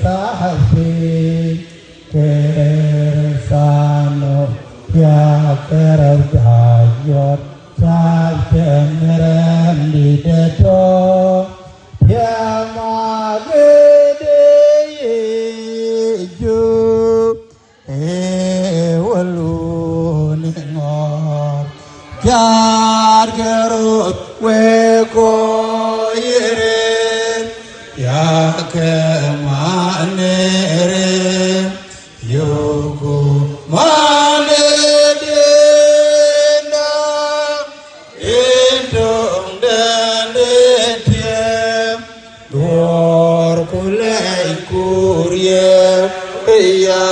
safi keresano ya keradayot sakemeran di dedo ya magede ju walun ngor jar gerut we ko yere ya kemanere yogo mane dena indong dende tie dor kulai kurie ya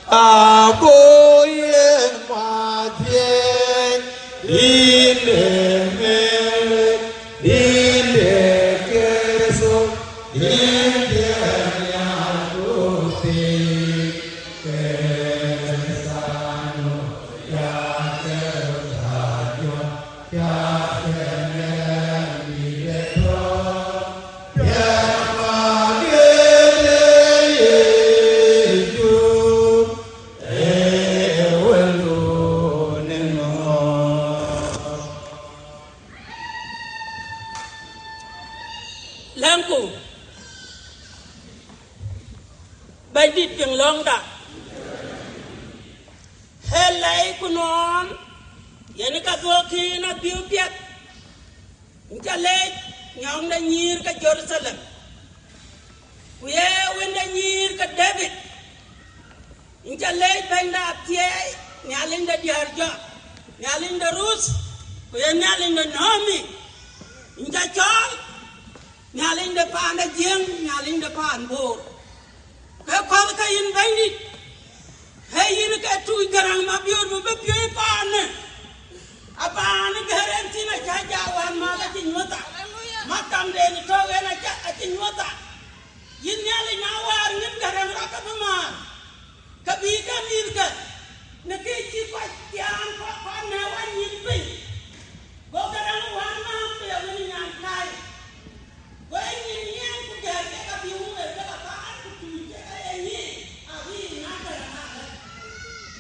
aboye matye ile mele ile keso ile nyaruti kesano ya kerajo ya kenemi dedo ya magere yeju ewelunengo Lampu bay dit yang long da helai kunon yani ka boki na biupiat incha le nyong da nyir ka Jerusalem kuye wenda nyir ka David incha le benda tie nyalinda diarja nyalinda Rus kuye nyalinda Naomi incha chol nyalinda pan da jeng nyalinda pan Bor ka kol ka yin bandi hey yin ka tu garang ma biur bu be pan apan garanti na jajawan ma ka tinyota makam de ni to we na ja tinyota yin nyali na war ngin garang ra ka ma ka bi ka mir ka na ke chi pa tian pa na wan yin pe go garang wan ma pe wi nyan kai go yin nyan ku ga ka bi u e ka pa ku tu je ai ni a wi na ka na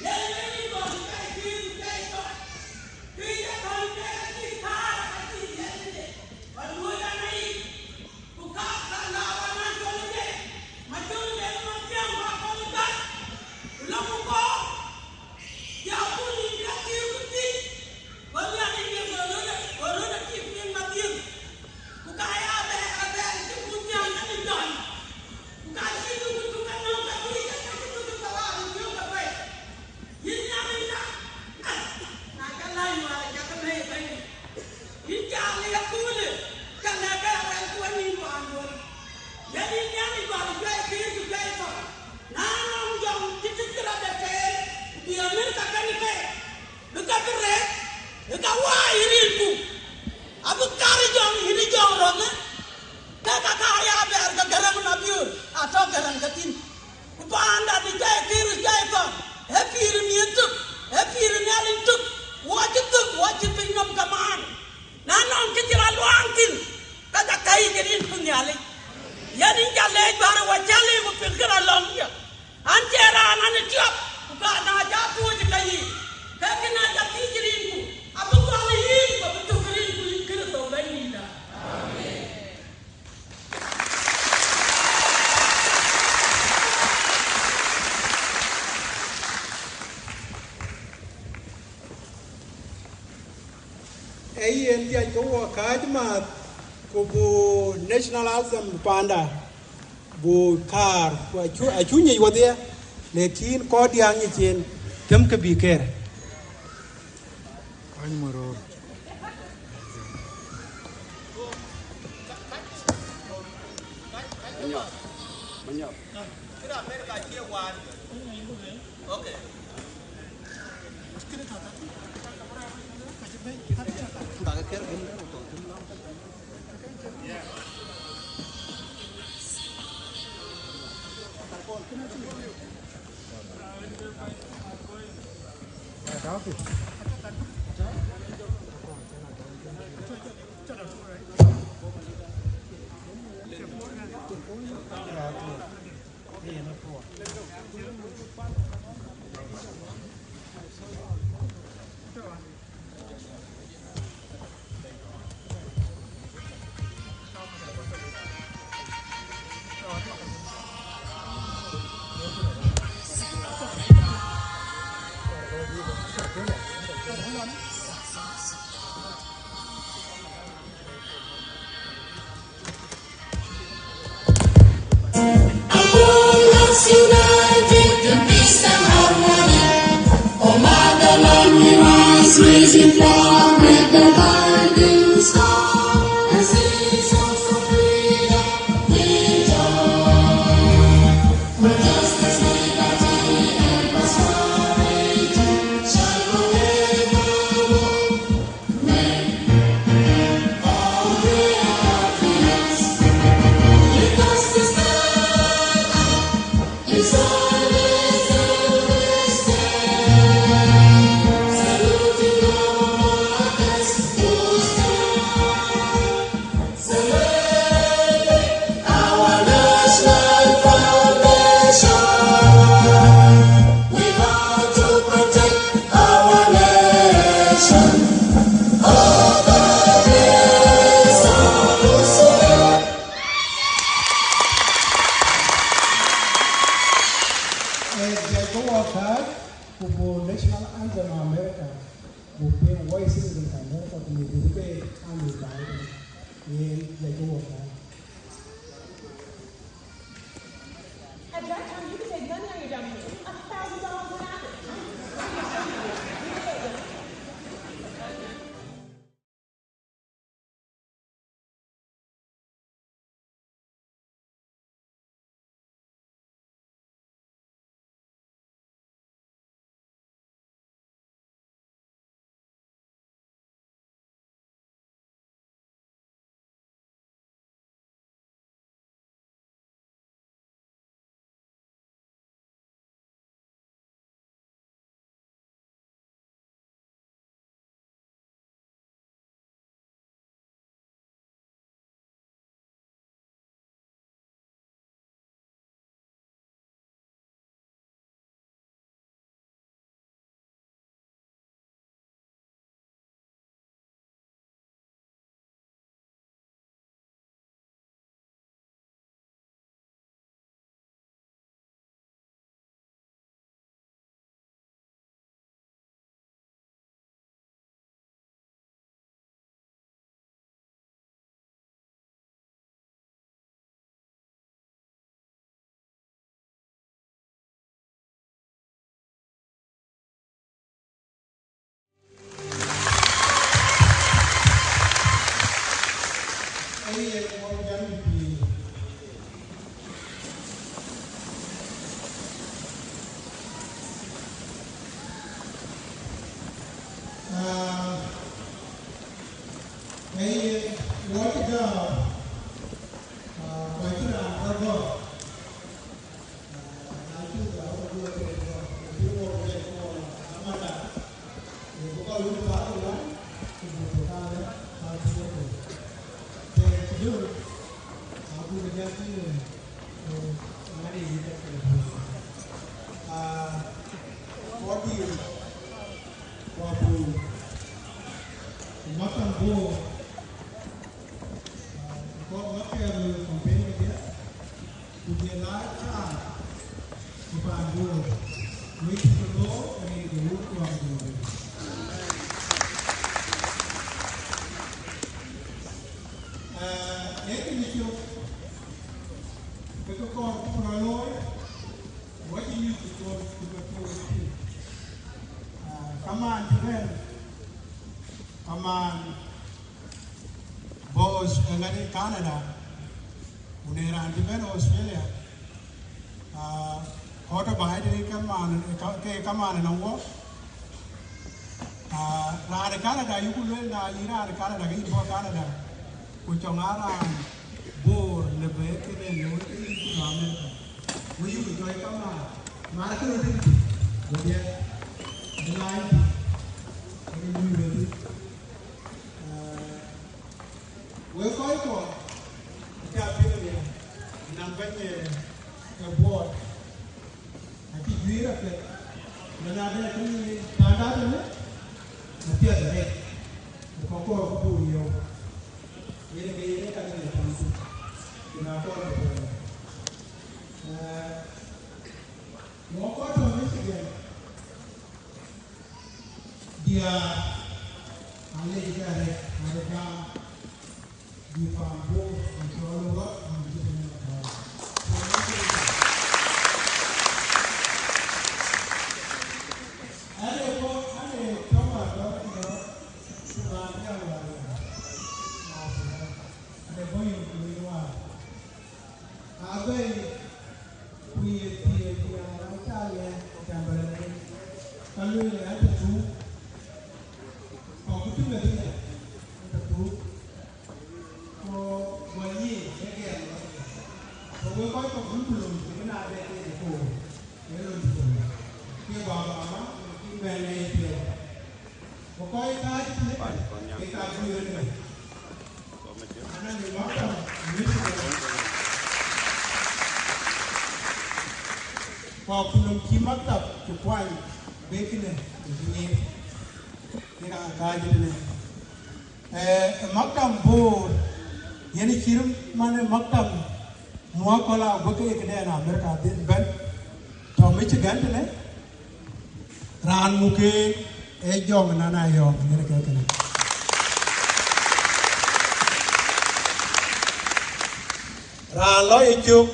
le le ni go ka ki ka to ki ya ka ka ki ka ki ya ni wa lu ya nai ku ka ka na wa na jo le ma jo le ma tiang ma ko ka lo ku ko ya ku ni ka ki ku ti wa ya ni ni go lo na ki ni ma ti ku ka ya be ki ku tiang na ni don ku ka ki ku ka na ka ku ya ka ku ka wa ni yo ka pe yin ya ni na na ka lai ma ya ka me pe yin ja le ya ku le ka na ka ra ku ni pa ndo ya ni ya ni ba ga ki ku ga to na nom jong ti ti ra da ke bi ya ni ka ka ni ke du ka re du ka wa iri ku abu kari jong hini jong ro na ka ya be ga garang na biu a to garang ka tin ku pa anda di ga ki ru ga to he pir mi tu he pir ni alin tu wa ji pe nom ka man na nom ki ra luang tin ka kai ke rin ku ni ali ya ni ja le bar wa chale mu pe gra long ya an jera na ni tiop ku ka na ja tu ji kai ka ki na ja ti ji rin ku abu ko ali yin ko tu rin ku ki ra to ba ni da en dia ko kajma ko bu national anthem panda bu kar ko achu ni wode lekin ko diang ni chen kem ke bi ker an moro banyak kira Amerika chia wan okay Raising flag with the guiding star, and singing songs of freedom we join. For justice, liberty, and prosperity shall forevermore make all reality. Because the stand up is always the stand. Saluting our martyrs who stand. Celebrate our national foundation. We vow to protect our nation. All the days of Lucifer. National anthem America, who play voices in America to the debate and the Bible. At that time, you could take money on your dummy. $1,000 went out. Canada, unera antiben Australia, kota bahai dari kaman na wo, la de Canada you could na ira de Canada ke ibo Canada, kuchongara bor lebe ke ne no ke America, we you joy kama, mara ke no tin, dia line, we koi ko, kita pilih cái board thì duy là cái mình làm cái cũng đàn đá nữa mà tiếc rồi đấy có bù nhiều vậy cái cái này là thì là có nó có trong cái chuyện dia ale dia ada di pampu untuk luar Problem kimaktab kupai bekine ini kira kaji ini maktab bor yani kirim mana maktab mua kola bukan ikde na Amerika ben to Michigan ne ran muke jong nana yong ini kene ran lo ijuk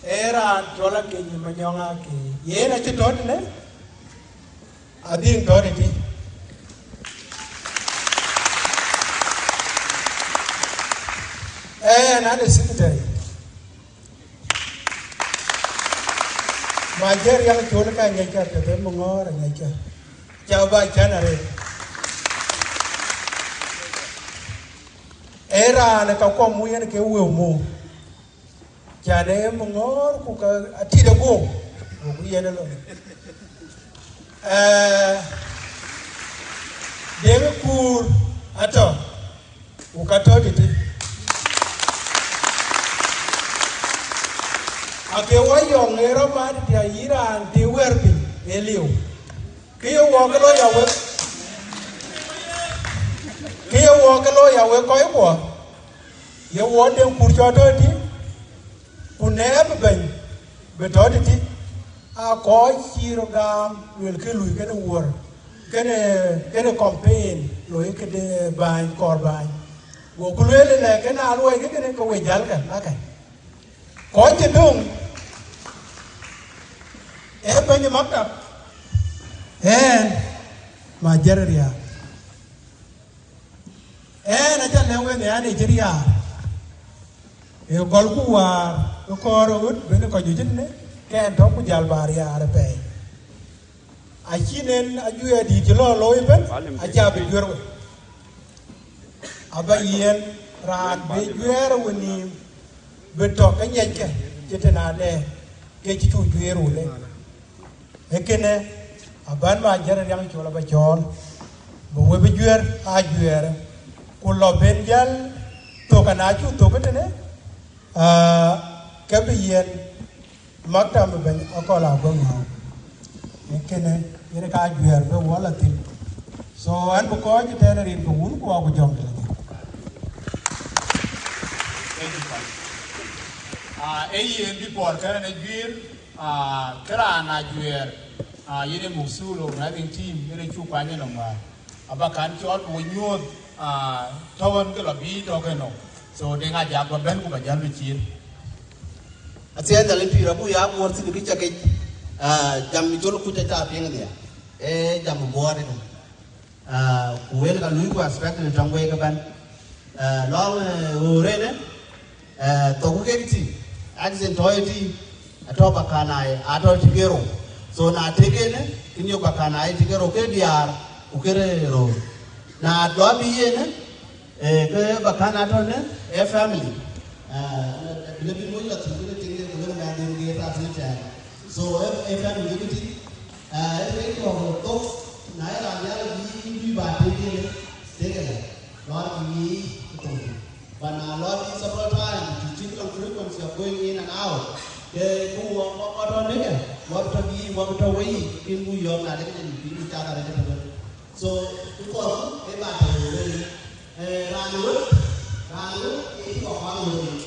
era jola ke ni manyonga ke yena che tot ne adin tot ti na de secretary majer yang jola ka nyai ka te mo ngora nyai ka chao ba chana re era ne ka ko mu yene ke wo mo Jane mongor kuka ati dago, buku yana lo. Demi kur atau ukato diti. Ake wayong era mad dia Iran di werbi elio. Kio wakalo yawe koi kwa. Ye wode kurjoto di. Uneb ben betoditi a ko chiro gam wel ke lui ke wor ke campaign lo ke de ban korban go kulele le ke na lo ke ko we jal kan akai ko je dum e ben maktab ma jeria na ja lewe ne ani jeria e gol ku war ko ro ben ko jujine ken to ku jal bar ya pe a chinen a juye di lo ben a jabe jor aba yen ran be jwer woni be to ka nyeke jetena de ke ci tu jweru le e kene aban ma jere yang chola ba chol bo we be jwer a jwer ku lo ben jal to kana chu to ketene kabiyen maktam ben akola gonga ekene yene ka juer be wala tin so an bu ko ji tane rin ko wun ko ko jom yen di por kana ne juer kra na juer yene musulo na bin team yene chu kwa ne no ma abakan chot wo nyod tawon ke labi to ke no so de nga ja ko ben ko ba jalu chir Asia dalam pirabu ya buat sendiri cakai jam itu lu kucai tapi yang dia jam buat itu kuel kalau lu aspek itu jam buat kan lalu urene toku kekiti accent toyti atau bakanai atau tigero so na tegene kinyo bakanai tigero ke diar ukere ro na dobi yene ke bakana to ne family lebih mulia tinggal so family gitu ini kalau top naik raya di batu ini tegak lalu ini itu but a lot is several times to check on frequency of going in and out. They who what on it, what to be, what to wait in New York, and each other. So, because they matter, Ranu, it's for one.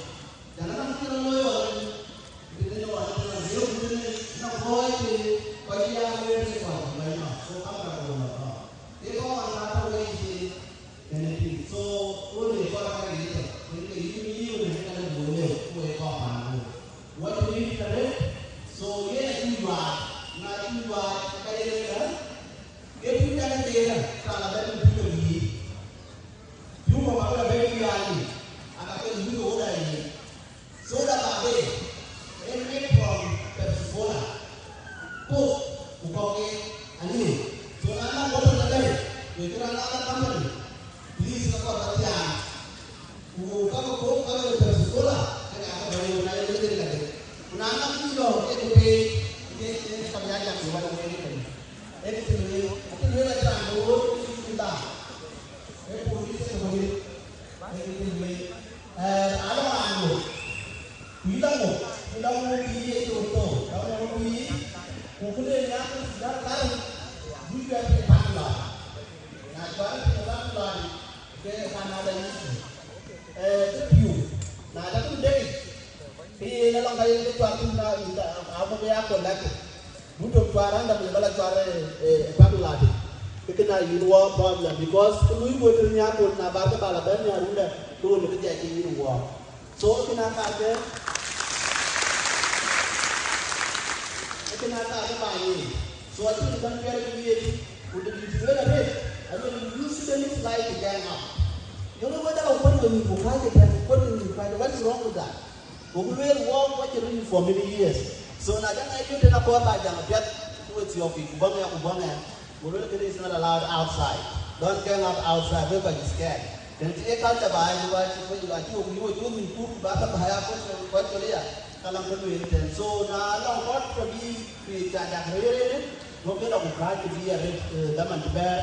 Because we go to the airport, Nabata Balabania, do look at the war. So, can I have them? I cannot have it. So, I think the country would be very big. I mean, you shouldn't like to gang up. You know what I want when you fight again? What's wrong with that? We will walk what you're doing for many years. So, now I get in a poor by them, get towards your people, is not allowed outside. Don't gang up outside, everybody's scared. Then take out the Bible, you are doing food, but the higher what to hear. So now, what to be with that really? Look at the try to be a lemon to bear.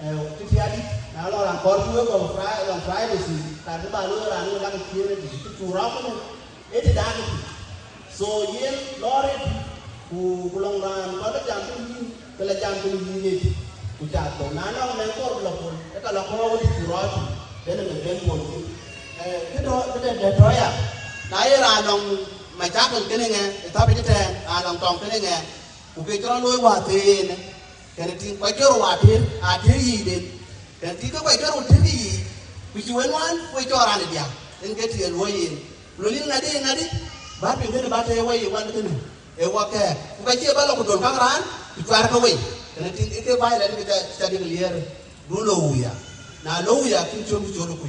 Now, I'm calling you on Friday, and the Baloo and you like to rock it. So, yes, Lord, who belong around, what a jumping. Kalau jangan ini, ucap tu. Nana mengkor belakon. Kalau kau di Purat, dia nak mengkor. Kita Detroit. Naya ranong macam kene nge. Tapi kita ranong tong kene nge. Ukey orang luar watin. Kena ting kau watin, akhir ini. Kena ting kau watin ini. Kujuan wan, kau orang dia. Engkau dia luarin. Luarin nadi. Bapak ini bapak away wan itu. Ewa ke. Ukey dia balok kudon pangeran. Far away. And I think it's a violent with that studying here. Ruloya. Now, Loya, King Chorukui.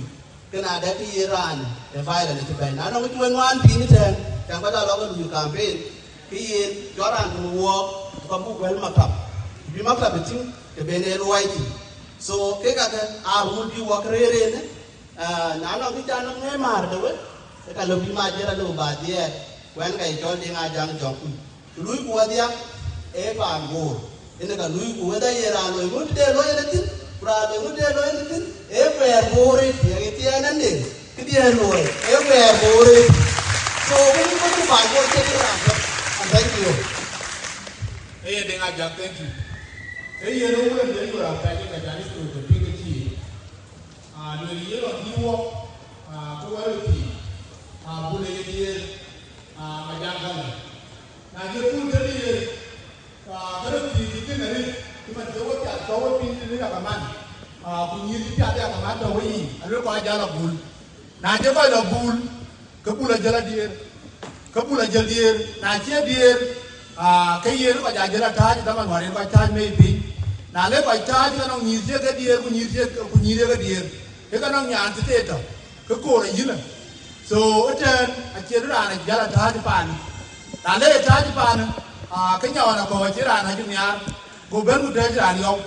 Then I had Iran, the violent event. I know it when one thing is a campaign. He in Joran who walk from well Macap. You must have a thing, the Benel Whitey. So, take out our would you walk in? None of the Janum Neymar, the way. I love you, my dear, no bad yet. When I joined in a young junkie. Louis Wadia. Eva and Bor. In the Louis, whether you're on the good day, loyalty, rather good day, loyalty, everywhere Bor it, Yagitian and this. Kidian Loy, everywhere Bor it. So, when you go to my work, take it around. And thank you. Hey, then I just thank you. Hey, you know what you are packing the Chinese to the big tea. The year of New York, quality, Bullet, Madame. Now, you put the year. Kalau di sini cuma jawab pintu ni apa man, bunyi dia ada apa man tahu ini, ada kau jalan bul, nanti kau jalan bul, kepula jalan dia, nanti dia, kaya kau jalan taj, tapi orang kau taj maybe, nanti kau taj kan orang nyisir ke dia, nyisir ke dia, kan orang nyan itu, kekor ini, so itu akhirnya anak jalan taj pan, nanti taj pan. Cái nhỏ là có chế đàn hay chung nhà, cô bên một chế đàn không,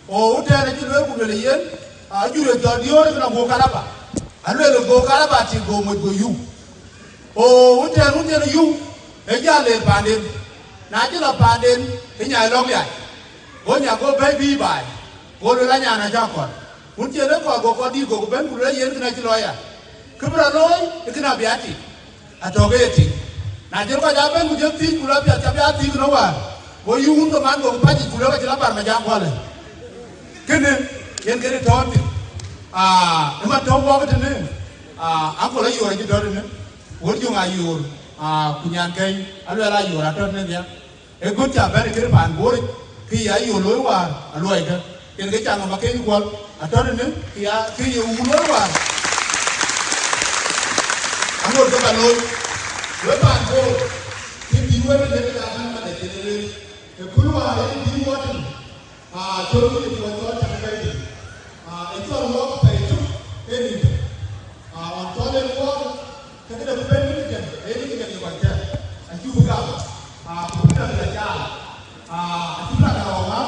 ô chế này chú lưỡi cũng được yên, chú được cho điêu nó là gỗ cá lapa, anh lưỡi là gỗ cá lapa chỉ gồm một gỗ yu, ô chế là yu, cái nhà lên bàn đêm, nãy chứ là bàn đêm cái nhà long vậy, gỗ nhà gỗ baby bài, gỗ được là nhà này cho con, muốn chế nó còn gỗ con đi gỗ bên một lưỡi yên cái này chú nói à, Kubra loy ikina biati atogeti na jero ja ben ku jeti kula bia biati no wa bo yu to man go paji kula ka jila bar ma jam wale kene yen kene tonti ma to wo ka tene ako la yore ji do ne won ju nga yor kunyan kai alo la yor atot ne dia e go ta ben kene pan bo ki ya yor loy wa aloy ka yen ke changa ma ke ni kwal atot ne ya ki yu loy wa amor ko baloi we pan bo ti di we ne ka ban ma de ne e kulwa e di wotin choro ni ko to ta ka di e to lo pa e tu e ni on to le wo ka de ben ni ke e ni ke ni wa ta a ju ga ku ta la ja ti ra ka wa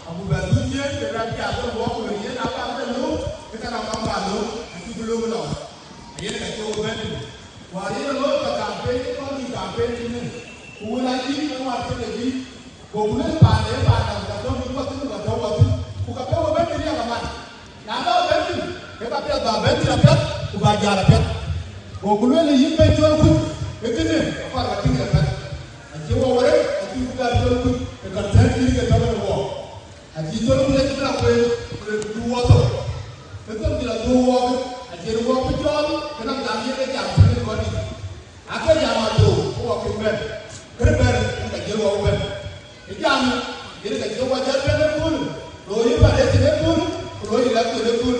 abu ba du je ke ra ka ko wo ko ni na ba ta lu ke ta na ba lu a ju lu lo ye ka to ben ni wari lo ka campaign ko ni campaign ni una ji ko wa te ji ko una pa ne pa na ka to ni ko tu ka to wa tu ku ka pe wa ben ni ka man na do ben ni ke ka pe ba ben ni ka ku ba ja la pe ko ku le yi pe jo ku e ke ne pa ka ti ka pa a ji wo wore a ji ku ka jo ku e ka ta ni ka to na wo a ji jo ku le ka ko du wo to e to ni la du wo a ji wo ku jo ke na da ni ke ja aku jangan tu, aku kembali, kembali kita jauh kembali. Jangan, jadi kita jauh wajar kembali pun, lori pada sini pun, lori lagi sini pun.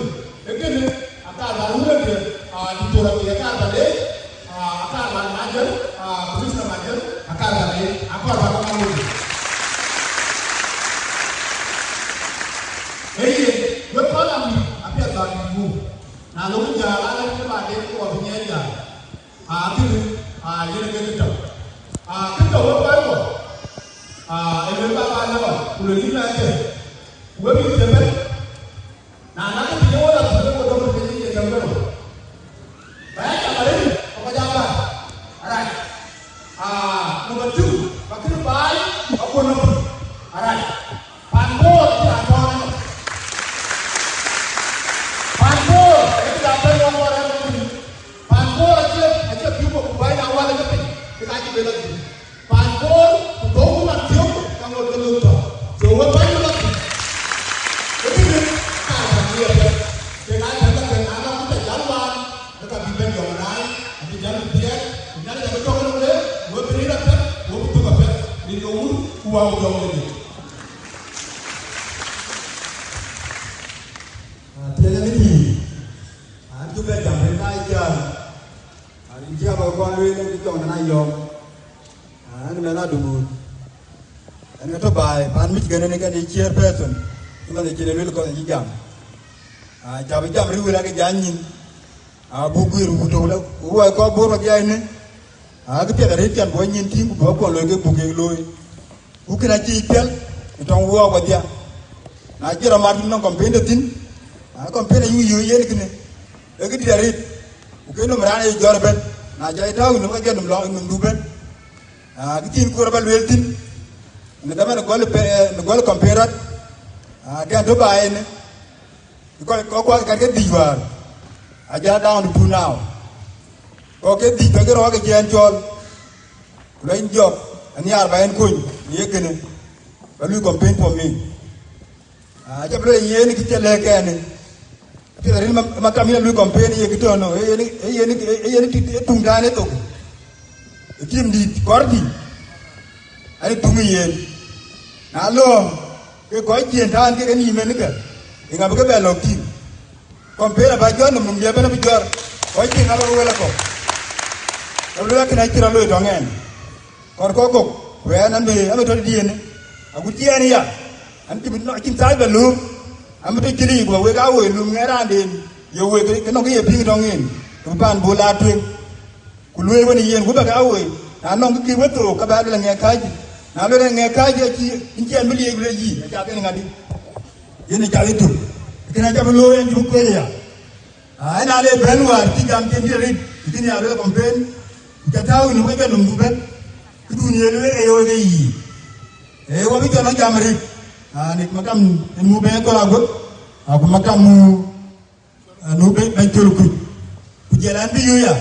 Begini, akar baru lagi, di turun dia akar balik, akar baru majer, polis majer, akar balik, akar baru malu. Hei, berapa ni? Apa yang tak ibu? Nah, lalu jalan ke balik, aku punya dia. Itu ini kita kita apa itu ini apa nama kulit ini aja gue bisa ber nah nanti dia orang sudah mau dapat jadi jamban baik apa ini apa jawaban alright number 2 pakai baik apa number alright panbor tidak tahu panbor itu apa yang orang panbor aja people kubain awal lagi kita aja bela lagi panbor doa matium kamu terlalu jauh banyak lagi jadi kalau dia dengan anak kita jalan kita bimbing yang lain nanti jalan dia nanti kita betul boleh gue beri rakyat gue betul apa di umur uang ini tiada lagi juga jangan aja dia bawa kuali yang kita orang ayam, ane mana dulu, ane kata baik, pan mix gana ni kan di chairperson, cuma di chairman kau di jam, jam ribu lagi janjin, buku ribu tu lah, kau bor lagi ini, kita ada rencana buat nyentim, buat kau lagi buku loi, buku nak cipel, itu orang buat dia, nak kira martin nong campaign detin, campaign you ni kene, lagi tidak rit, buku itu merana jual ben. Na jai tahu ni macam num long num duben, kita ini kurang weltin, ni tapi nugol comparat, dia tu baik ni, kau kan dijual, aja down to now, kau di bagi orang kejian jual, lain job, ni arbain kun, ni kene, lalu campaign for me, aja boleh ni kita lekas ni. Kita ini macam ni lalu campaign ni kita no, ini tunggangan itu, tim di kordi, ini tunggian, lalu kau jentaan ke ni mana ke, ingat bukan belok tim, campaign apa jual, nombor dia mana jual, kau jentaan apa bukan kau, lalu lagi nak kira lalu dongen, kau, nanti tu dia ni, aku dia ni ya, nanti nak cinta belum. Am tu kiri gua, kau lu mengeran din, yo kena kau ping dongin, tuan bola tuing, kulue wani yen gua kau, anong kiri betul, kau ada lagi kaji, nalu lagi kaji, inci ambil ye gula ji, macam apa ni ngadi, ini cakap itu, kena cakap lu yang cukup ya, ini ada beruar, tiga ambil dia, ini ada campaign, kita tahu ni mereka nunggu ben, dunia lu ayo lagi, wabi tu nak jamri. Ni macam mu ben ko aku macam mu nu ben chul ku jalan biu ya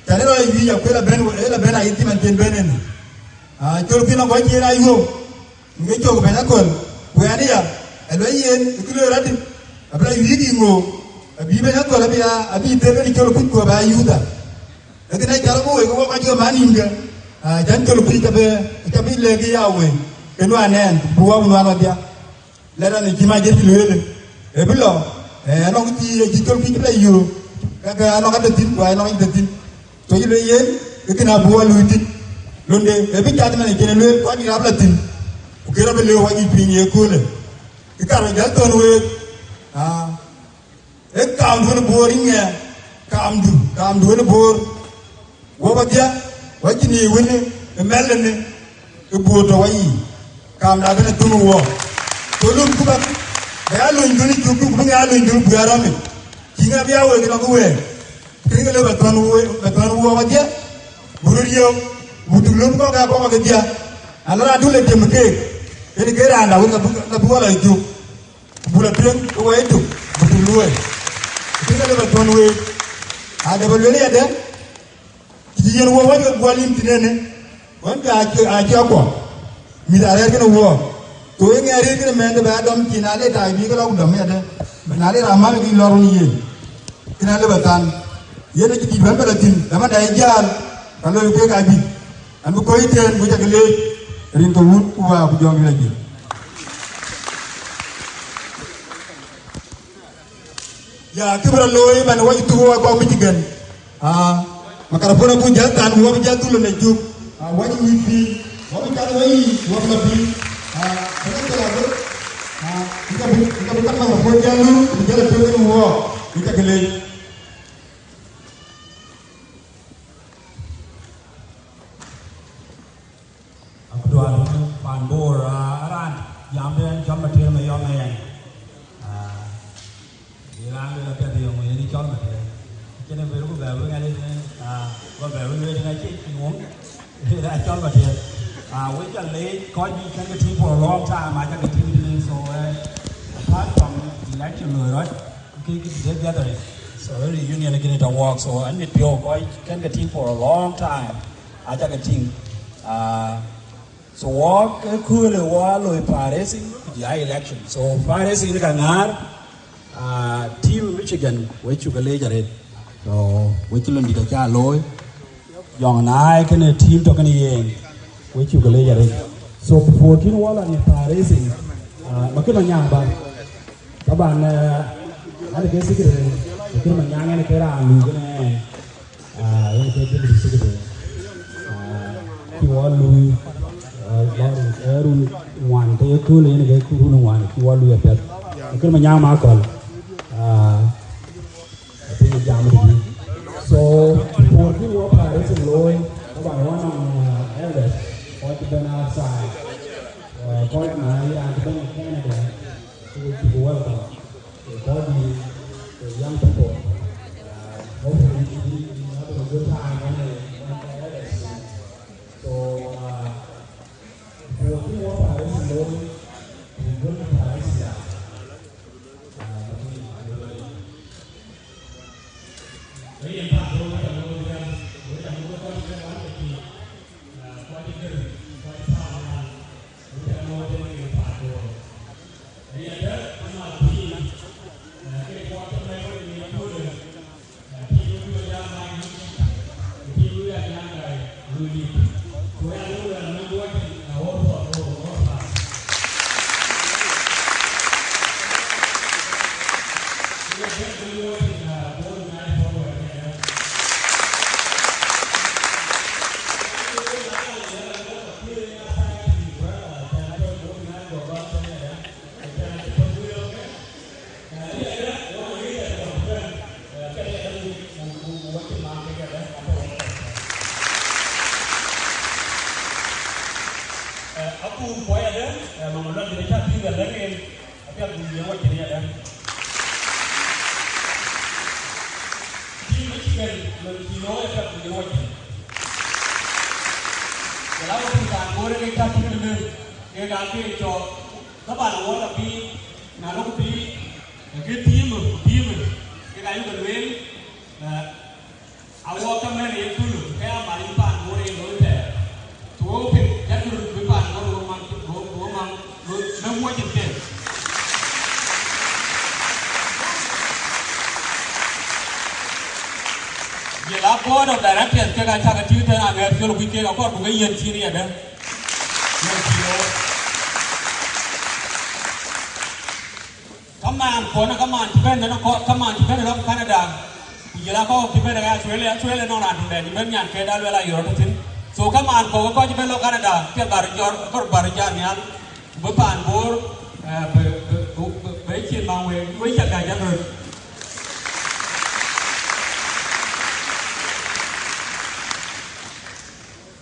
tane ro yi ya ko la ben ay ti man ten benen chol kino ko ci ra yo nge jog ben akol ko ya dia elo yen kilo radin abla yi di ngo abi ben akol abi abi te ben chol ko ba yuda eke na jalo ko ko ka jo mani nga jan chol ko ta be le gi yawe eno anen buwa unwa dia lera ni jima je ti lele e bilo no ti chol ki play yo ka no ka de tin ko no de tin to yile yen eke na buwa lu tin londe e bi jadna ni kene le ko ni abla tin ko kera be le wa ni pinye ko le ki ka ro jal ton we e kam do bori nge kam do ne bor wo ba dia wa ji ni wene e melne e bo to wayi kam da gane tunu wo to lum ku ba ya lo ngoni ju ku bu ya lo ngoni bu ya rame ki nga biya we ga ko we ki nga le ba ton wo ba dia buru yo butu lum ko ga dia ala dule dem ke ene ke ra na wo na bu wala ju bu la tren ko we tu butu luwe ki nga le ba ton we ada ba le ya de ki yen wo wa ko lim tinene wan ga a ko mi da re ke wo to yen ya re ke men ba dom ki na le ta bi ko lo dom ya de na le ra ma ki lo ro ni ye kina le batan yene ki ban ba tin dama da jaar kan lo ke ga bi am ko iten bu jag le rin to wut wa bu jong la ji ya kibra loy man wa tu wa ko mi tigen makara puna pun jatan wa jatu le juk wa ni fi wa ka wai wa ma bi kana kala do kita bukan nama ko jalu jala to ni wo kita kele Abdul pan bor aran yam den jam ma te ma yom ne dirang le ta de mo ni chon ma te kene be ru ba ba ngai ko ba ru le ngai chi ngom ra chon ma te we can lay call you can team for a long time I can team so apart from election right okay together so really union again it work so I need to go can team for a long time I can team so walk cool wall lo Paris the election so Paris ni kangar team Michigan we chu ga le jare so we chu lon di ka cha loy yong nai kan team to kan yen which you can so before kin wala ni Paris makin manyang ba kaban ada ke sikit makin manyang ni kira alu kan yang ke di sikit ki walu baru erun wan te ku le ni ke ku nu wan ki walu ya pet makin manyang ma kol tapi jam ni so before kin wala Paris loy kaban wan elders or to been outside, called my and been in Canada to welcome. Called the young people. Hopefully, we have a good time when they so, for a few more Paris and Lord, we go to Paris. Our command is to look at my pan more in there. To open that will be pan more woman, no more than ten. The board of directors can attack a tutor and I feel we can afford to be in Syria. Command, depend on command, depend on Canada. You know, depend on Australia, no, not that. You may not get out European. So come on, go to Canada, get Barjanian, Bupan Bor, Beijing, Mangway, which are Gajan.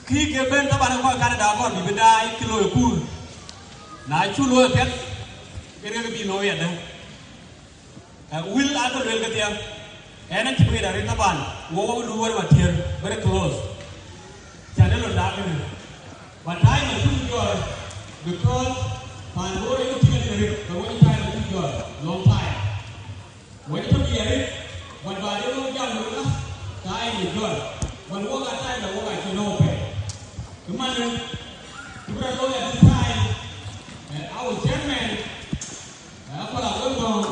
Khi cái bên các bạn qua Canada còn bị bên đây cái lối cool, nãy chú lối phết, cái này bị lối vậy đó. Will ăn được cái gì? Anh chỉ biết là các bạn, wo luar material very close. Cho nên là đáp cái này. But I am too good because my Lord is teaching me the one time is too good, long time. When you be here, when by the long time, time is good. When work at time, the work I can open. Come on, you better go at this time. Our chairman, after I went on,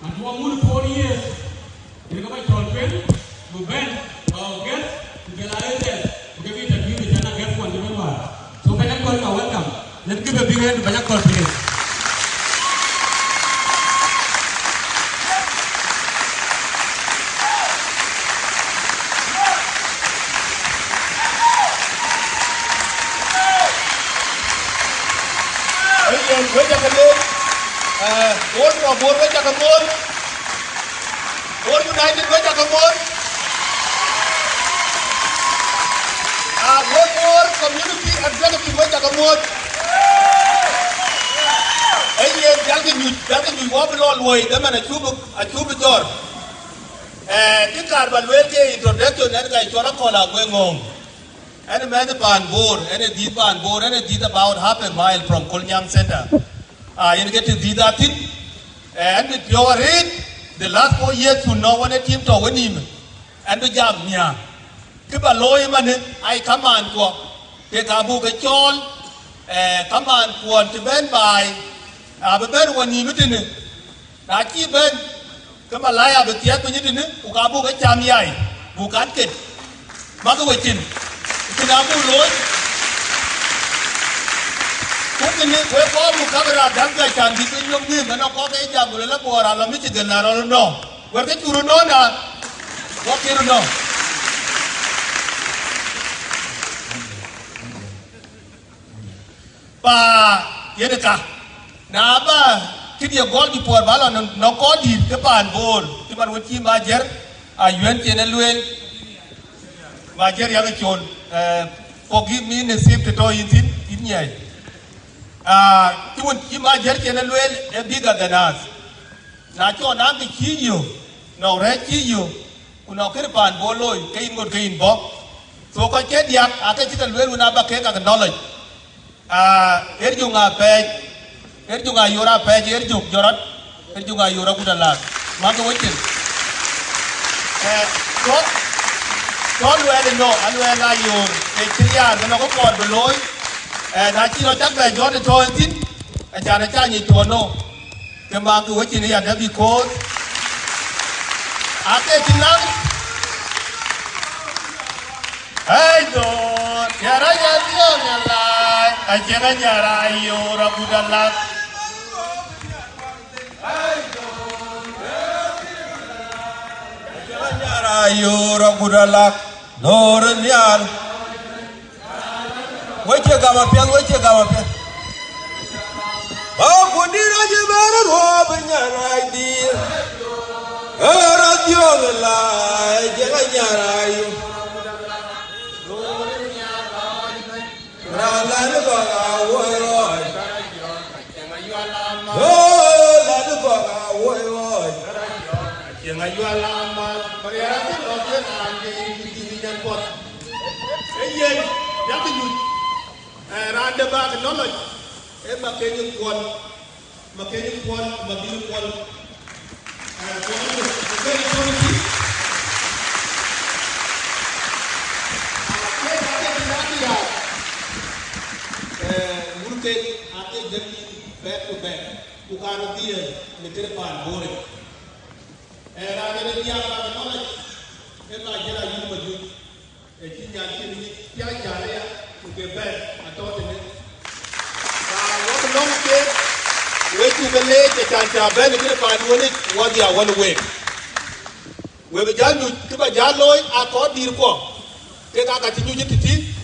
and for more than 4 years, you know my children, you bend, get, to get out of there, to give it a view, you cannot get one, remember. So, Banyakol, welcome. Let's give a big hand to Banyakol, please. Với cho cái luôn, bốn vào bốn với cho cái bốn United với cho cái bốn, Bor Community Election với cho cái bốn, ấy em chẳng cái nhụy quá bên lo lùi, để mà chú bị chọn, cái cả bản về cái introduction này cái cho nó còn là quê ngôn. And the Pan Bor, and a deep Pan Bor, and a deep about half a mile from Kolnyang Center. You get to do that thing. And with your read, the last 4 years to know when a team to win him. And the jam, yeah. Keep a lawyer man, I come on for the Kabu Gachol, come on for to bend by. But then when you didn't it, I keep Ben, come a liar, but yet when you didn't it, Ukabu Gacham Yai, who can't get Magawatin. Kinabu Lord, cooking it where all who cover our damage and between your women and a coffee jam will have or a Michigan. I don't know. Where did you know now? What do you know? Pa Yedeka Naba, Kitty a gold before Ballon, no call you, the pan board, even with him, Majer, I went in a luel. Majer Yagachon. Forgive me, name to toy in here. You might get a bigger than us. Not your name, kill you, no red kill you, no Kirpan, Bolo, came good green box. So I get yak, I can sit and well when I back and knowledge. Erjunga peg, Erjunga Yura peg, Erjuk, Jorat, Erjunga Yura good a lot. Marco Witchen. Don't really know, and when I you take 3 years, and I go for below, and I see no jack by John the Torrentin, and Janachani to know. The mark to which in here, that because I take it now. I don't, Yara, I can't Yara, you're a good luck. You're a good luck. No, Renyal. Wait your gamma, wait your gamma. Oh, good dear, you better rob in your idea. Oh, you're alive, you're ke ate jadi back to back bukan dia ke depan boleh era ada dia apa mana ema jera yu maju kinya kini ya jare ya ke back atau ini kalau belum ke wetu bele ke canca ben ke depan boleh wadia one way we be jalu tiba jaloi akod dir ko ke ka tinju titi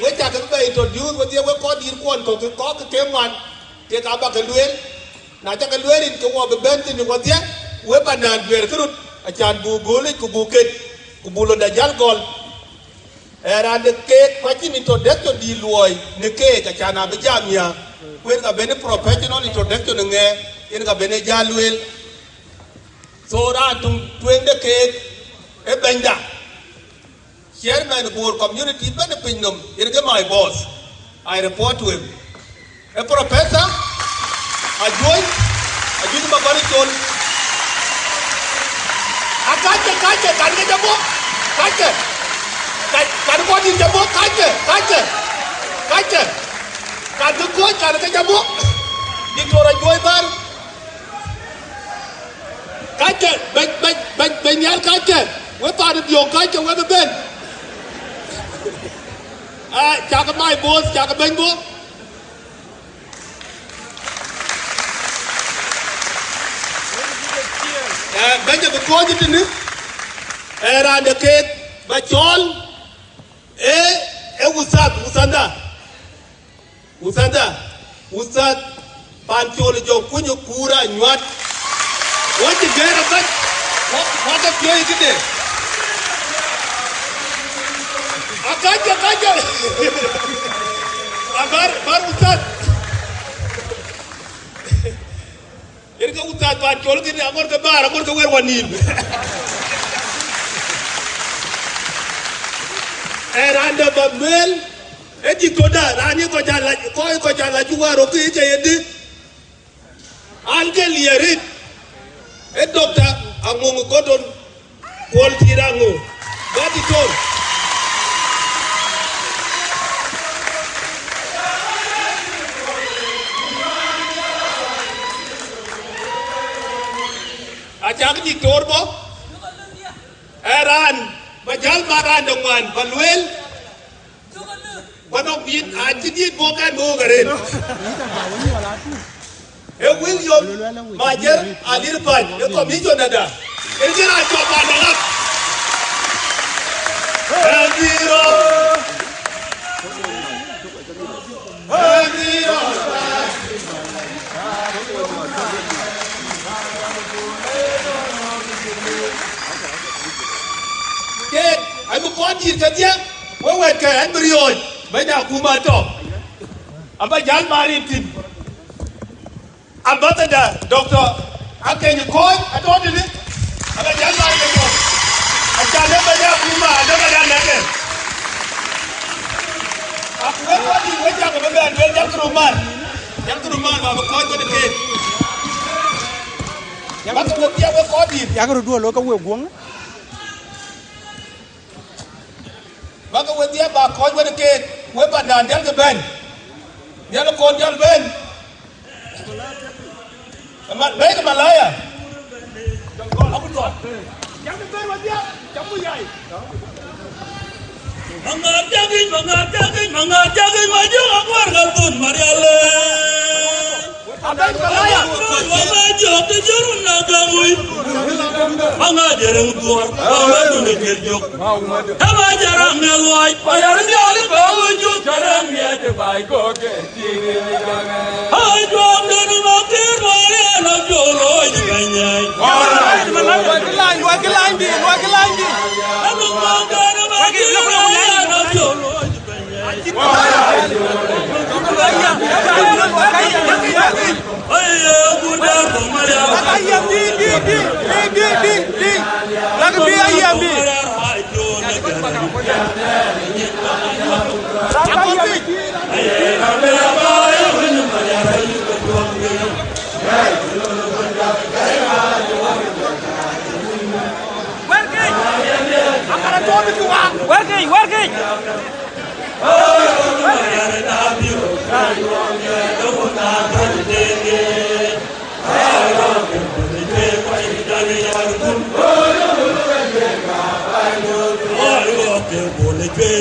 we ta ke be introduce we ko dir ko ko ke man ke ka ba ke luel na ta ke luel in ke wo be ben tin ko dia we banan ber kurut achan bu gole ku buket ku bulo da jal gol era de ke kwati introduction di loy ne ke ka chana be jamia we ka be professional introduction nge in ka be ne jalwel so ra tum twende ke e benda chairman Bor Community Election in my boss I report to him a professor a joint Babarichol akache kan ke jabo kache kan ko di jabo kache kan ko ke jabo di tora joy bar kache ben yar kache we pa de yo kache we ben chaka my boss chaka ben bo benja be ko jitini era de ke ba chol e usad pan chol jo kunyo kura nywat wati gera ba wata pye kide akaja bar usad irga usad pan chol kide amor ke bar amor ke wer wanim eranda babel eti toda rani ko jala juwaro ki je yedi alge lierit e doctor angongo godon pol tirango gadi tor ajak di torbo eran bajal maran dongwan balwel banok bin ajidit bokan bogaren e William majer alirpan e commission nada e jira chopa dalak Hero ai một con gì thật chứ, với người kể anh bơi rồi, bây giờ cũng mà to, anh bây giờ marin tin, anh bắt tay đã, doctor, anh kể những coi, anh nói đi, anh bây giờ marin rồi, anh cha đến bây giờ cũng mà, đến bây giờ này kì, anh với con gì với cha của bây giờ với nhắc cái roman mà một coi có được kì, bắt đầu tiếp với con gì, ya cái đua lối có quẹo guống baka wedia ba ko wede ke we bandan del ben del ko del ben be malaya abu to yang ben wedia jamu yai mangar jagin maju akwar galbun mariale abai malaya mama jok te jurun nagamui manga jereng tuar mama dune kerjok ama jarang neloi payar nyali bawuju jarang ya te bai ko ke tiri hai jom denu makir mare na jolo jiganyai wakilai di anu mangana makir mare na jolo Ayo budak Maria. ayam di lagi bi ayam di working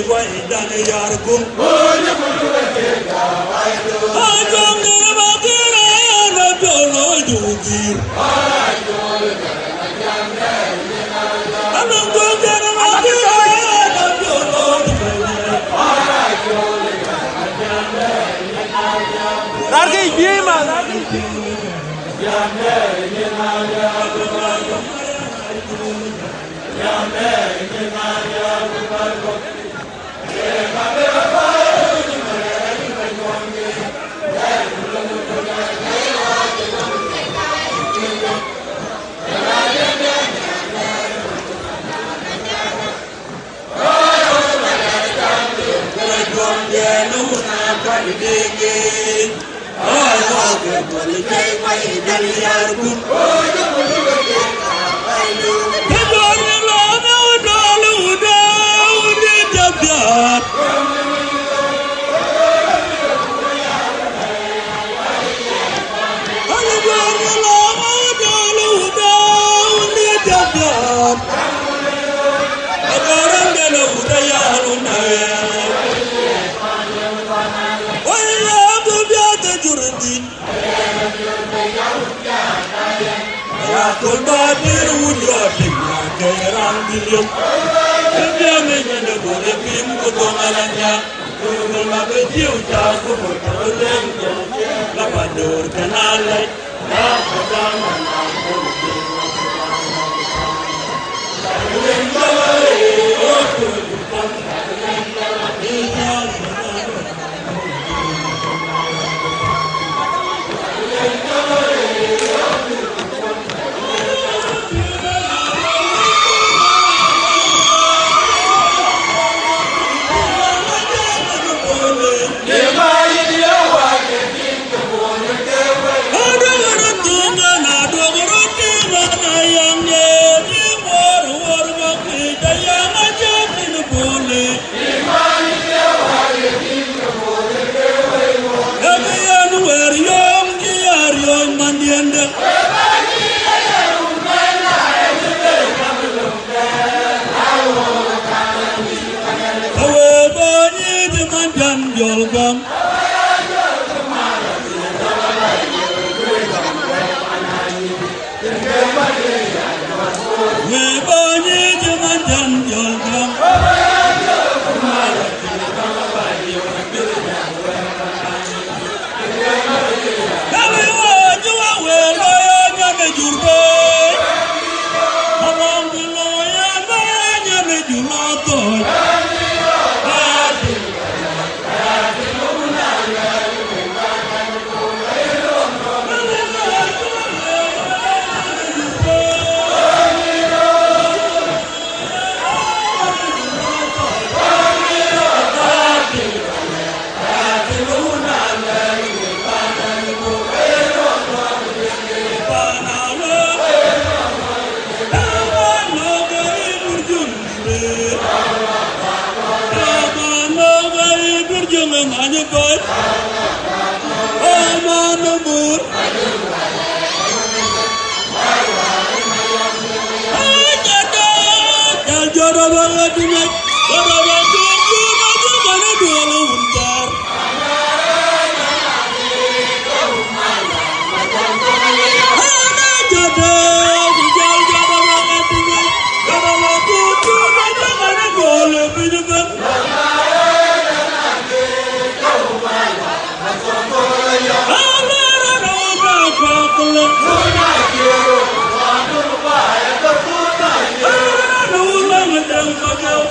quay đàn yar cung ai trong người mà cứ này nó cho lối đủ gì anh đừng quên cho nó mà cứ này nó cho lối đủ Dar cái gì mà dar cái gì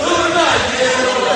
Tuna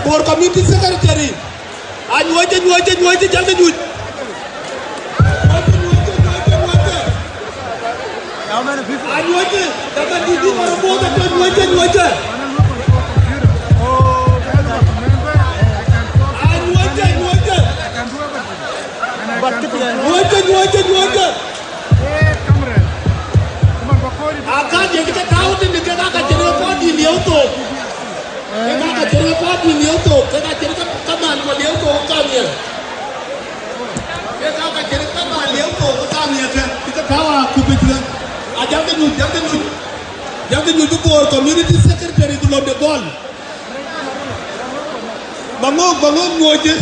Bor Community Secretary. Bor Community Secretary to Lord de Gaulle. Bangong ngoje.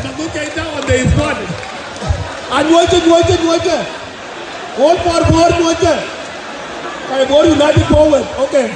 Bangong kay down on the spot. Ngoje. All for Bor ngoje. Kay Bor United forward. Okay.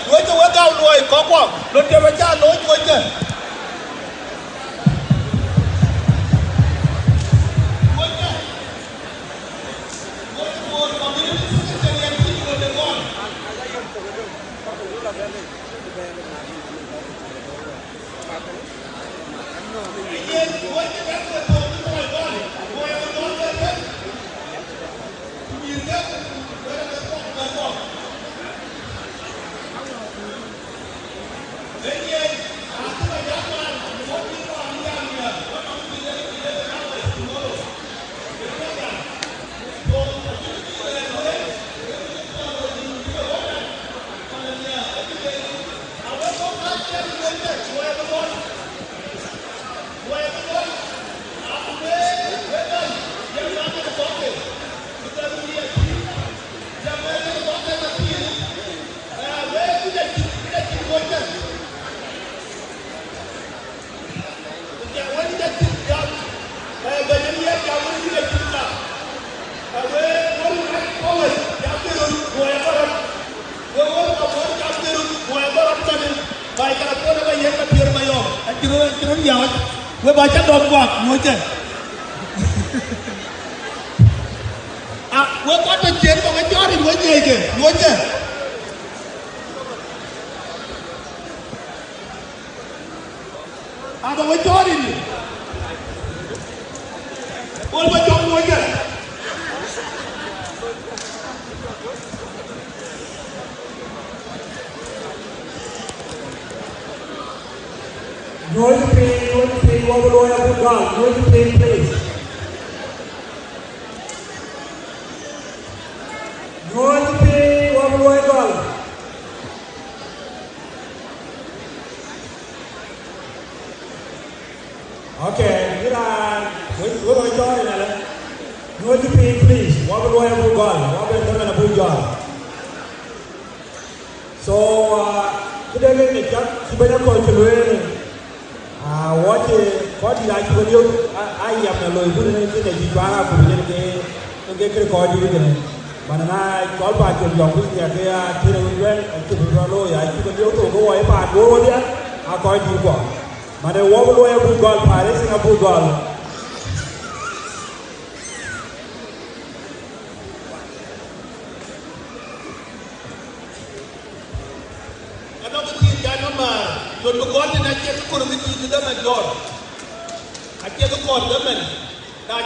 Ngoje wega loy kokwa lo te baja lo ngoje Wojke. Bor Community Secretary and the one. We're by the dog walk, Moja. We're got the chair for a jar in Moja. I'm a majority. What about John Moja? No to pay, what will I have God? No to pay, please. No to pay, what will I God? Okay, good on. What are you talking about? No to pay, please. What will I have God? What will I have God? So, today, the judge, you better go to what did I do? I am a lawyer who didn't get a Jibara to get recorded with it. But I called back to your business there, to the lawyer. I took a little go away, but go there. I called you God. But I walk away with God, Paris, and a good God. But the God did not get to community to them and God. I can't call them and I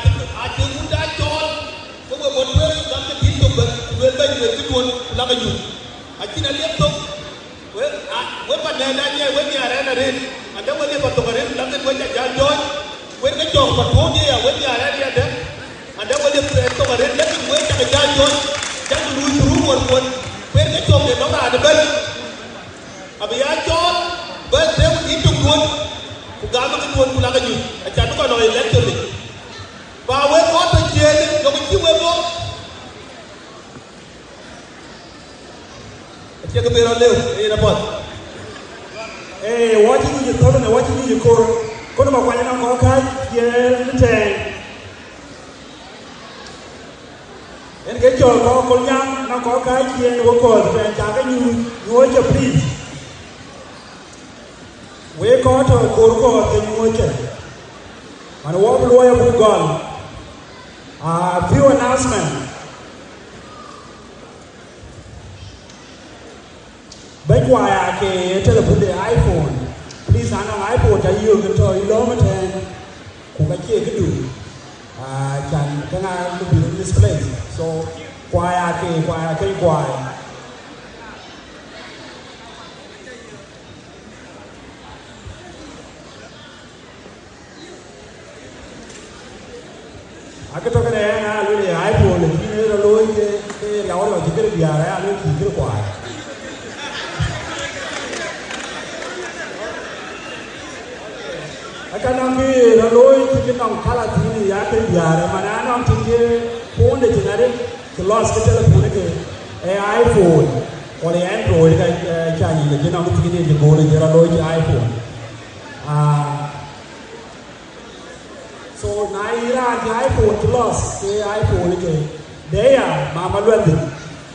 think who that God, who will what will come to people, but will beg you to love you. I think I live to well, but then when you are in and then when you got to go in, London, when you are joined, when the job for 4 years, when you are ready at them, and then when you pray to go in, let me wait at the joint, just to lose the room or one, when the job is not at the bed. I'll be at job. But they will need to go to Gama to one Pulagaju, a Chatuka or electorally. But when all the jail, you will see where go. Take a bit of live in a month. Hey, watching you told me watching you call. Go to my wife and Mokai, yeah, the tank. And get your call, young, and Mokai, and work on the Jagan, you want your please. We caught a Gorgo in Mocha. And what will I have gone? A few announcements. But why I can tell about the iPhone. Please, I know iPhone, I use it to 11 Kukachi do. Can I look in this place? So, why I can. I could talk to an really iPhone and you know the lawyer, the hour of the good guy, I look to the quiet. I cannot be the lawyer to get on color TV, I can be a man to get phone the generic, the lost the telephone, an iPhone or the Android Chinese, you know, to get the gold in the lawyer iPhone. So Naira the iPhone lost the iPhone again. There, Mama London.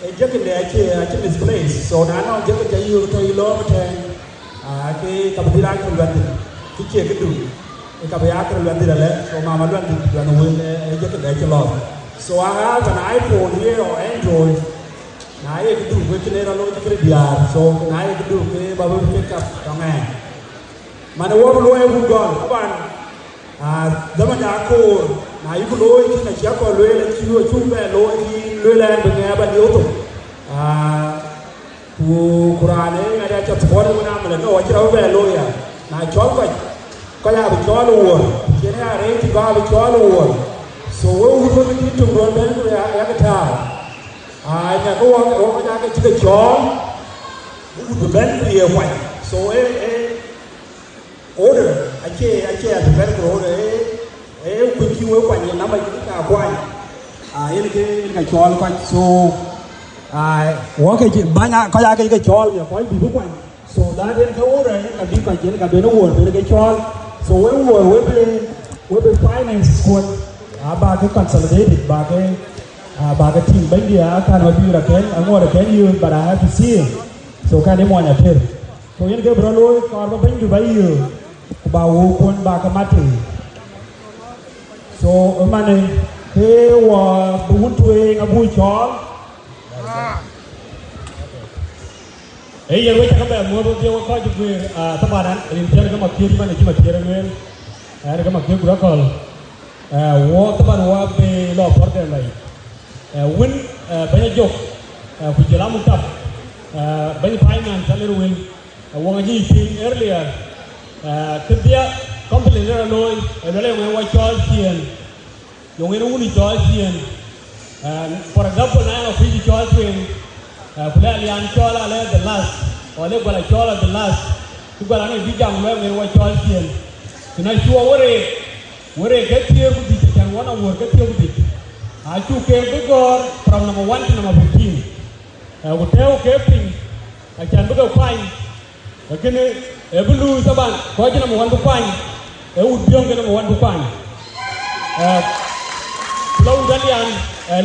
A jacket there, I misplaced. So now I'm just a you to love cái tập đi ra cái luận cái chia cái đủ cái tập giá cái luận thì là so mà luận thì luận nguyên cái cái đấy cho lo so I have an iPhone here or Android nãy cái đủ cái này là lỗi cái biar so nãy cái đủ cái bao nhiêu cái cặp trong này mà nó vô lỗi em còn các bạn zaman đã cô nãy cái lỗi cái này chỉ có lỗi là chỉ lỗi chung về lỗi thì lỗi là bên nhà bạn yếu tố Quran ấy ngay đây chụp phone của nam mình nó chỉ về lỗi à nãy chó vậy có nhà bị chó luôn cái này đấy thì có bị chó luôn so we will be to run then cái thà nhà có cái chó cũng bên kia vậy so order anh chị là bên của order quên kêu quanh nhà nắm mình cũng cả quanh cái chó quanh so cái chuyện bán có ra cái chó là có bị quanh so đã đến cái order cái đi quanh cái bên nó buồn với cái chó so với bên finance quần ba cái consolidated ba cái team bên dia kan maju ra ken angwa ra ken you but I have to see so kan demo nya phir so yen ke bro loy kor ba ben du bai you ba wo kon ba ka mati so mane ke wa bu tuwe abu chol yen we ta ka ba mo bo je ko ju ta ba dan rin ter ka ma ki ma ne ki ma ki ra men ara ka ma ki ku ra kol wo ta ba wa be lo por de lai win banya jok ku jela mutab banya finance salir win wong ji fin earlier kedia company la loy le wa chol chien yong ene uni chol chien for example na fi chol chien kula lian chol ale the last ole gola chol the last ku gola ne bijam le wa chol chien kuna chuo wore get here ku di chan wana wor get here ku di Aku kembali from number 1 to number 15. Hotel camping. Akan betul fine. Lakini ebulu saban. Kau je number 1 to fine. Udiong ke number 1 to fine. Pulau Dalian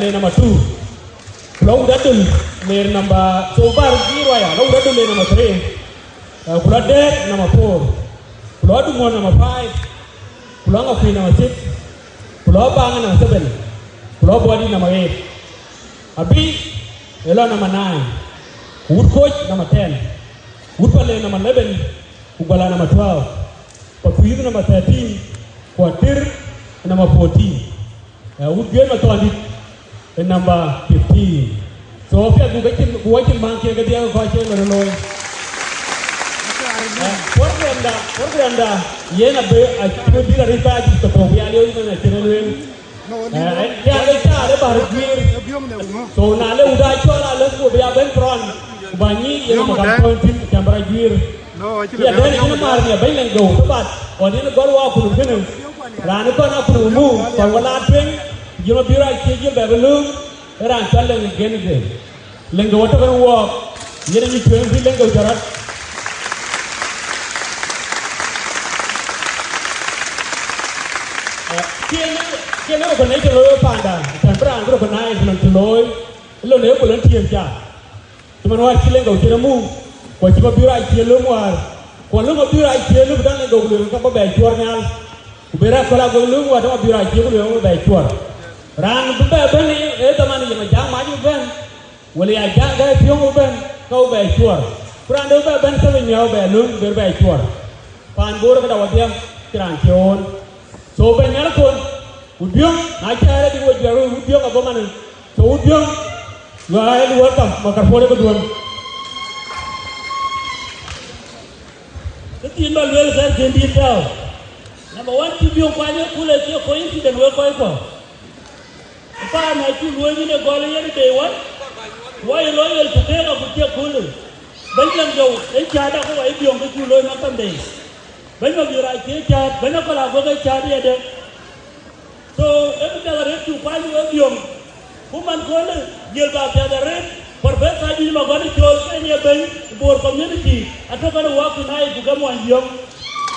le number 2. Pulau Dadul le number Sobar zero ya. Pulau Dadul le number 3. Pulau Dek number 4. Pulau Dumon number 5. Pulau Ngapi number 6. Pulau Bang number 7. Pulau Bodi number 8. Abi Elo number 9. Wood Coach number 10. Wood Pale number 11. Ugala number 12. Papuyidu number 13. Quatir number 14. Wood Game Atondit number 15. So if you go to Monkey, get the other question or no. Program da yena be a tudi la ripa di to ya le na chene ya le ta le bar gwir so na le uda chola le ko ya ben pron bani ye mo kan point camera gwir ya den ina mar ya ben len go to bat on ina gol wa ku genu ran ko na ku mu ko wala twen jino bira ke je be lu ran challe gen de len go to wo yene ni twen bi len go jarat Kena organize loyo panda, tambra angro organize loy, lo leo ko lan tiem ja. Tuman wa kile ngau tira mu, ko tiba bira kile lo muar. Ko lo bira kile lo dan ngau lo ka ba ba chuar nyal. Ku bira ko la go lo wa da bira kile lo ba chuar. Ran bu ba ben e taman ye ma jang ma ju ben. Wali ya jang ga piong ben, kau ba chuar. Kuran do ba ben sa nyau ba lo ber ba chuar. Pan bor ka da wa diam kiran kion. So ben nyal kon Udiong, acara di wajar udiong apa mana? So udiong, gaya luar kam, makar boleh berduan. Ketimbang luar saya jadi tahu. Nama wan udiong kaya kulit dia coincident luar kaya apa? Apa nak tu luar ni nak gaya ni dewan? Wah loyal tu dia nak buat kulit. Banyak jauh, cara kau udiong tu luar macam deh. Banyak jurai kerja, banyak kalau kau cari ada. So, every day I read to find you a woman corner, you'll got the other red, for best I did my body clothes and your bank, Bor Community. I took on a walk tonight to come on young.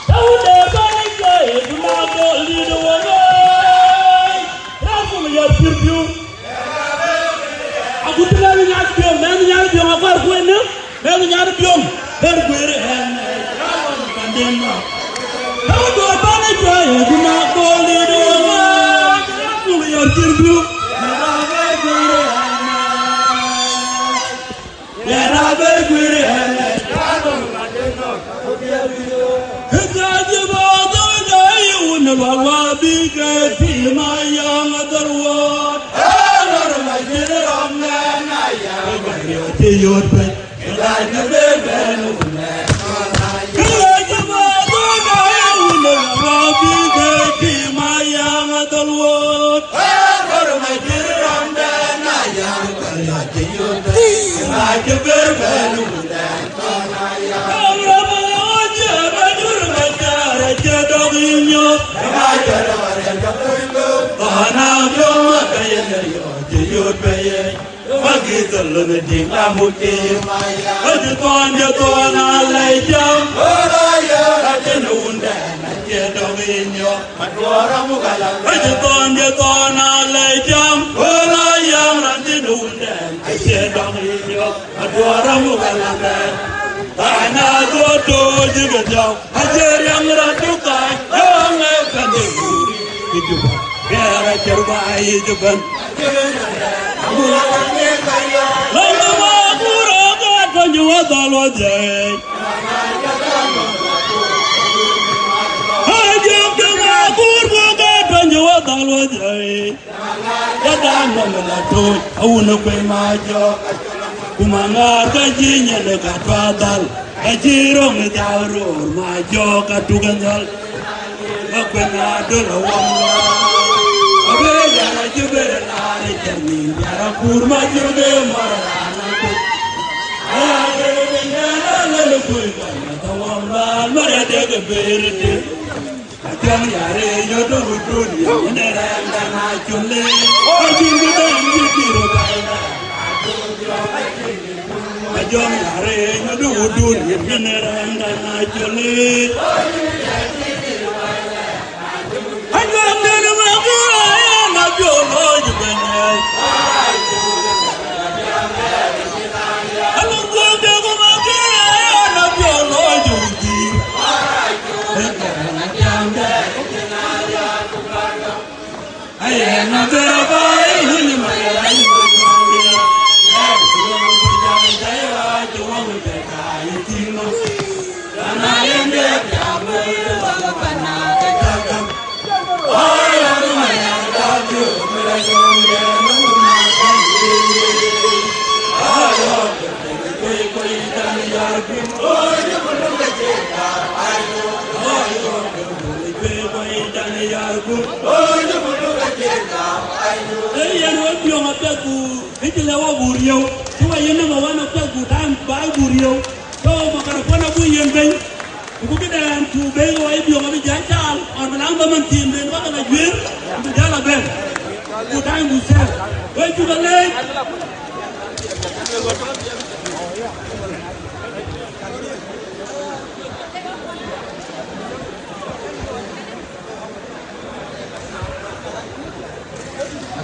Down there, by the do not go lead the way. That's from your pure. I could never ask you, man, you are a winner, never got a young, very good.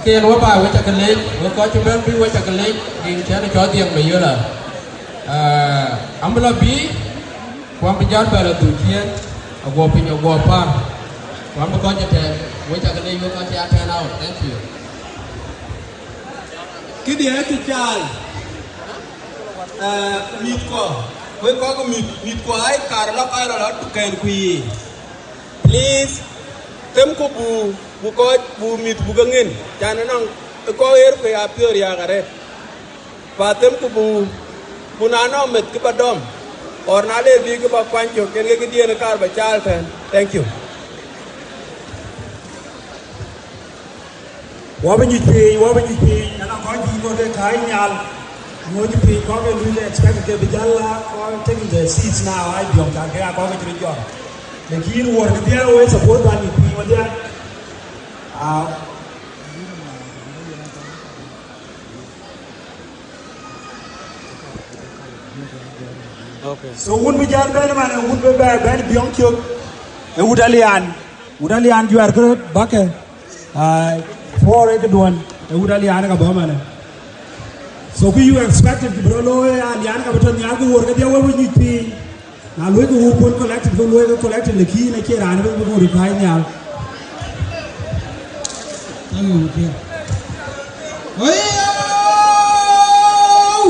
Kian wapa wacha kalik, wako cuman bi wacha kalik, yang cina cawat yang mayu lah. Ambil bi, kuam penjar bela tujian, agua punya agua apa, kuam berkau jadi wacha kalik wako cina turn out. Thank you. Kidi itu cal, mit ko mit ko ay karlok ay lalat tukain kui. Please, tem ko bu mit bu gangin, jangan nang ko air ko ya pure ya karet. Patem ko bu nano met ke badom, or nale di ke ba pancho, kene ke dia nekar ba cal kan. Thank you. Wabanyipi, and I'm going to go to Kainyal. Mojipi, Kogan, we expect to get Bijala, taking the seats now. I don't care about the job. The key word, the other way support by people there. Okay. So, would be Jan Benjamin and would be Ben beyond you. A Woodalian, you are good, Bucket. 481 udali anaga bomana so you expected to brolo and yanka beton yagu work dia we nyipi na lối cái u quân collected không lối cái collected là khi này kia đàn nó cũng được hai nhà anh kia ôi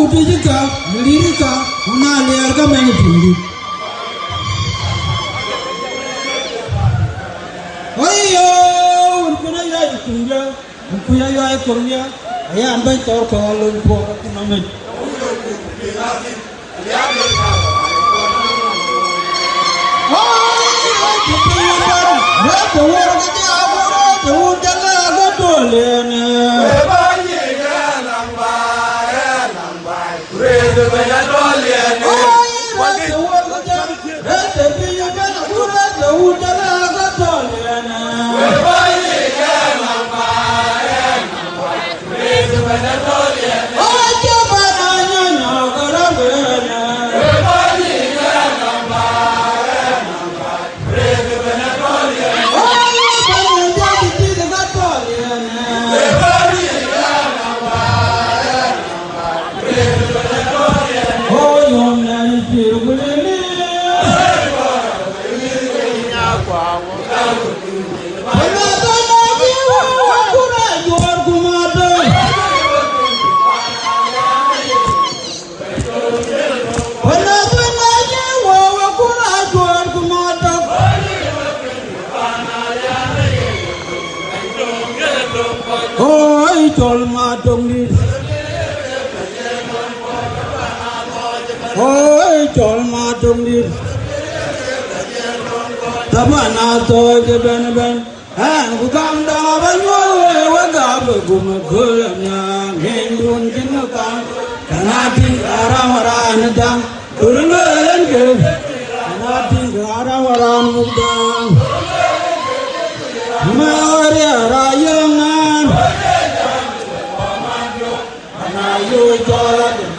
udah juga beli ka una liar ka main tinggi ôi kuna ya ikunja kuya ya ikunja ya ambai tor ko lon ko na me Tabana to the ben and who come down and go with the Gumagulana, Hindun Jinaka, Kanati Aramaran down, Urungan, Kanati Aramaran down, Maria Rayaman, and I use all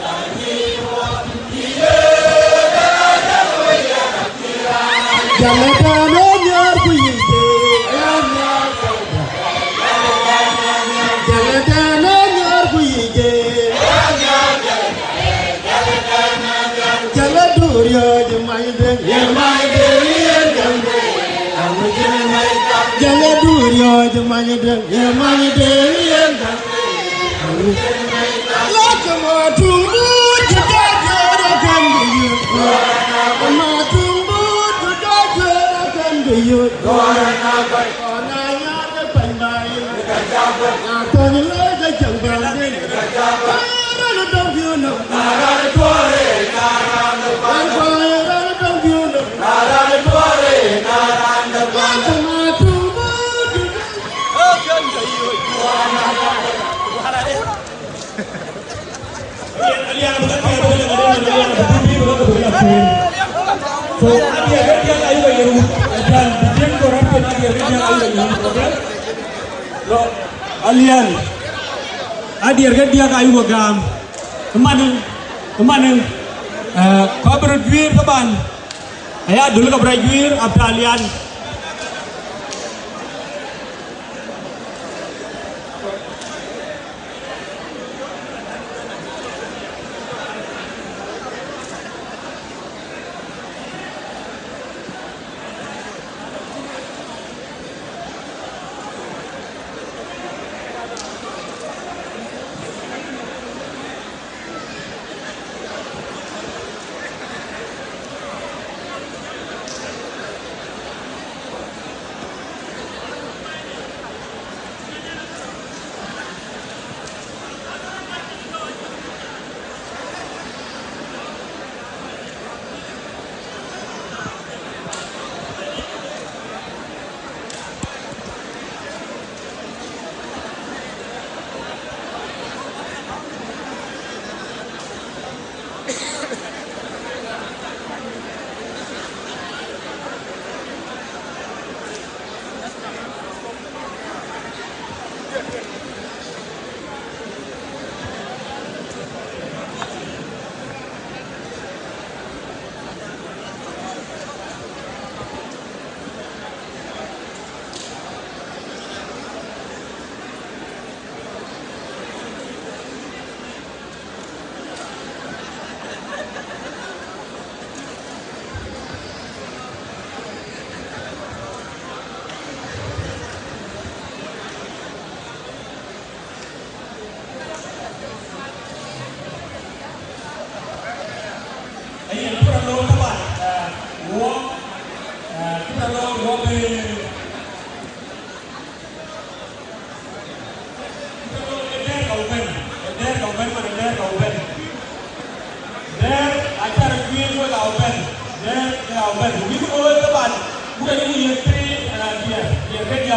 Alian, adir kan dia kayu program, kemanin, kau berjuir kapan? Ayah dulu kau berjuir, apa alian?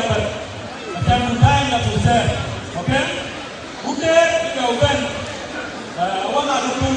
but I'm time to say, okay? Okay, go Ben. I want to do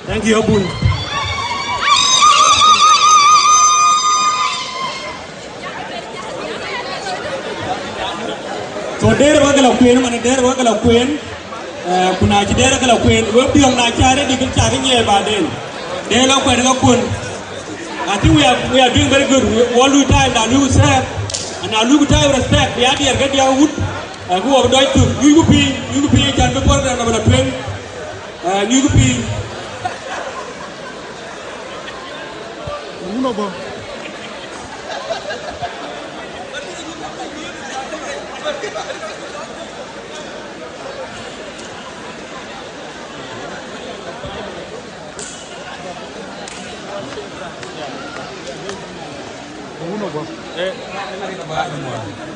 Thank you, Abun. So there wakala queen man there wakala queen kuna ci there wakala queen we biong na chare di chare nye baden there la queen ga kun I think we are doing very good. All the time that we serve and I look time respect we are here get your wood who are going to you be can be part of the twin you be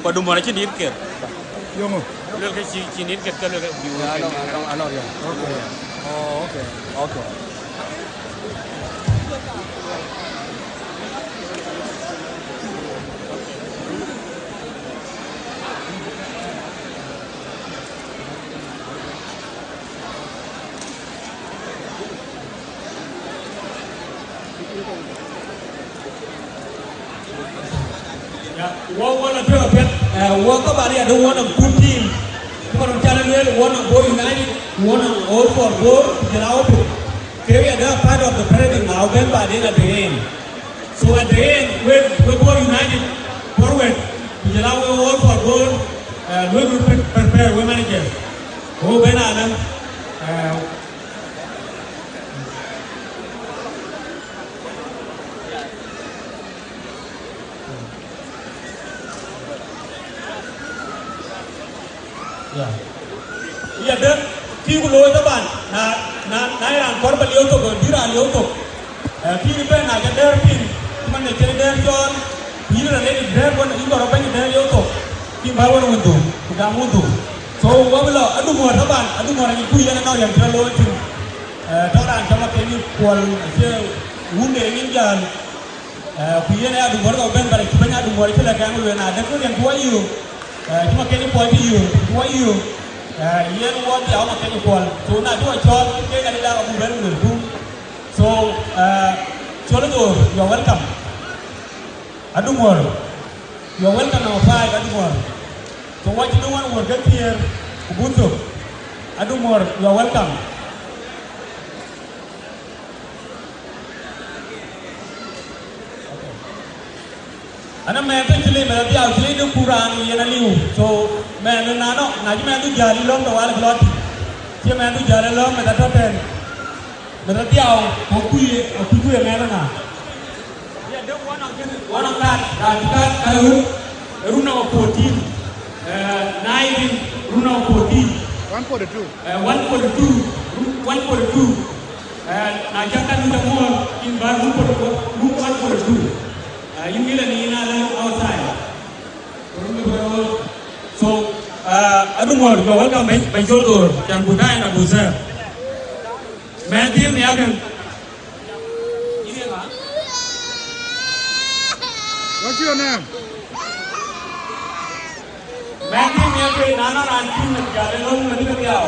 Padu mana sih diikat? Yang lu ke sini diikat kalau ke view. Ano ya? Okay. Oh okay. Okay. One of the other one of good team. One of Channel, one of Bor United, one of All for Bor, we are part of the parade now, then by the end. So at the end, with Bor United forward, we allow All for Bor, we will prepare we managers. Oh, Ben Adam. ya de ti ku lo ta ban na ran kor ba liyo to go dira liyo to ti ni be na ga der pin man ne tere der jon dira le der bon i go ba ni der liyo to ti ba won won to ku da mun to so wa bla adu mo ta ban adu mo ni ku ya na ya tra lo ti ta ran chama ke ni kwal je wunde ni jan ku ya na adu mo ga ben ba ki ba adu mo ti la ga ngo na da ko yen ko yu chama ke ni po ti yu ko yu yen wo ti ama ke ni kwal so na do cho ke ga da ku ben ngur ku so cholo do you are welcome adu mo you are welcome now five adu mo so what you don't want to get here Ubuntu adu mo you are welcome. Ana मैं तो चले मेरा भी outlay जो पुरानी ये ना लियो so मैं ना नो ना जी मैं तो जारी लोग तो वाले ब्लॉट ये मैं तो जारी लोग मैं तो टेन मेरा भी आउ कुछ ये मैं ना ये दो one of that runa 14 9 runa 14 142 na jaka nunda mo in bar 142 you will need outside. So, I don't want to go welcome by Jodo, Jambuda and Abuza. Matthew, the other. What's your name? Matthew, the other, Nana, and Kim, and Galileo, and Miguel.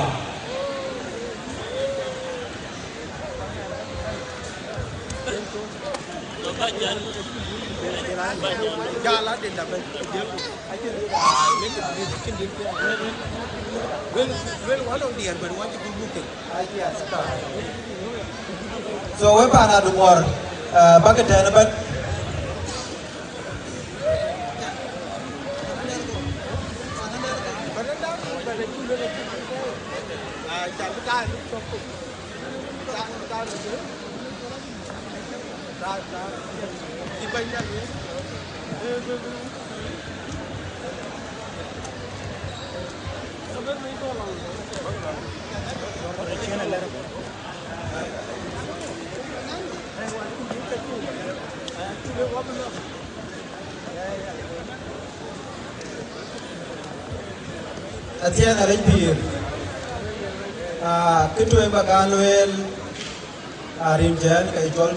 So we pan adu more bucket and but Atian arrange kitu yang bagan luel rimjan kai chol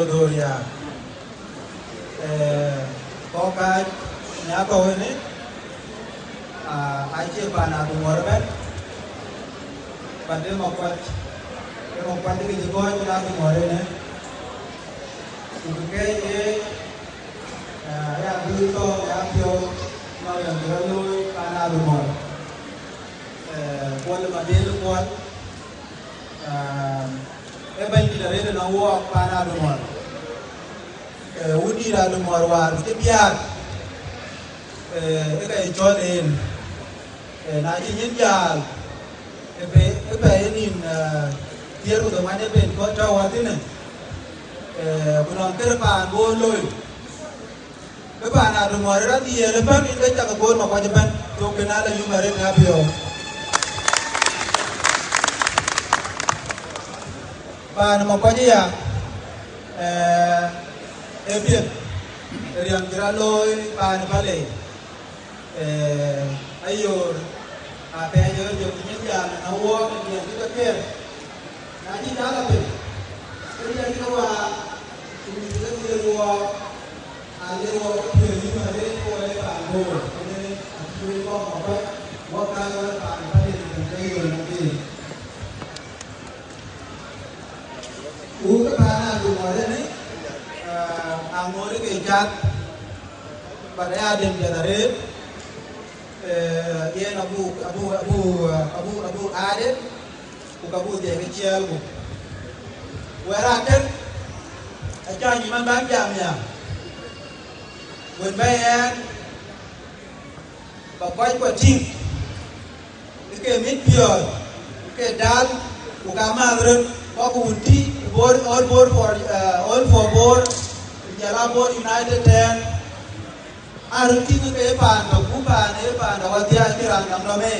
do ya ko ka nya ko ni ai che bana du mor ben pande mo kwat ki ko na du mor ne ku ke ye ya bi to ya pyo no ya do kana du mor kual madel kual ben di re na wo kana du mor udi ra du mor war ke biar cái cho nên na chi nyin jal pe nin tier ko ma ne ben ko ta wa tin ko non ter pa bo loy ke pa na du mor ra di re ban in ke ta ko ma ko ban to ke na la yu ma re na bio pa na ma ko ya bien riang jira loy pa na pale ayor apa ayo yo kinja na wo ni kita ker na ji dala pe jadi kita wa ini kita dia wo ale wo pe ni ma re ko e pa bo ini aku ko apa wo ka wa pa pa ni ni yo na ti u ka pa na du mo re ni amore ke chat pada adem janare yen abu adet ku kabu de ke chiel ku wera ken aja ni man bang jam ya wen bayan ba kwai kwa ting ke mit pio ke dal ku ka madren ko ku ti bor all for bor jala bor united ten arti ke pan to ku pan e pan wa dia kiran nam no me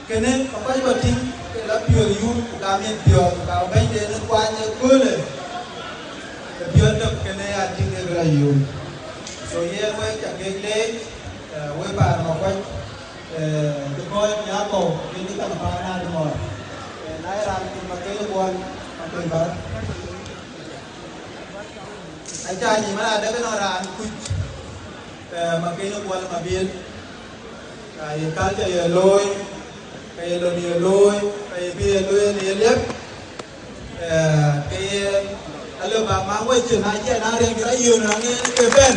kene ko ko ting ke la pio yu ka mi pio ka ben de ne kwa ne kule ke pio to kene a ting ke la yu so ye we cha ke le we pan no ko de ko nya ko ni ka pa na de mo na ram ti ma ke le bon ma ko ba ai cha ni ma da ke no ran ku mà cái nó qua mà biến cái cá chạy lôi cái lôi nhiều lôi cái bia lôi nhiều lép cái alo bà mang quay chuyện này chạy nào đi cái yêu nó nghe cái bên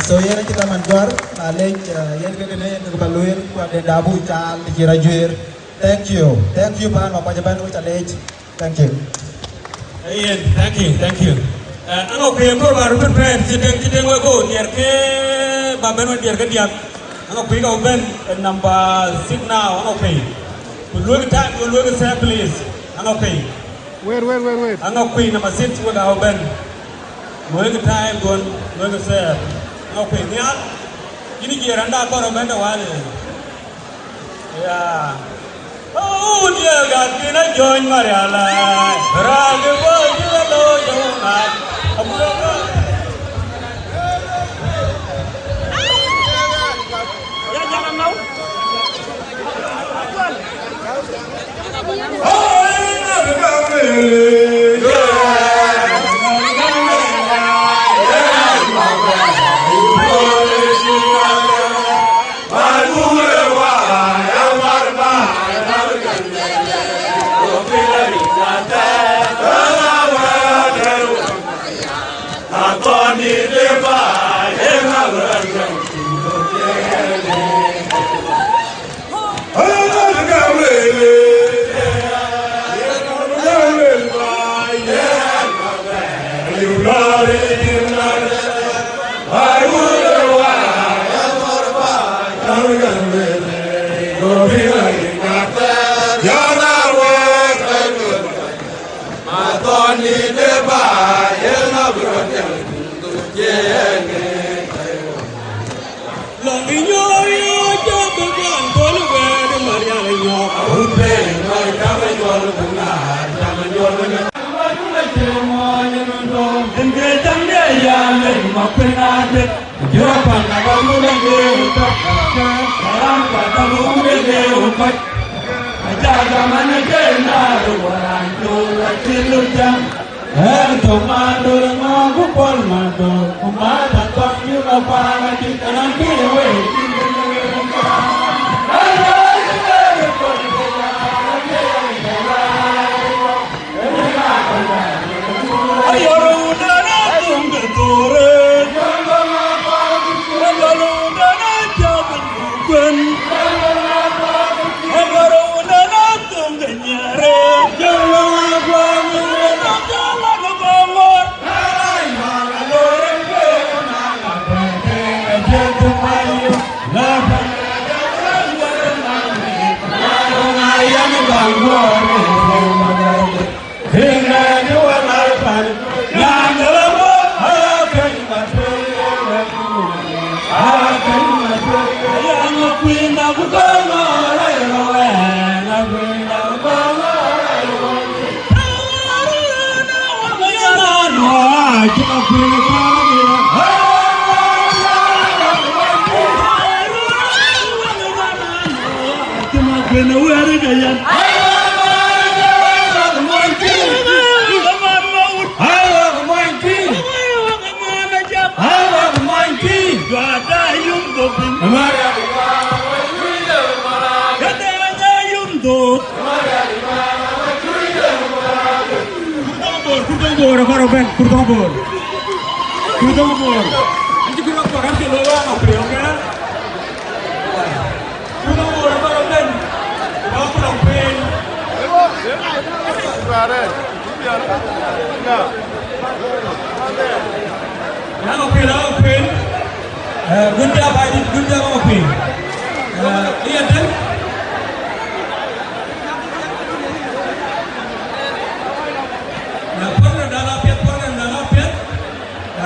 so ye kita manjor balik ye ke ne ke baluin ku ade dabu chal kira juir thank you pan ma pajaban u challenge thank you Ian, thank you. Ang okay ko baru ben sideng we go dier ke baben we dier ke diak. Ang okay ka ben number 6 now. Ang okay. Good time, good say please. Ang okay. Wait. Ang okay number 6 we ka ben. Good time good say. Ang okay niya. Ini dier anda ko ben da wale. Ya. Oh dia gat kina join mariala. Rage bo dia lo jona.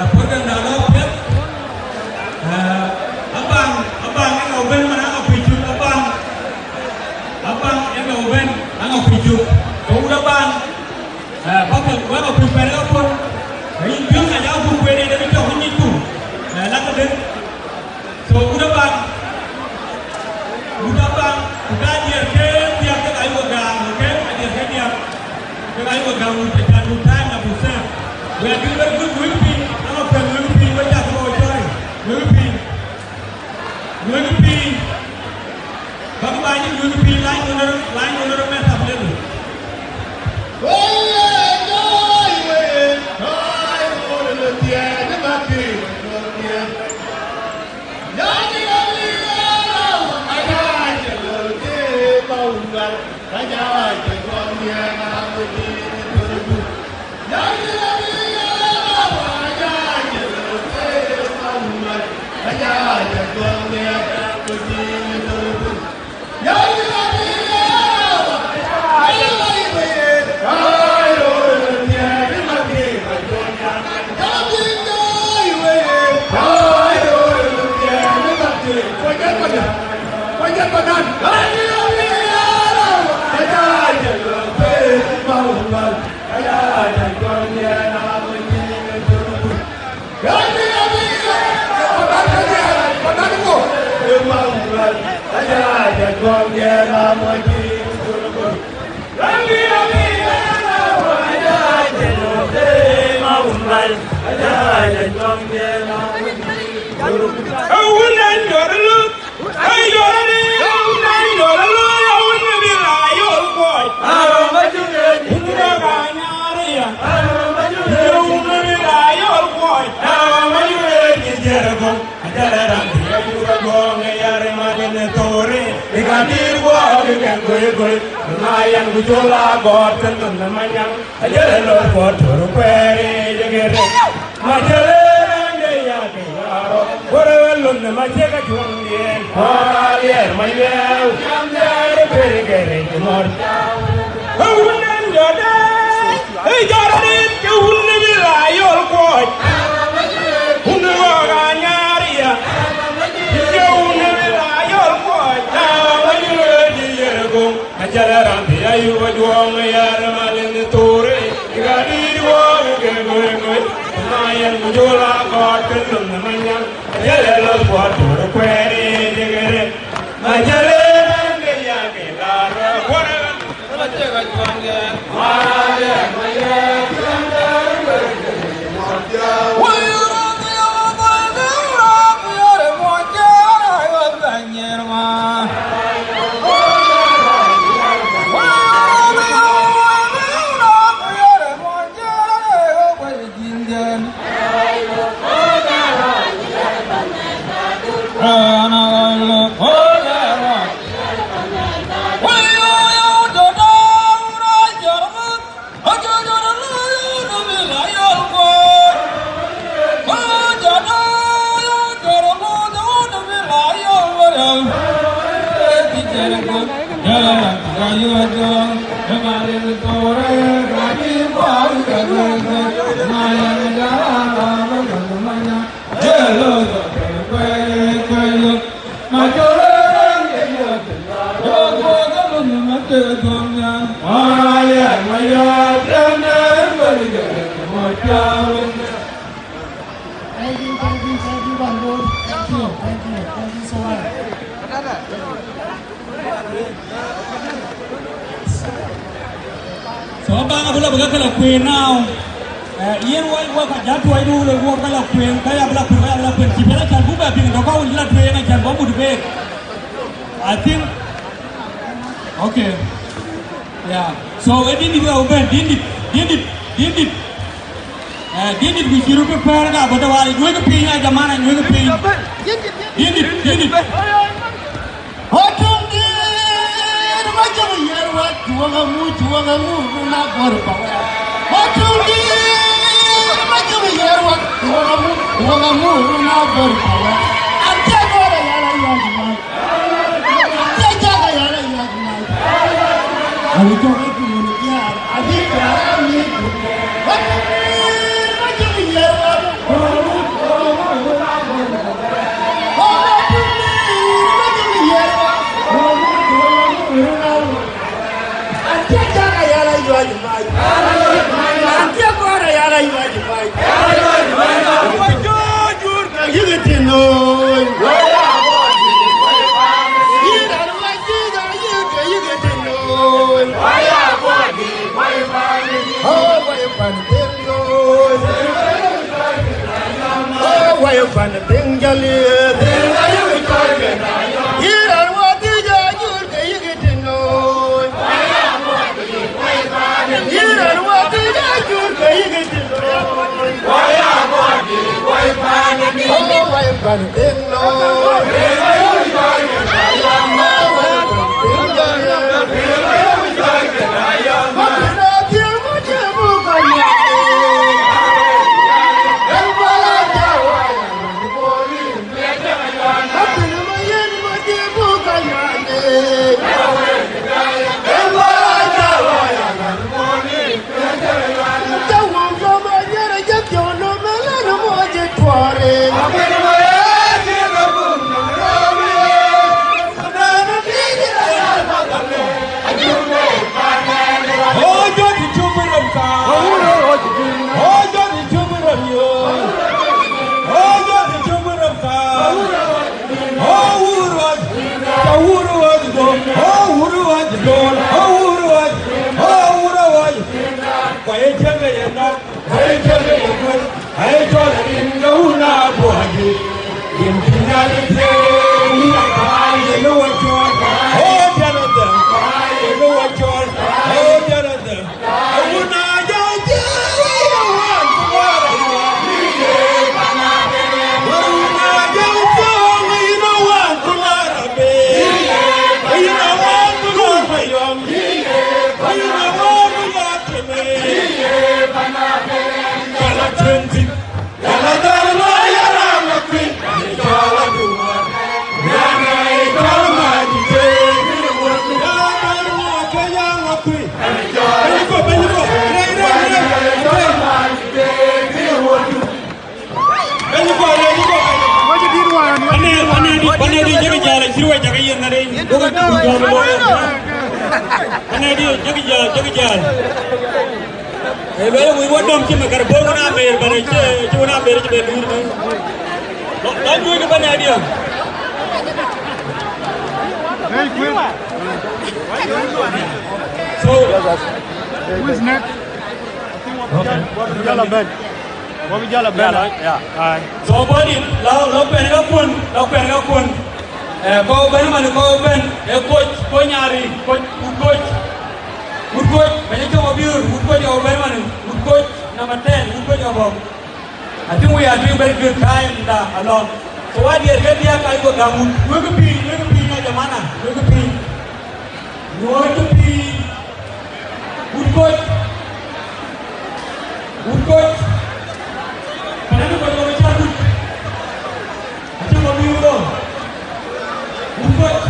Program udah bang, apa gua prepare apa? Ini biar aja aku prepare dari tahun itu, nak ada. So udah bang, udah dia dia kayu gang, okay? Dia kayu gang untuk jalan time nak pusat. We are doing very good whipping. I'm not going whipping. What are you doing? Whipping. Bagaimana whipping line under meta level. I think, okay, yeah. So ini juga uben, dindit bisiru ke perga, betul wali. Gue kepingin aja mana, gue kepingin. Dindit. Hotung dia, macam ya, jual kamu, nak berbawa. Hotung dia, macam ya, jual kamu, nak berbawa. Anjay orang yang lain. Aku coba kemudian, adik kami, macam ni Antia kora yara iwaji mai. Wajo jur ka yigitino. Yira waji ga yigitino. Waya wadi wai bani. Oh wai bani bingo. Oh wai bani bingali. Yira wadi ga jur ka yigitino. Yira wadi ga jur ka yigitino. Waya wadi wai bani. Oh wai bani bingo. Who is next? What we yell about? Yeah. So body, lao pen ga kun. Ko ben man ko ben ko nyari ko banyak coba biur ko jauh ben man ko number 10 ko jauh. I think we are doing very good time along. So what dia kai ko gamu. We ko pi na mana. We ko pi. You want to be good coach. Kenapa kau tak cabut? Macam apa you tu? Good coach.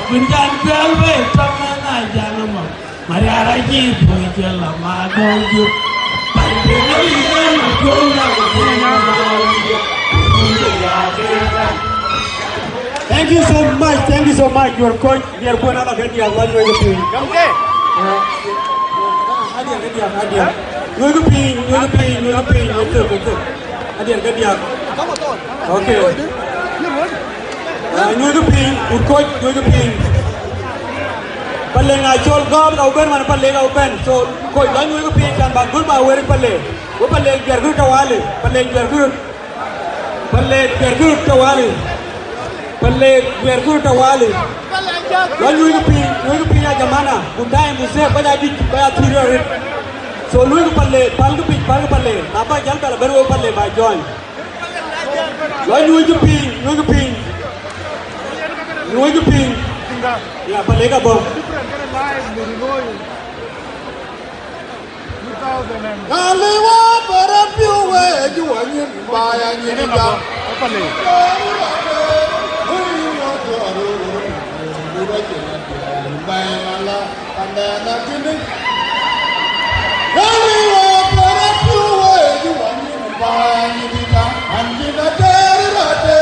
Kunjan pelwe tamana Thank you so much. Thank you so much. Your coach, dear Buena Lagedia, one way to pay. Okay. Paling acol gom open mana paling open. So koi dan you pay kan bagul ba weri paling. Wo paling biar guru tawali. Paling biar guru tawali. Paling biar guru tawali. Dan you pay aja mana. Bundai musik pada di pada tidur. So lu paling paling. Apa jangan kalau baru paling ba join. Dan you pay. Ya paling ka bom. Kaliwa parapiuwe juwanyin bayanyin da. Apa le? Kaliwa parapiuwe juwanyin bayanyin da. Anjina derade.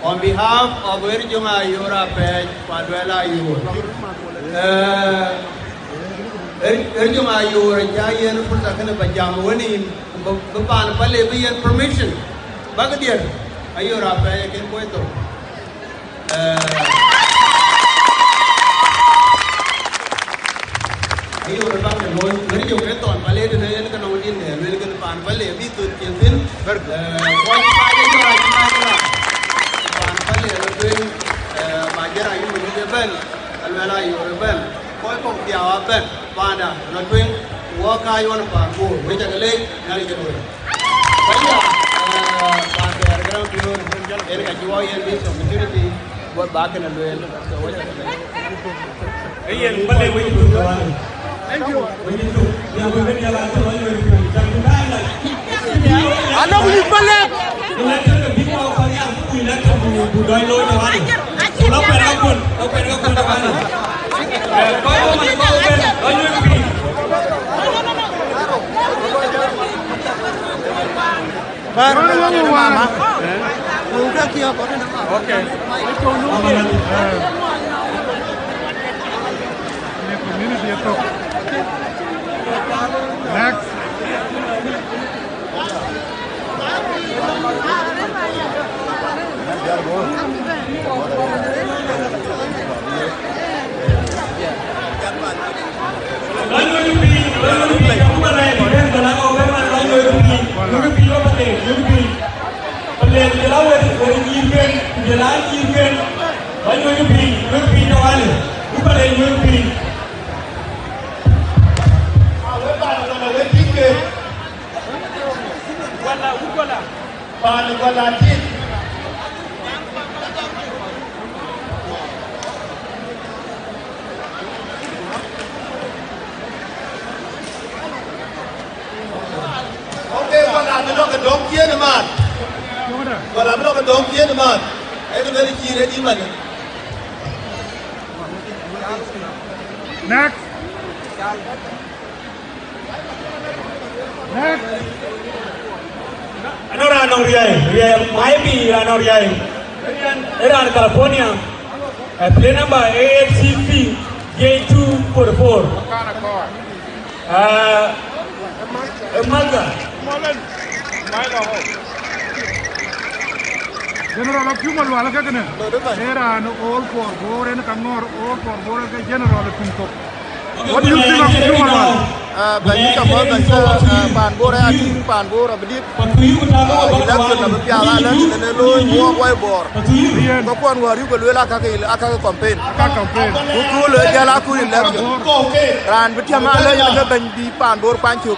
On behalf of Erjunga Yura Page, Padwela Yur. Erjunga Yura, Jayan Putakan Pajam, winning Bupan Palevian permission. Bagadir, Ayura Page in Puerto. Ayura Page, when you get on Palais, and I can only in there, we're going to find Palais, be to Kimpin, Majera you will ben, Almela you will ben, Popo Piawa ben, Panda, not doing work I want to park, which I lake, Nalikan. Eric, you are in this opportunity, what back in a well. Thank you. I know you Next. Next. Next. Anora Noriai, Miami Noriai, Iran, California, plane number AFCP J244. What kind of car? A Mazda. General of Human Walakane. Iran, all for Bor and Kanor, all for Bor and General of Pinto. What do you think of Human Wal? Bani kamar ban pan bor ya tin pan bor abdi election na bia la ne lo wo boy bor ko kon war yu ko la ka campaign ku le jala ku election ran bi tiama le ne ban bi pan bor pan chu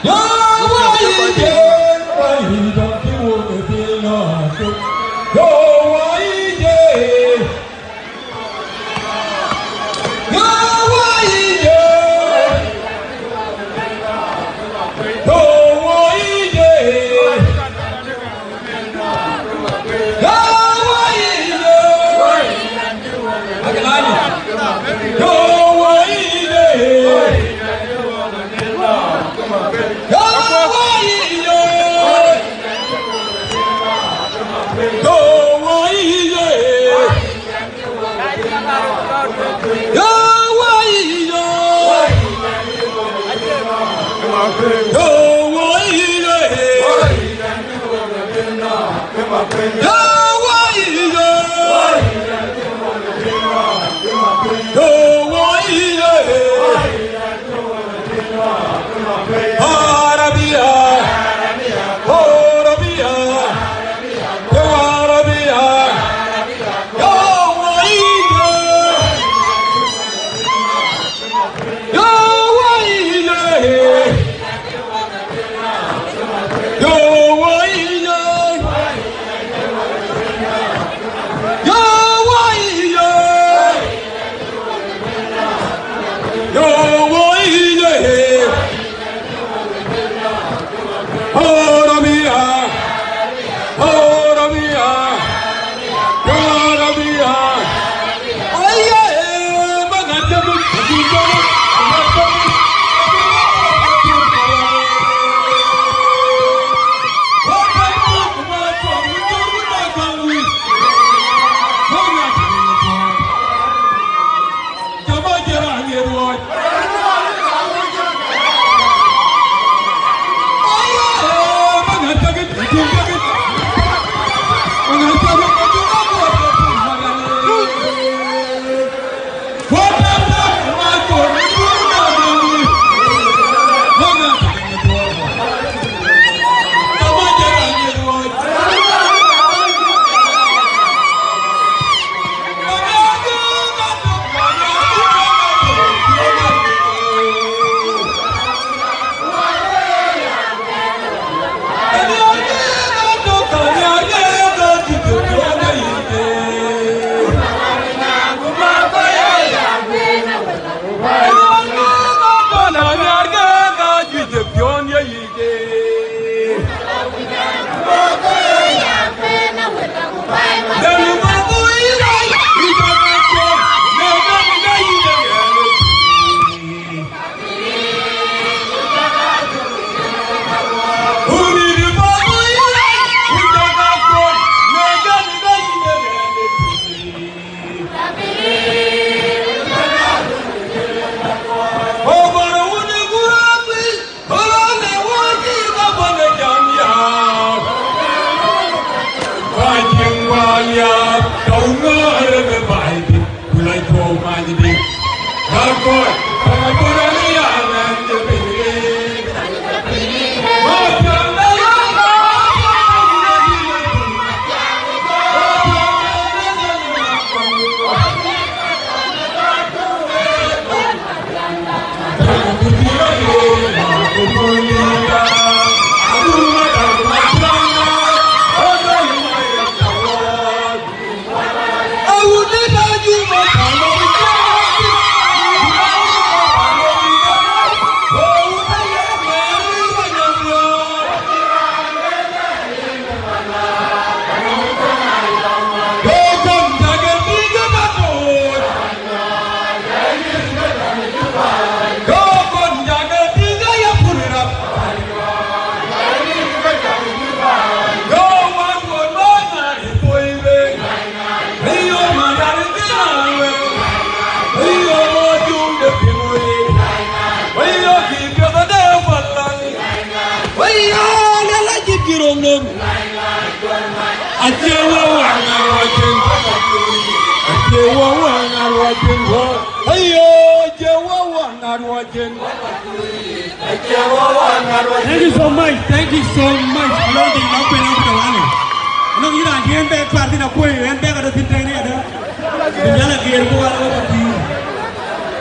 Thank you so much. Thank you so much. I don't think I'm going to go on. I know you're not here. Back party na koi. And back at the thing train here. Jala gear go out over to you.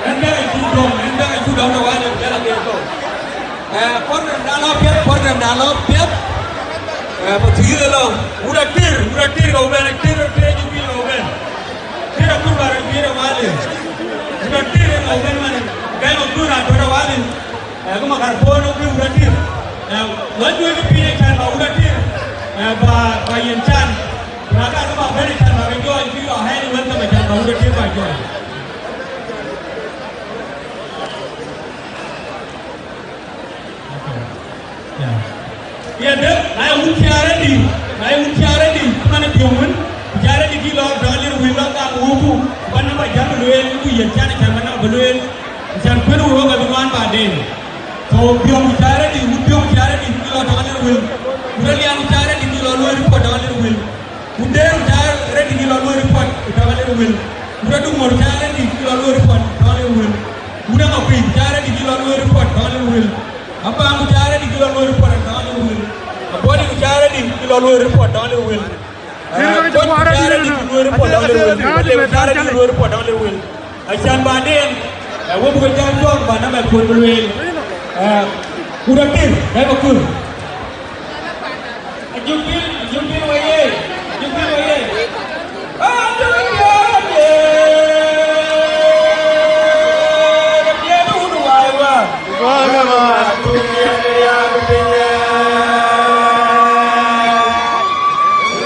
And back I shoot down. And back I shoot down the one. And jala gear go. Program dialogue. Program dialogue. But you know, would I tear over? Tear you feel over. Tear a good bar and tear a wall. Would I tear over man? Kind of good at the wall. Aku makan pun aku udatir. Lalu itu pilih kan aku udatir. Bayan can. Maka aku makan beri kan aku jual itu hari ini mana macam aku udatir bajuan. Ya deh, saya uciara di mana diumun. Uciara di kilo dalir wilang tak ubu. Mana macam beluel itu yang cana mana beluel. Jangan perlu orang berbuat badan. So biong bicara di kilo dalir wil. Udah lihat bicara di kilo luar report dalir wil. Udah bicara di kilo luar report dalir wil. Udah dengar bicara di kilo luar report dalir wil. Udah ngapain bicara di kilo luar report dalir wil. Apa yang bicara di kilo luar report dalir wil. Apa yang bicara di kilo luar report dalir wil. Bicara di luar report dalir wil. Bicara di luar report dalir wil. Ajan badan. Aku bukan jangan mana macam beluel. Udah tin, dah betul. Jumpa waye. Aduh ya. Dia tu udah wae. Wah, dunia dunia.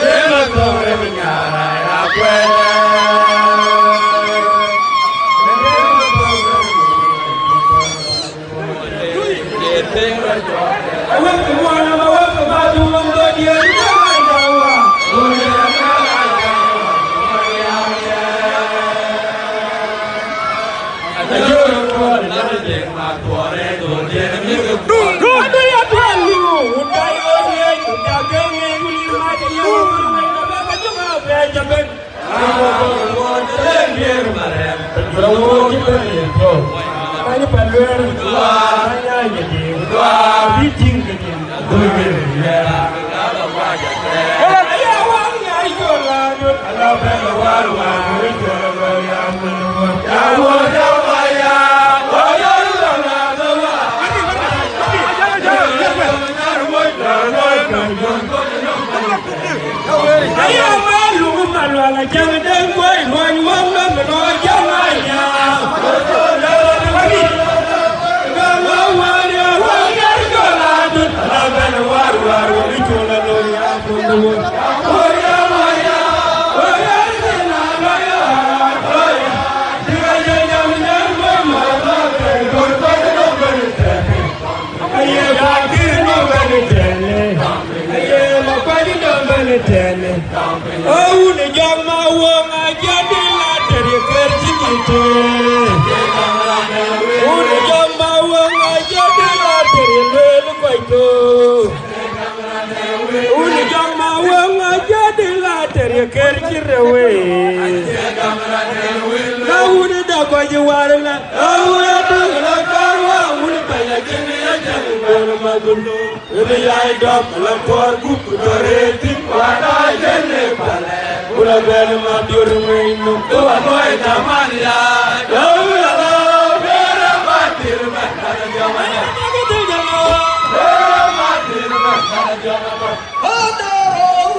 Dia tu menyara aku. Oh, the young man won't get the latter, you can't see it. Oh, the young man won't get the latter, you look like you. Oh, the young man won't get the latter, you can't get away. Now, who did that ko ji warna awura tu la karwa uli baya gini ya jamu bor magundo uli ay dom la por gup dore tin wada jene pale ula bel ma biur meinu to amoy tamania awura la bera matir ma kana jamana magudu jamo bera matir ma kana jamana odo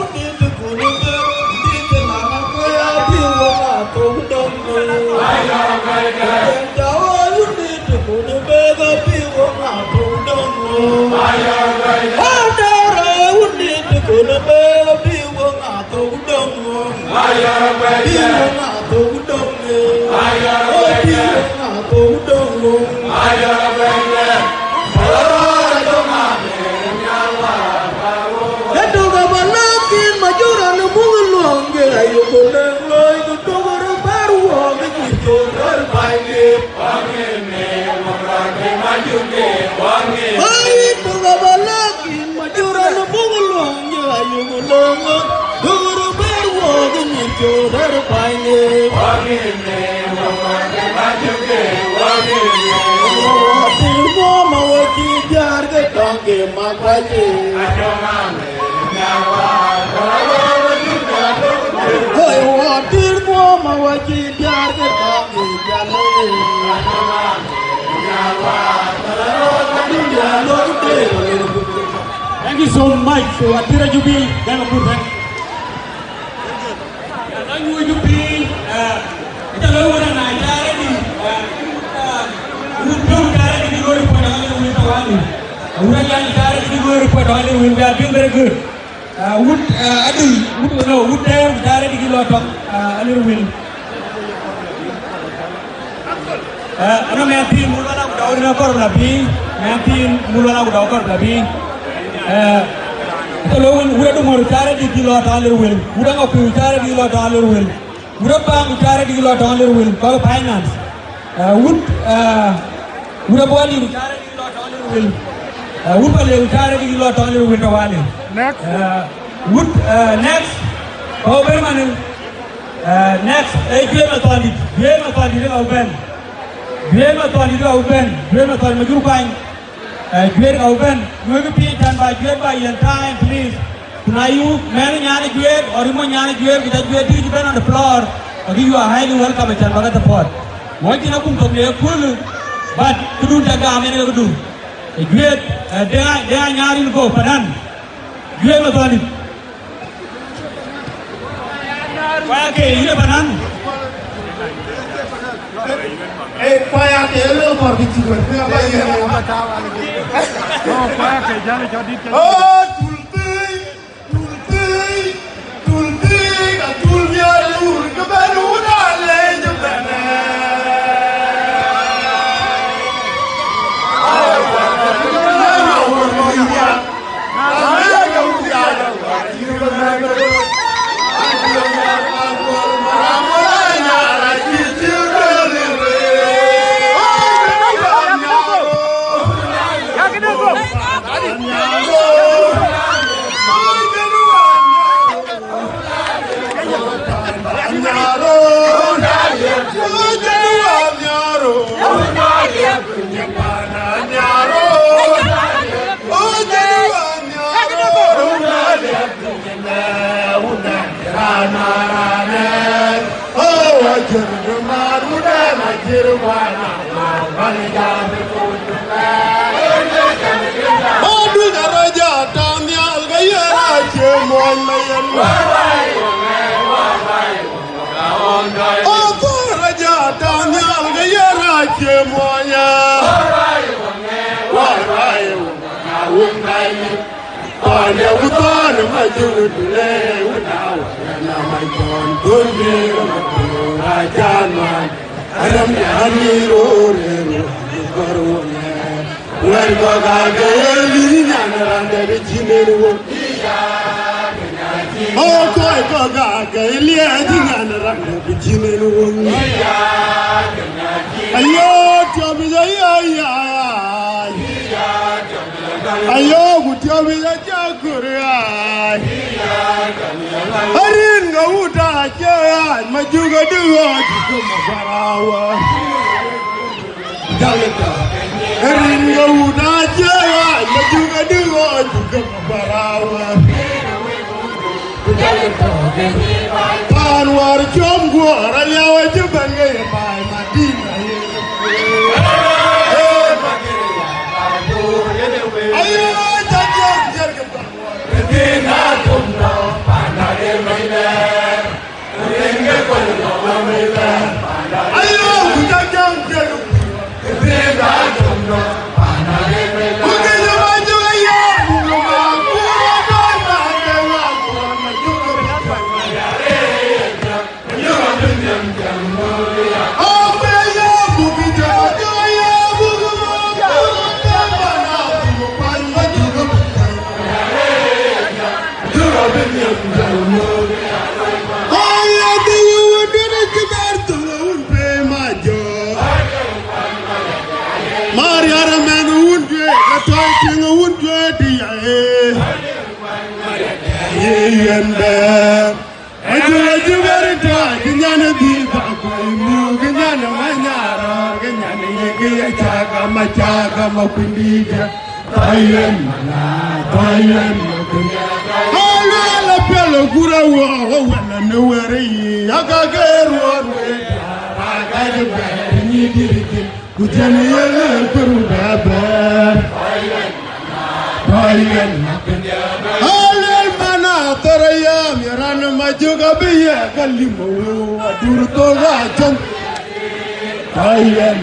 udi tu kunu udi na ma ko ya biwa to dom ayo ga jawo udi tu kunu bega biwa to dom ayo ga odo udi tu kunu bega biwa to dom ayo ga biwa to dom ayo ga biwa to dom ayo ga Thank you so much. So, Atira Jubi, then a good thank you. You be, it's a low one, and I already, would do carry the glory for the other with the one. Would I carry the glory for the other will be very good. Would there carry the lot of a little will. I know Matthew Mulana without a corner being, Matthew Mulana without a corner being. Hello, we are going to carry the lot of other will. We are going to carry the lot of other will. We are going to carry the lot of other will. Call finance. Would a body carry the lot of other will. Would carry the lot of other will. Next. Would next. Next. Game authority open. Game authority open. Game authority open. Great open. You will be done by great by your time, please. Tonight, you man and great or you man great with a great depend on the floor. I'll give you a highly welcome at the port. What you know, cool, but to do the garment to do. A great, they are not in go, but none. Great authority. Okay, you have none. Eh, fire ke lo for bichi ko. No, fire ke jale jadi. Oh, tulti, ka tulya lur ke baru na le jebana. Ayo, gutiobi ya jakurai. Harin ga uta ke majuga duwa kuma barawa. Ringa una jaya, juga dua juga barawa. Anwar jom gua, raya wajib bangai mai Madinah. Ayo jajang jaga. Medina kumno, panade mailer. Ringa kumno mailer. Ayo jajang jaga. Medina kumno, panade mailer. Bukan maju ya, bukan aku Majaga mapindija, tayen mana, tayen mapindija. Ala la pelo gura wa, wana nuwari, agageru anwe, agage beri ni diriki, kujani yele peru bebe. Tayen mapindija. Ala mana taraya, mirana majuga biye kalimu, adur toga chan. Tayen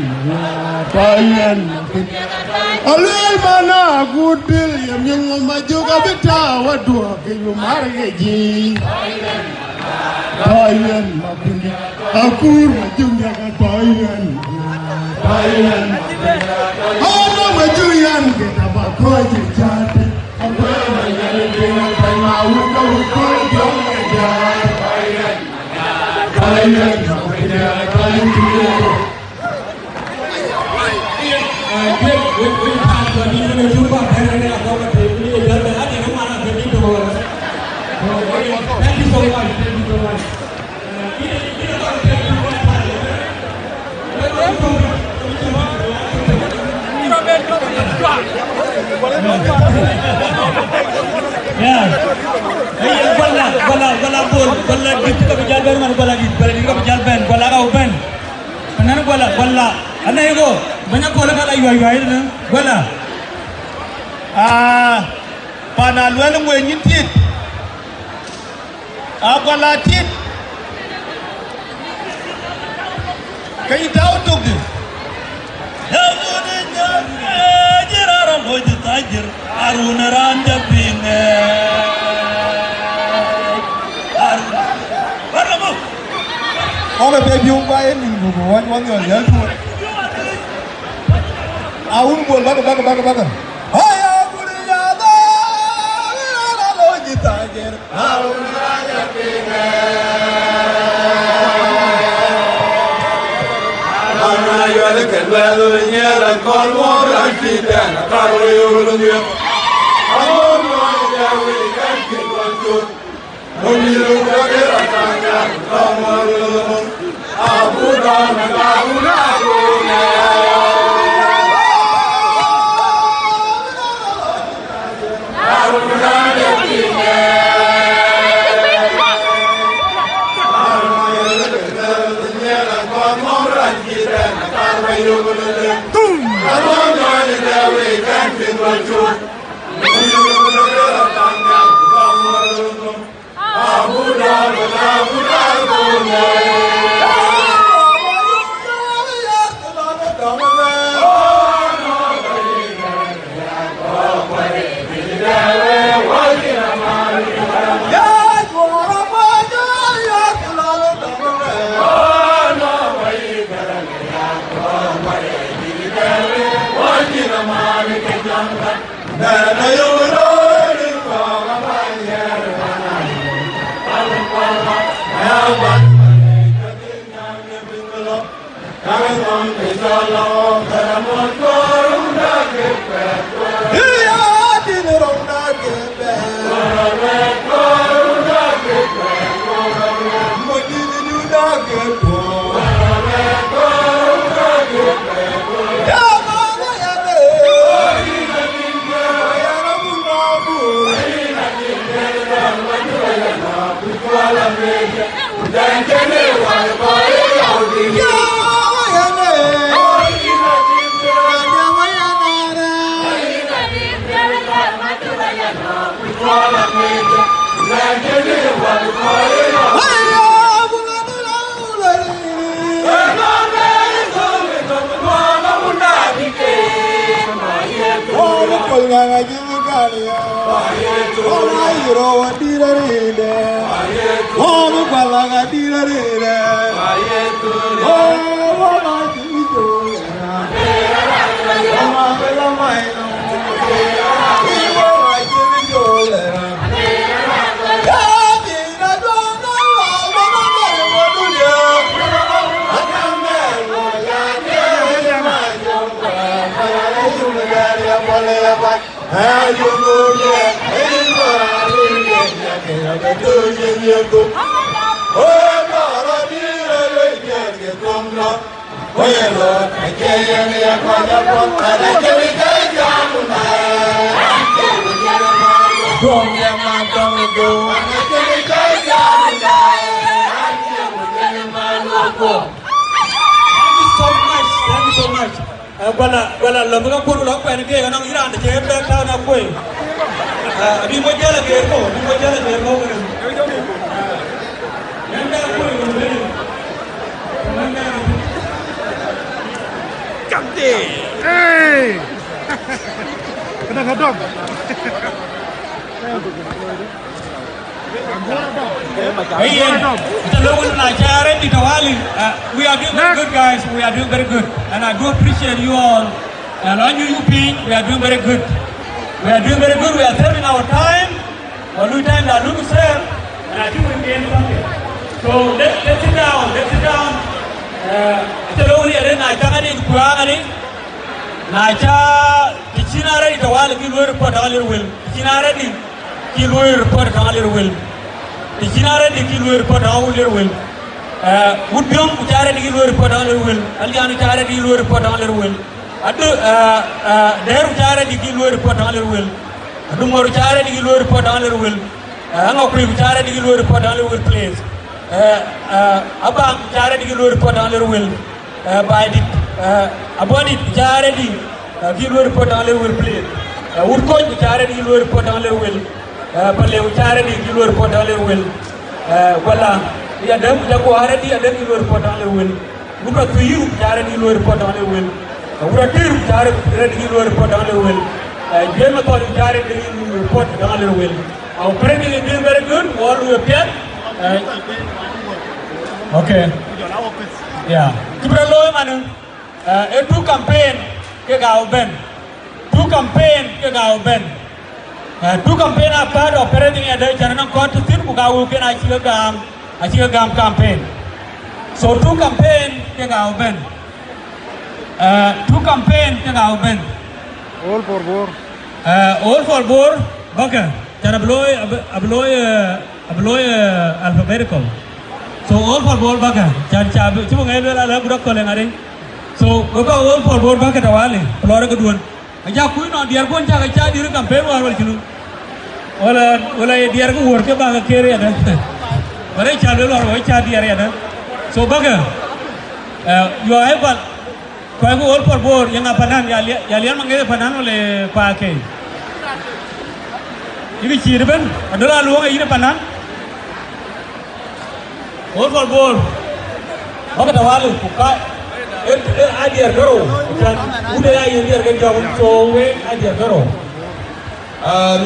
alil mana gudil yang maju ka beta wadua ke margeji tayen mapindi akur maju ka tayen ana maju yang kita bako jati apa yang dengan mau ko jom ja tayen banyak bola kala iwa na bola pana luel ngwen tit agwala tit kay daw tugdi Yabune jirara moji tajir aruna randa pinge Baramo Ome baby umbaye ni ngugo wan ya tu Aun bol baga Haya kuriyada la loji tajir aruna randa pinge Ana yale kelwelo nyela kolmora kitana karo yulunya Amono ya wili kankiwantu Omiru kagera tanga kamaru Abuda nagabuna gune Aruna yekine nganga jugania. Ona iro wadira ride. Oh kwalaga dira ride. Oh wala jijo. Oma bela mai no. Iwo mai jijo. So much. Well, Lumber put up and again, I'm here on the chair back down that way. Be more jealous here, be more jealous here. Come there. Hey! Kena hadap. We are doing very good, guys. We are doing very good, and I do appreciate you all. And on you, we are doing very good. We are doing very good. We are serving our time. We time that we serve, and I think we gain something. So let's sit down. Let's sit down. Teloni are na changani kuangani. Na cha kichinare ito wale kiluwe report alir will. Kichinare di kiluwe report alir will. Kichinare di kiluwe report alir will. Woodbiom kuchare di kiluwe report alir will. Alianu chare di kiluwe report alir will. Adu der kuchare di kiluwe report alir will. Adu moru chare di kiluwe report alir will. Angokri kuchare di kiluwe report alir will please. Abang kuchare di kiluwe report alir will. By the Abonit kuchare di kiluwe report alir will please. Woodcoin kuchare di kiluwe report alir will. Pale kuchare di kiluwe report alir will. Wala ya dem jago hari di ada kiluwe report alir will. Buka tuyu kuchare di kiluwe report alir will. Buka tiru kuchare di kiluwe report alir will. Jema kau kuchare di kiluwe report alir will. Our president is doing very good. All we appear. Okay. Yeah. Kita loy mana? Two campaign ke gau ben. Two campaign ke gau ben. Two campaign apa? Operating ada jangan kau tu sini buka uken asyik gam campaign. So two campaign ke gau ben. Two campaign ke gau ben. All for Bor. All for Bor. Okay. Jangan abloy alphabetical. So all for Bor baga. Jangan cuma ngayu ala budak koleng ada. So baga all for Bor baga tawali. Pelora keduan. Aja kui no diar pun jaga cah diri campaign war wal cinu. Wala diar ku work baga kiri ada. Wala cah dulu war cah diar ada. So baga. You are able. Kau all for Bor yang apa nan ya lian manggil panan oleh pakai. Ini cirben, adalah luang ini panan. All for Bor. Apa tawalu? Buka. Ajar karo. Udah ajar kerja so ajar karo.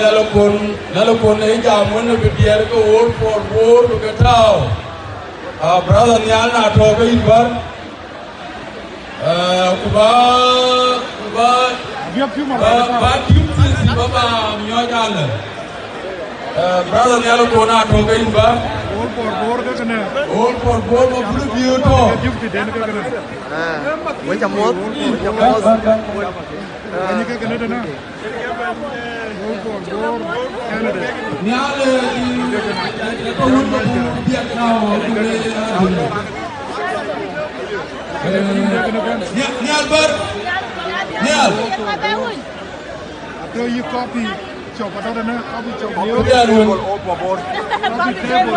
Nalapun ini jamun biar ke All for Bor kita tahu. Brother nial na toga ibar. Kuba. Si baba miojalan. Brother nial ko na toga ibar. All for Bor ke kena. All for Bor mau beli biu to. Jump di den ke kena. Macam mot. Ini ke kena dana. All for Bor Canada. Nial di tahun biar kau boleh. Nial ber. Nial. Atau you copy. Chop atau dana copy chop. All for Bor. Yes,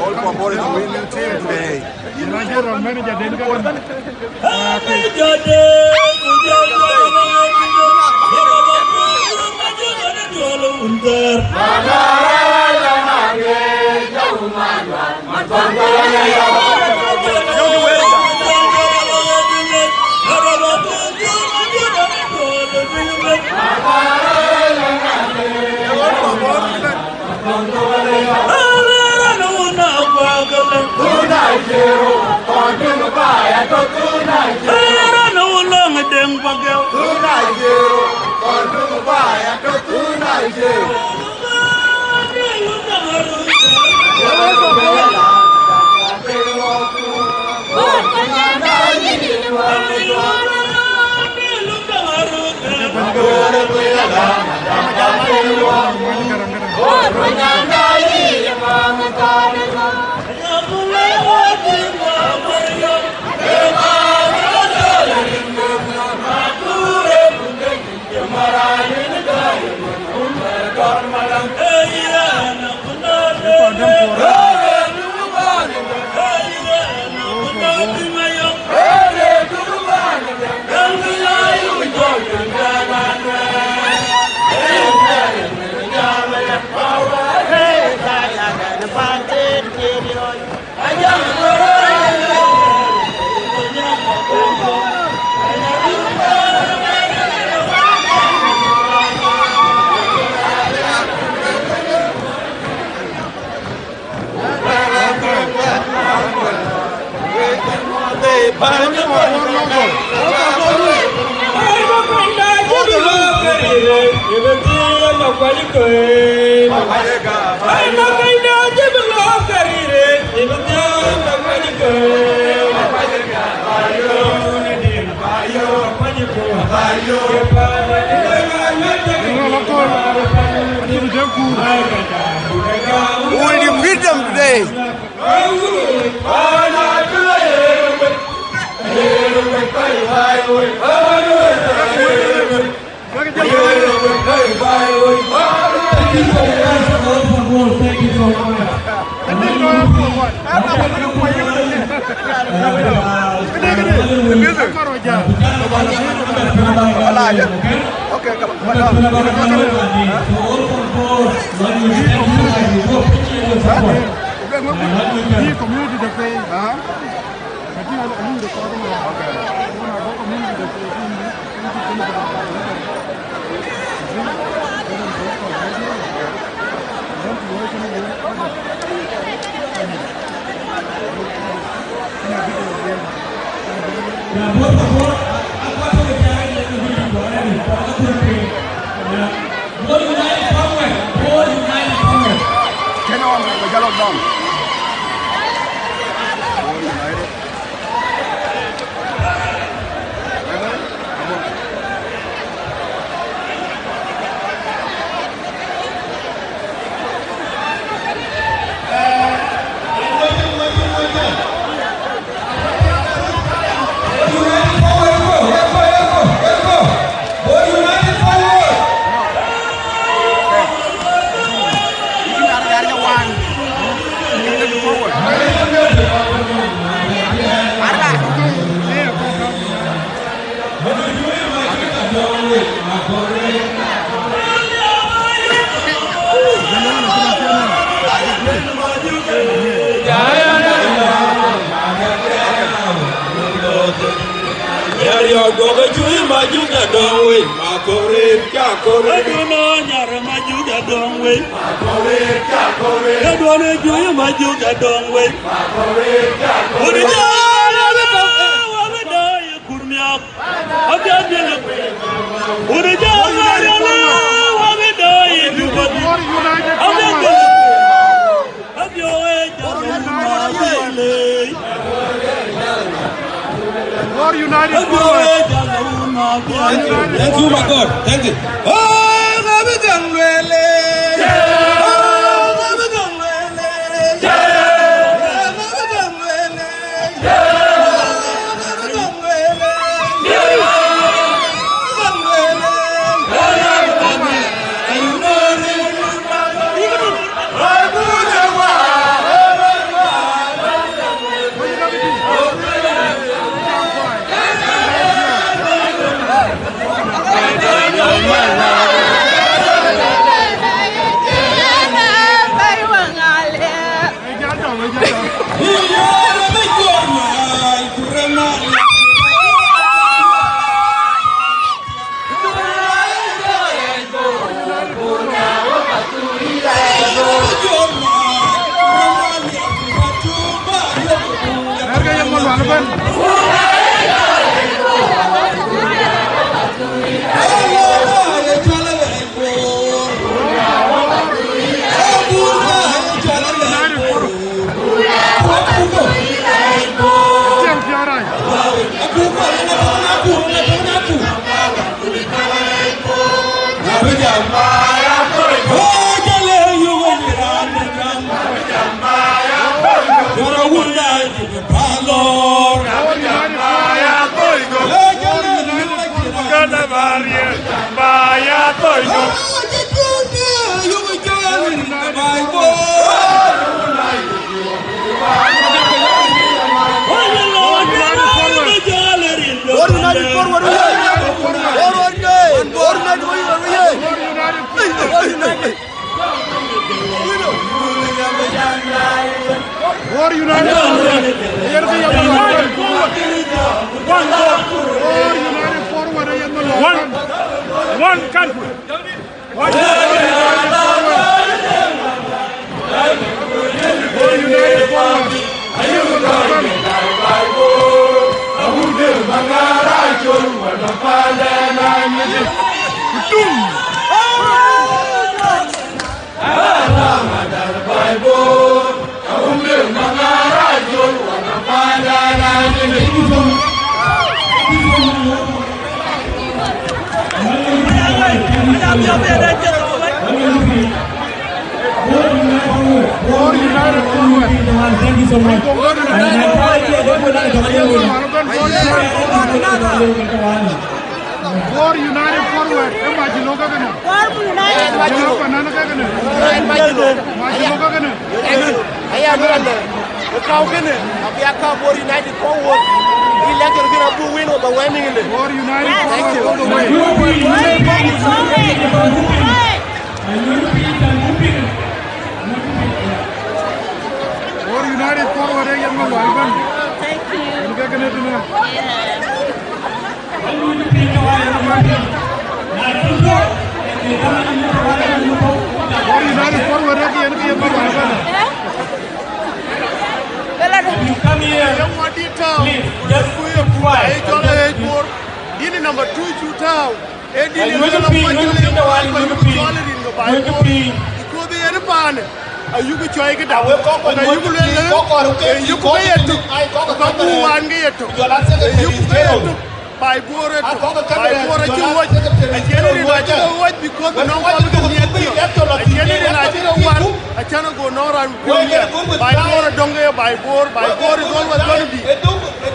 All for Bor is a winning team today. Manager or manager den ke kena. Bye. Will you meet them today? Thank you so much. Bor United forward. Thank you, my God. Thank you. Harga yang mau Maria, Baya Toyo. Bor United forward. One country. One United forward. Thank you so much. Bor United forward. Imagine loga kana. Bor United. Banana kana. Imagine loga kana. Aya nanda. Kau kana. Abi akau Bor United forward. Election gonna do win overwhelmingly. Bor United. Thank you. Bor United forward yang melawan. Thank you. Ini kena tu na. Bor United forward yang melawan. You come here. Please, just put your quiet. Ini number 2 shootout. Ayuku choy ke dawo ayuku le ayuku be yetu ko wan ge yetu ayuku be yetu by bore to by bore to watch ajene ni na to watch because no one can get you ajene ni na to wan achana go no ran by bore donge by bore is always going to be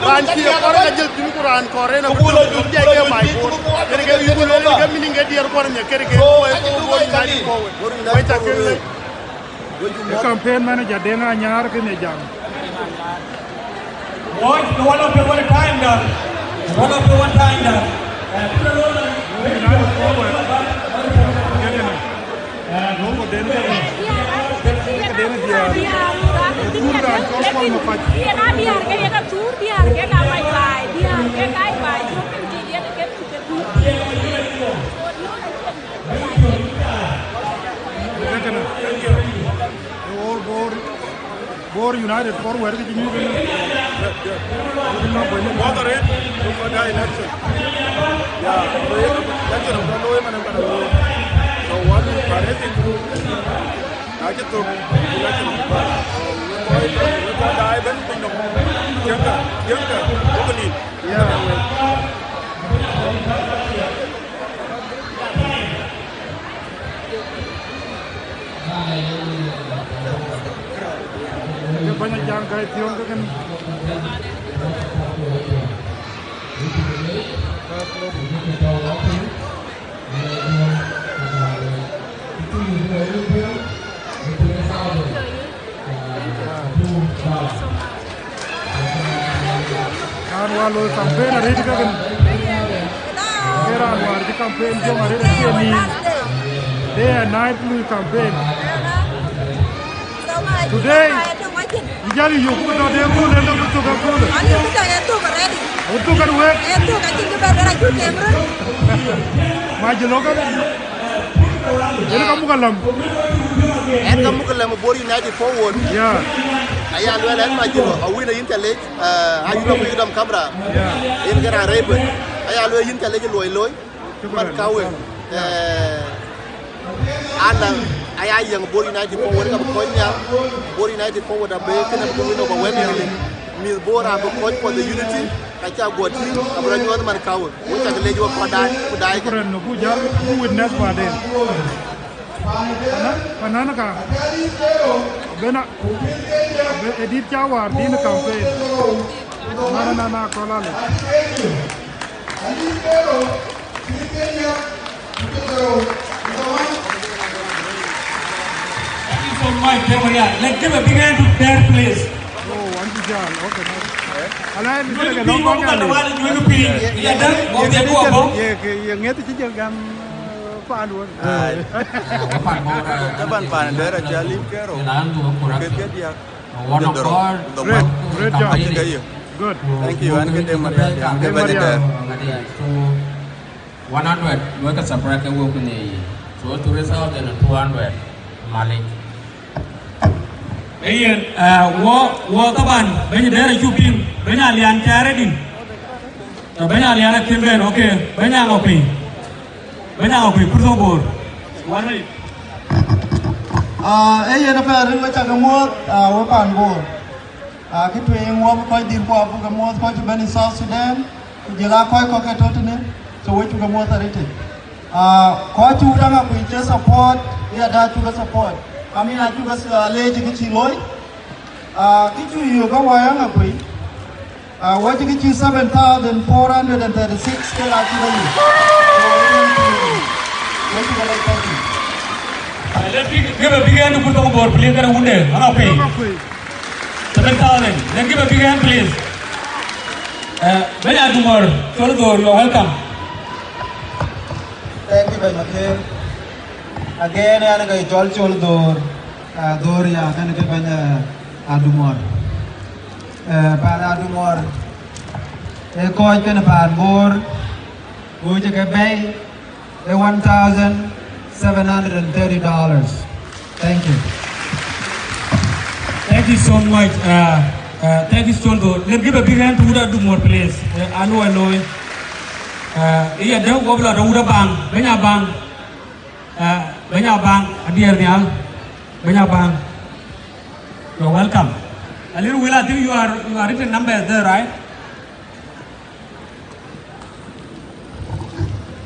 ran ki par ka jel tin quran ko re na ko jege by bore kere ge yugo le ge mini ge dier ko ne kere ge ko wai ta ke The campaign manager denga nyar ke ne jam. Watch the one up here one time down. One up here one time down. Bor United forward ke jini ke moderate for the election. Yeah, the election of the lower man and so one is parading through. I get to election of the die then younger, opening. banyak jangkai tiong kan. Kan walau campaign hari ini kan. Kira luar di campaign jom hari ini. Day and night lu campaign. Today, ijali yuku to de ko le ko to ko le. Ani ko ta ya to ready. Utu kan we. Eto ka tinga ba ra ju temra. Ma jelo ka. Ele kamu kalam. En kamu kalam Bor United forward. Ya. Aya lo len ma jelo a wina intellect ayu ko yudam kamera. Ya. En gara rebe. Aya lo intellect loy. Man kawe. Ana aya yang Bor United forward ka ko nya Bor United forward a be kana ko wino ba webele mi Bor a ko for the unity ka cha goti abra nyu man kawo wo ta leji wa ko dai ko ren no bu jam bu witness ba den panana ka bena be edit cha war din campaign mana na ko la le Thank you so much, Maria. Let's give a big hand to their place. Oh, one to John. Okay. Good. Thank you. And good day, Maria. Good day. 100 work as a bracket work in the so to result in 200 Malik. Ayen wo taban banya dere chupin banya lian charedin banya lian kimben okay banya ngopi kurdo bor one ayen afa rin wacha gamot wo pan bor kitwe wo ko dir ko bu gamot ko bani South Sudan jela ko ko ke totene so wo chu gamot arite ko chu danga ku je support ya da chu support kami na juga leji kici loy kicu yo ga waya na kui waji kici 7,436 ke la ci bayi let's give a big hand to put on board please kara hunde ana pay 7,000 let's give a big hand please banya dumar cholo door you're welcome. Thank you very much. Again, I am going to tell door ya kan ke banya adumor pan adumor ko kan pan bor go je ke bay $1,730. Thank you. Thank you so much. Thank you so much. Let's give a big hand to Uda Dumor, please. Alo. Iya dah gua belah Uda banyak bang, adir nial, banyak bang. You're welcome. A little will I think you are written numbers there, right?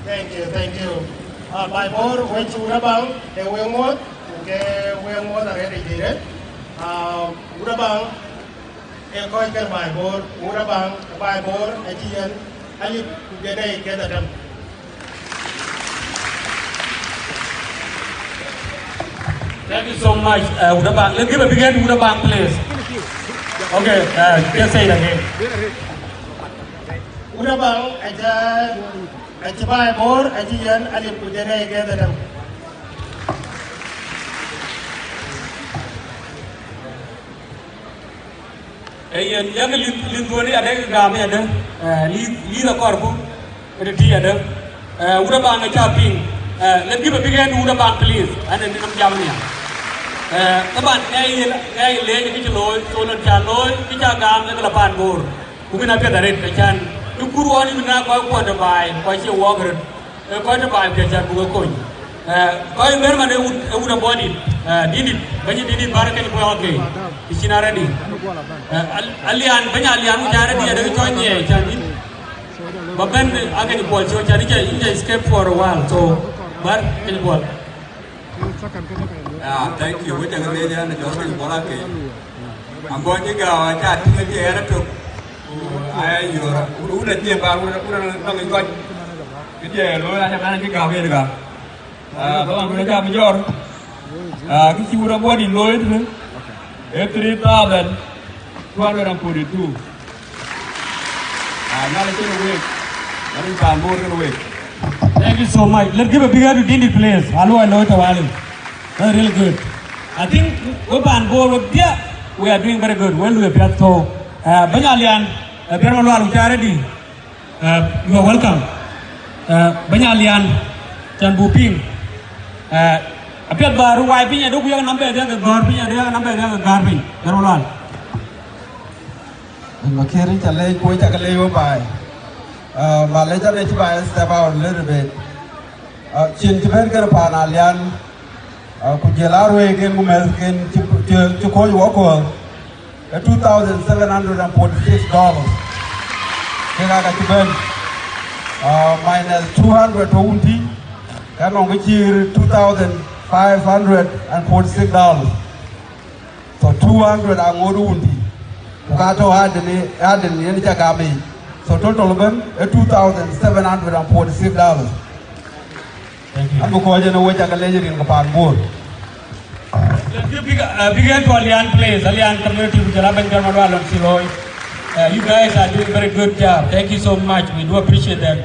Thank you. By more when you rabang, the way more, okay, we are more already did it. Urabang, a coin can buy board, Urabang, buy board, a GN, and you get them. Thank you so much, Udabang. Let's give a big hand to Udabang, please. Okay, just say it again. Udabang, I buy more, I GN, and you put them. Ayen yang lindwani ada kami ada lila korbu ada dia ada udah bang caping let's give a big hand udah bang please ada di dalam jamnya teman ay leh kita loy solan caloy kita gam yang lapan bor mungkin apa dari pecan ukuran ini nak kau ada bayi kau si wager kau ada bayi pecan bukan kau kau yang bermana udah body dini banyak dini barang yang kau oke di sini ada di alian banyak alian ujar dia ada coinnya jadi bagan akan dibuat so jadi dia escape for a while so bar ini buat. Thank you. Kita kerja ni jodoh bola ke. Ambo juga ada tiga dia ada tu. Ayo, udah dia baru udah nang ikut. Dia lo ada mana juga dia juga. Kalau kita jam jor, kita udah buat di lo itu. 3,242. Now let's take a week. Let's go more than a week. Thank you so much. Let's give a big hand to Dindi, please. Hello, Tawali. That's really good. I think we are doing very good. Well, we are so. Banyalian, Permanual Charity. You are welcome. Banyalian, Chan Buping. Apiat baru wifi nya duk yang nampak dia ke garbage dia nampak dia ke garbage. Permanual. Makeri chale koi chakale yo bai. Malaysia ne chibai step out a little bit. Chin chiben kar panalian kujelaru again gumelkin chukoi wako $2,746. Kena ka chiben minus 200 20 kan on kichir $2,546. So 200 angoru undi. Ukato hadini yani chakami. So total ben $2,746. Thank you. I'm going to go to the Bor. Let's give big hand to Allian Place, Allian Community, you guys are doing a very good job. Thank you so much. We do appreciate that.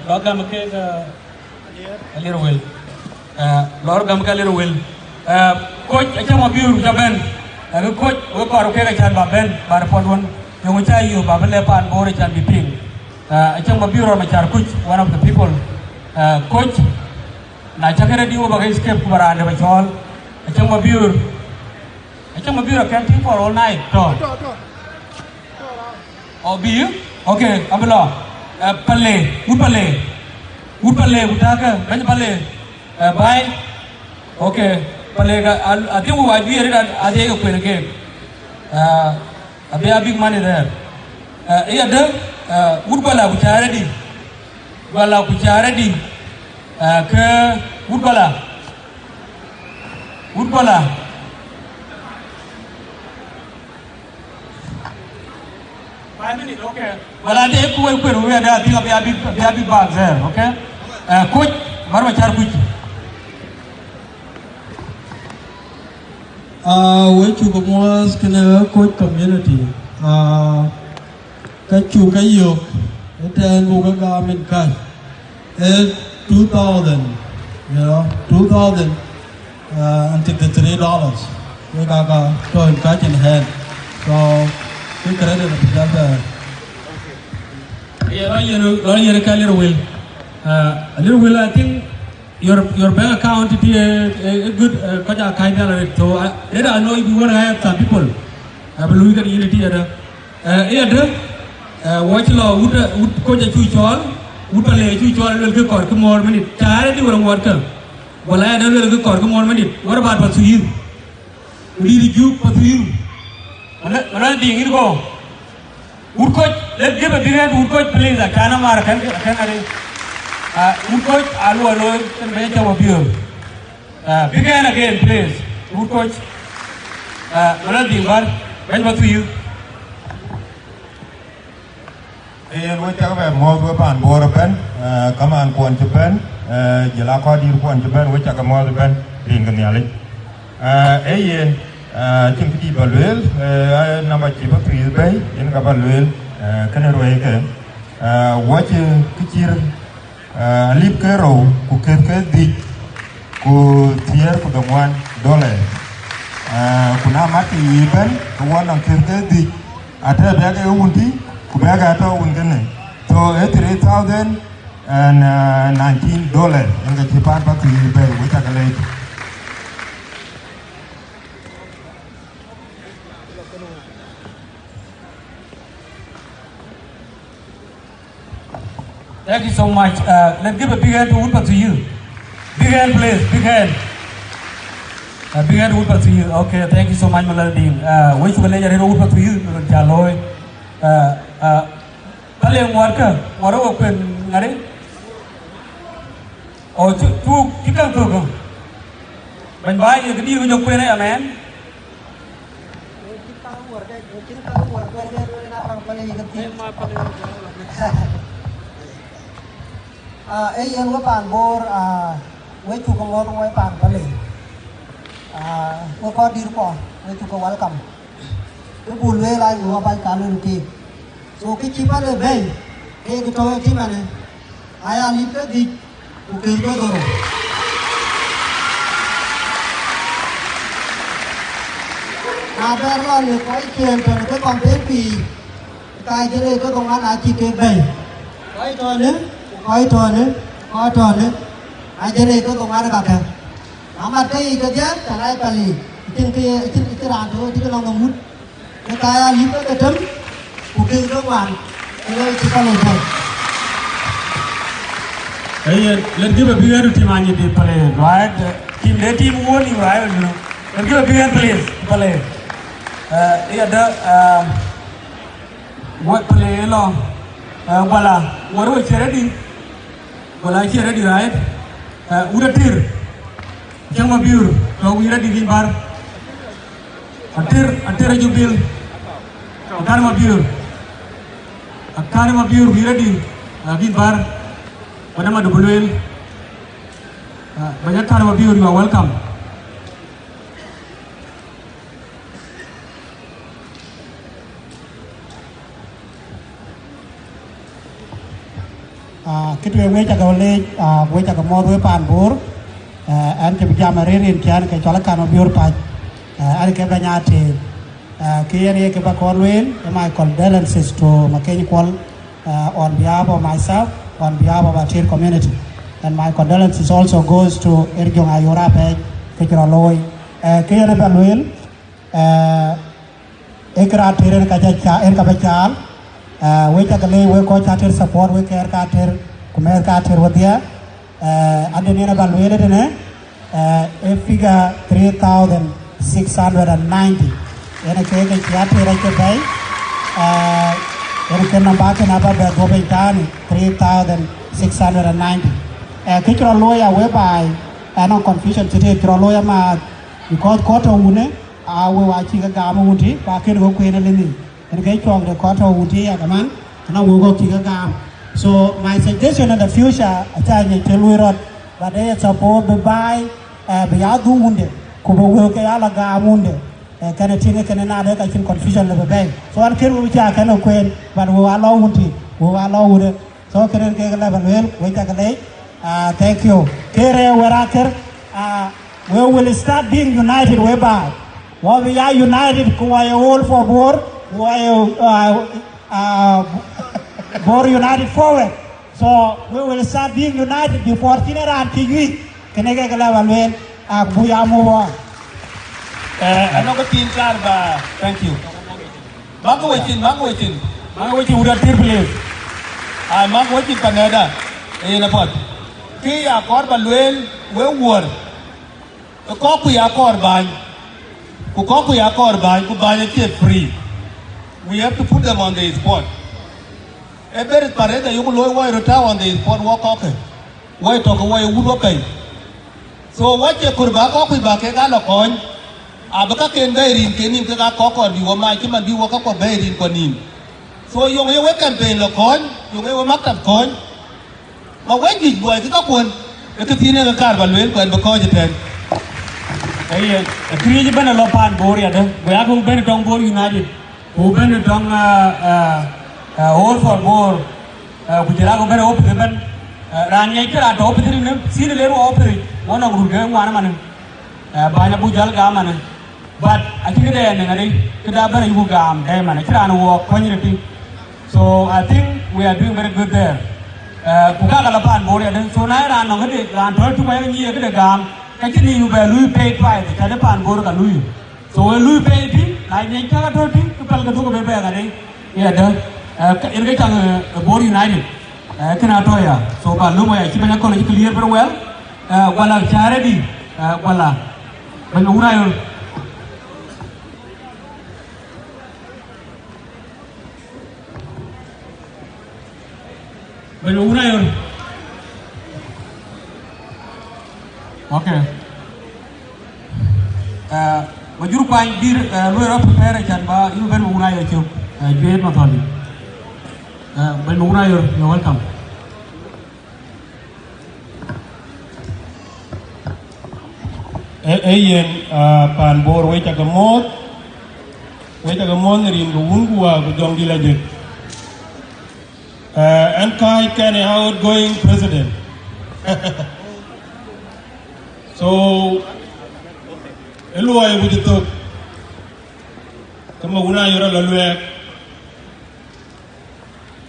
Lord Gamake, a little will. Lord Gamaka, a little will. Coach, I come up here, Japan. Coach, work out okay, I can Baben, but upon one, you will tell you, Babelepa and Boric and Biping. I come up here, Machar Kuch, one of the people. Coach, Nachakara di over his cape for a individual. I come up here. I can't think for all night. Oh, be you? Okay, Abelo. Pale, Upale, Utaka, Benpale, bye. Okay, Palega, I think we are here at the open again. A big money there. Either Udbala, which are ready. Wala, which are ready. Udbala. 5 minutes, okay. Well, I think we are there. I think we are big bags there, okay? Coach, Barwachar Kuch. We took a more Bor community. Kachu Kayo, then Bugaga Minkan. 2,000, you know, 2,000 until the $3. We got a cash in hand. So, we credit the Yeah, a little will, I think your bank account is a good kind of it. So, I know if you want to have some people, I will look at unity. Watch law, would coach a chuchol, would play a chuchol, will go for more minute. Charity or worker. Well, I don't go for more minute. What about what to you? We need you for you. Another thing, you go. Wood coach, let's give a big hand wood coach, please. I can't wood coach, Alu alone, and venture of you. Big hand again, please. Wood coach. Another thing, when what to you? We talk about more than Bor pen, come on, Quan Japan, Jelaka, Quan Japan, which are more than in the Niali. Chimpy Balwell, number Chipa Trees Bay, in Gabalwell, Canary, watching Kitcher, Lip Caro, who can get the tier for the $1. Kunamati even, the one on Kirkedi, at a bag of Unti, Kubagata Ungene. So $88,019 in the Japan Patri Bay, which are late. Thank you so much. Let's give a big hand to Woodpad to you. Big hand, please. Big hand. Big hand Woodpad to you. Okay, thank you so much, Maladin. Which will let you know Woodpad to you, Jaloy. Pale worker, what open, Nari? Or two, you can go. When by you can deal with your query, man. Ấy em có bàn Bor với chủ công ngôn với bàn Bali có đi qua với chủ công welcome cái buồn về lại của bài cá lên kì so cái chi bắt được đây cái trò chi mà này ai ăn ít cái gì cũng kêu tôi rồi bây giờ là có ý kiến về cái con bé vì cái này có công an ai chỉ kêu về cái trò nữa coi trò nữa, ai chơi này có công an các bạn, amat cái cái gì, trả lại bali, cái ràng thôi, cái lòng ngầm mút, cái cái líp cái chấm, cuộc chơi các bạn, cái chỉ có lời thôi. Hey, let's give a big hand to team Anji to play, right? Their team won, you right? Let's give a big hand, please, play. What play long? Wala, what was ready? Well, I hear ready, right? Uratir, Jama Bur, so we ready in bar. Atir Jubil, Dharma Bur. akare ma biur biradi gin bar pada ma dubulwel banyak kare ma biur, you are welcome. Kita wajah kawale wajah kamor we pan bor an ke bijama rerin kian ke chola kan biur pa an ke banyate kiyani ke ba konwen my condolences to makeni kwal on behalf of myself, on behalf of our Bor community, and my condolences also goes to Erjong Ayora pe ke chiroloi kiyani ba luel ekra tiren ka cha en ka bachal we chakale we ko chater support we care kater kumer kater wadia adena balwele ne a figure 3690 ena ke chater ke bai ena ke namba ke naba be go be tani 3690 ke chro loya we bai no confusion today chro loya ma because koto une we wa chi ga ga mu ti ba ke go kwena leni and get strong the quarter would be a man, and I will go to the gam. So, my suggestion in the future, I tell you, tell we rot, but they support the buy, be out do wounded, Kubo will get alaga wounded, can a thing can another, I think confusion of the bank. So, I can't which I cannot quit, but we allow wounded, we allow wounded. So, can I get a level well, wait a late. Thank you. Kere Weraker, we will start being united whereby. While we are united, we are all for war. Bor united forward. So we will start being united before Tinera and Tigui. Can I get a level well? Buyamu. I'm not going to thank you. Magwaitin would have triple. I'm Magwaitin Canada in a pot. Kia Corbaluel, well, war. The Kokuya Corban, Kukokuya Corban, who buy it free. We have to put them on the spot. A very parade, you will lower retire on the spot, walk okay. Why talk away, wood okay. So, what you could back up with Bakaka coin, Abaka can bury in Kenim Cock or you might come and be walk up or buried in Conim. So, you will campaign the coin, you will mark up coin. But when did boy get up one? The Katina the carbon will go and because it then. Hey, a creative banner Lopan Boria, we are going to Bor United. Who been a dong all for Bor, which are going to open the ben. Ranyaka at opening them, see the level operate, one of who going one man, Banabujal Gaman. But I think they are in a Kidaba Yugam, Diamond, a Kran walk community. So I think we are doing very good there. Pukalapan Boria, so now I'm not going to wear a year to the gam. Actually, you were Louis paid by the Kadapan Borga Louis. So Louis paid him, like Naka 30. Yeah, Bor United. Kanatoya. So, Baluma, Chimana College clear very well. Walla Charity, Walla. When Urayo. When Urayo. Okay. Majur Pai dir lawyer prepare Janba, you very Urayo Chuk, Jade Matholi. When Urayo, you're welcome. Ayen pan bor wait a gamot rin go wungua go jongi laje. And Kai can outgoing president. So Eluai would you talk? Come on, you're a lawyer.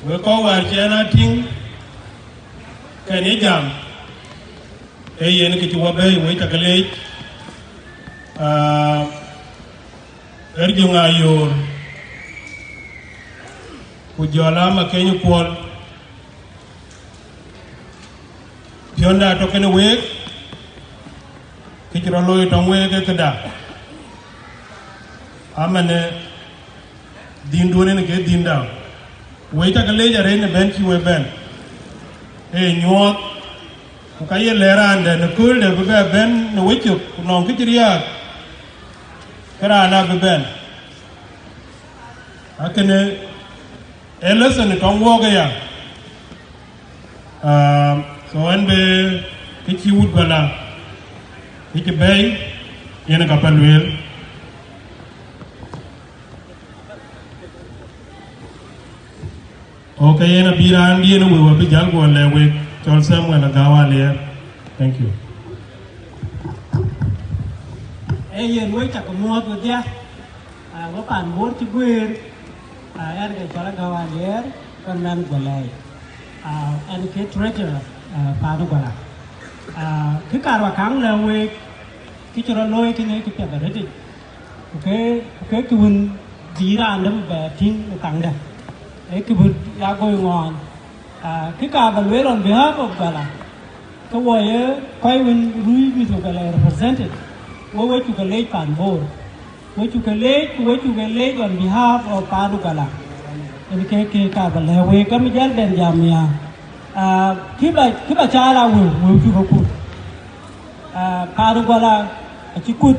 We'll call our China thing. Can you jump? Hey, and get you away, wait a late. Erjunga yor. Ujolama can you call? Pionda token away. Kitchen loy tongwe ke da amane din done ke din da we ta kale ja re ne ben ki we ben e nyot ku ka ye lera ande ne kul de be ben ne we chu no ki riya kara na be ben akene lesson tong wo ga ya so an be ki wut bala ki bay yena ka palwel okay yena biran yena we bi jal go le we tol Samuel gawa le thank you yen we chak mo to dia wa pan bor ti gwer er ga chala gawa le kon nan go le and ke treasure pa do gola ki kar wa kang le we ki choro loy ki ne ki pe ba re okay ki won dira andam ba ting tang da ki bud ya go ngon ki ka ba le on behalf of gola ko wo ye koi won rui mi to gola represented wo to the late pan bor wo to the late on behalf of panu gala and ke ka ba le we ka mi jar ben jamia ki ba chala wo to ko ku panu gala ki kut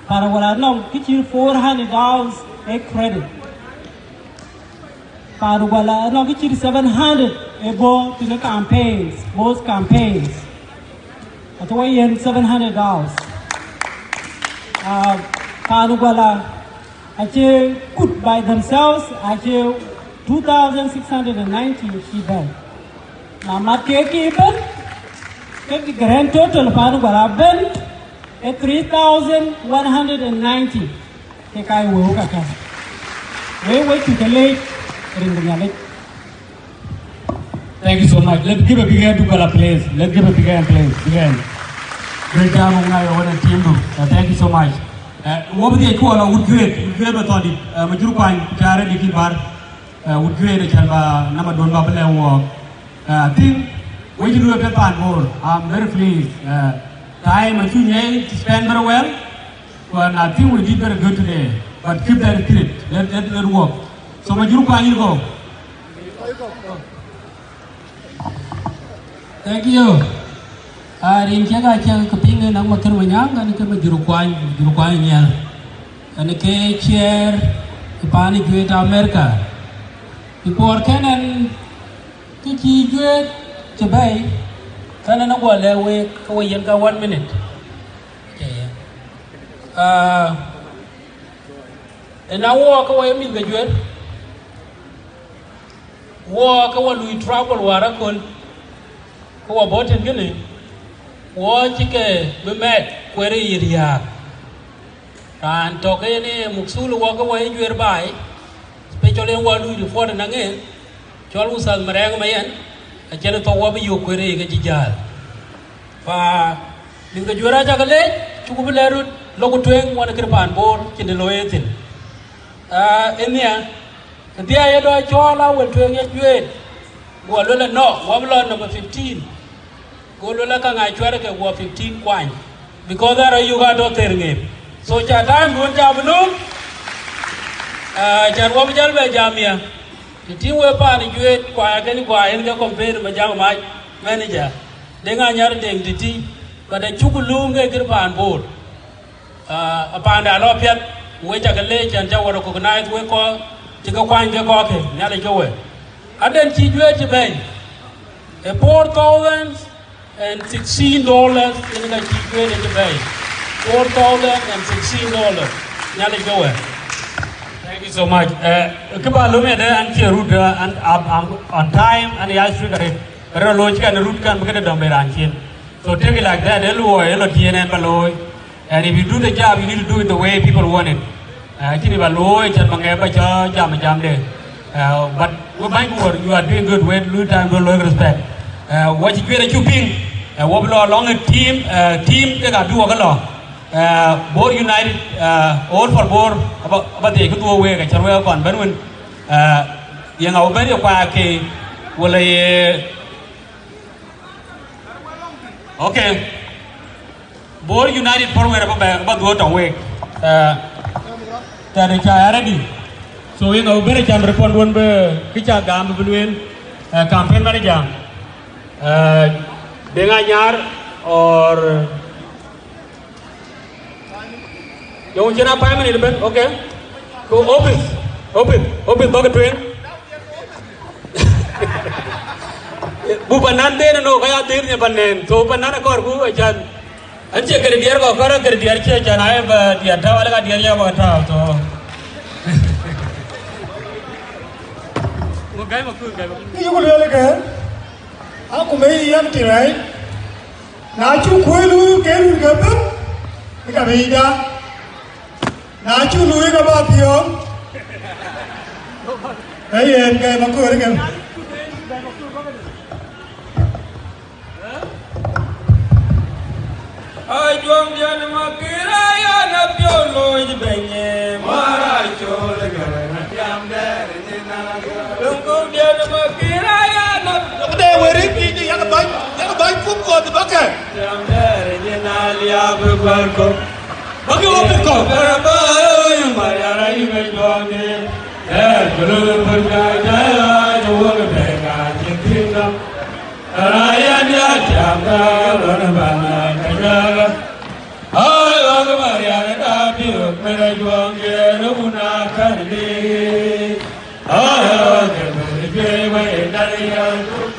panu gala no ki chi $400 a credit panu gala no ki chi $700 a go to the campaigns both campaigns at $700. Panugala, actually, could by themselves, actually, 2,690 people. Now, Matkeki even, the grand total of Panugala Ben at 3,190. Kekai Wukaka. We wait to the late Ringamalik. Thank you so much. Let's give a big hand to Gala, please. Let's give a big hand, please. Big hand. Great job, Mungai, on the team. Thank you so much. What would you call a wood grade? Wood grade, but on it. Majurupan, Jara, Diki Bar, wood grade, Chalva, number one Babala walk. I think we should do a paper more. I'm very pleased. Time, I think, spend very well. But I think we did very good today. But keep that spirit. Let it work. So, Majurupan, you go. Thank you. Rin jaga jaga kepingin nak makan banyak, kan ke jurukuan ni. Kan ke chair kepani jual Amerika. Before kanan kiki jual cebai, kanan nak buat lewe kau yang kau 1 minute. Enawa kau yang min jual, wa kau lui travel warakol. Ko boten gene wo chike be met kwere yiria ran to ke ne muksulu wo ko way jwer bai special en walu di fo na nge chol usal marang mayen a jere to wo be yu kwere ga jijal fa ninga jwera jagale chuku belerut logo twen wona kirpan bor kinde loyetin enia ndia yedo chola wel twen ye jwer wo lo no wo lo number 15 go lo la ka ngai chwere ke wo 15 kwan because there you got to terngem so cha time gon cha bunum jan wo bijal be jamia ti we pa ni jwe kwa ke ni kwa en ga compare ma jang ma manager de nga nyar deng ti ba da chukulu nge kir pan bor pa da lo pet we cha ke le chan cha wo ko na we ko ti ka kwan ke ko ke nya le jowe aden ti jwe ti ben a $4,016 in the jwe ti ben $4,016 nya le jowe. Thank you so much. Kiba lume de anche route and on time and ya sugar it. Pero logic and route can make a dumber anche. So take it like that. Hello, TNN baloy. And if you do the job, you need to do it the way people want it. Actually, baloy chan mangeba cha jam de. But we might go. You are doing good. Wait, lose time, go low respect. What you get a chuping. What below along a team they got do a lot. Bor United, all for Bor about the good way. I can work on Benwin. Young Albany, okay. Well, okay. Bor United for where about what away. That is already. So, you know, very jam report one by Kicha Gam Bulwin, campaign manager. Denganyar or. Yung jana pa man ilben, okay? Go office. Open bag twin. Bu panan de no kaya dir nya panen. So panan akor bu ajan. Anche kare diar ko kara kare diar che ajan ay ba diar tha wala ka diar ya ba tha to. Mo gai ma ku gai. Ni ko le ke. Aku mai yam tirai. Na chu khoilu ke ru ke ba. Ka mai da. Na chu lui ka ba pio. Hey en ke ma ku re ke. Ai juang dia nama kira ya na pio lo ji benye mara chol gare na tiam der ni na lungku dia nama kira ya na de weri ki ya ka bai kum ko de baka tiam der ni na lia ber ko bagi wo ko ba yo ma ya ra i me juang ni jolo ber ga ja jo wo be ga ji tin na raya dia tiam da lo ba na ay wag mariana da piro mera juange runa karni ay ke mai dariya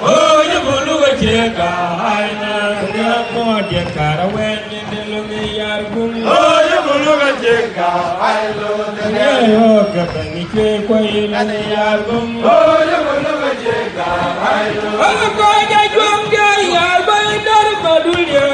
o ye bolu ke ka ay na ya ko de karawen de lo me yar gun o ye bolu ke ka ay lo de yo ke ni ke ko ye yar gun o ye bolu ke ka ay lo ko ya juange yar ba dar badulye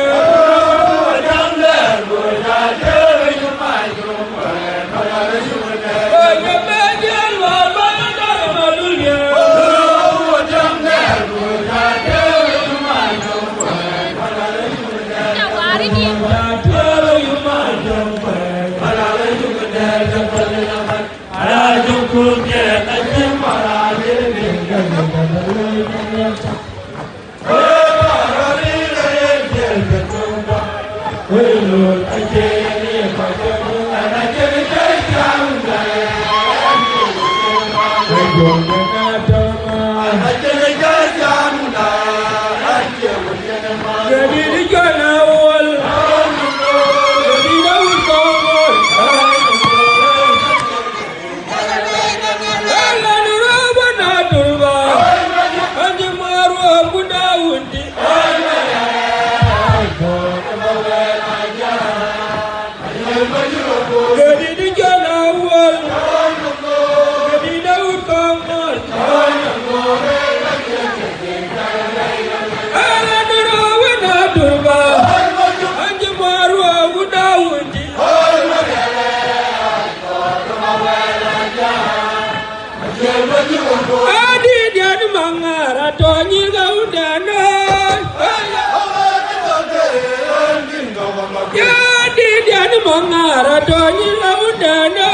Mangara doni laudana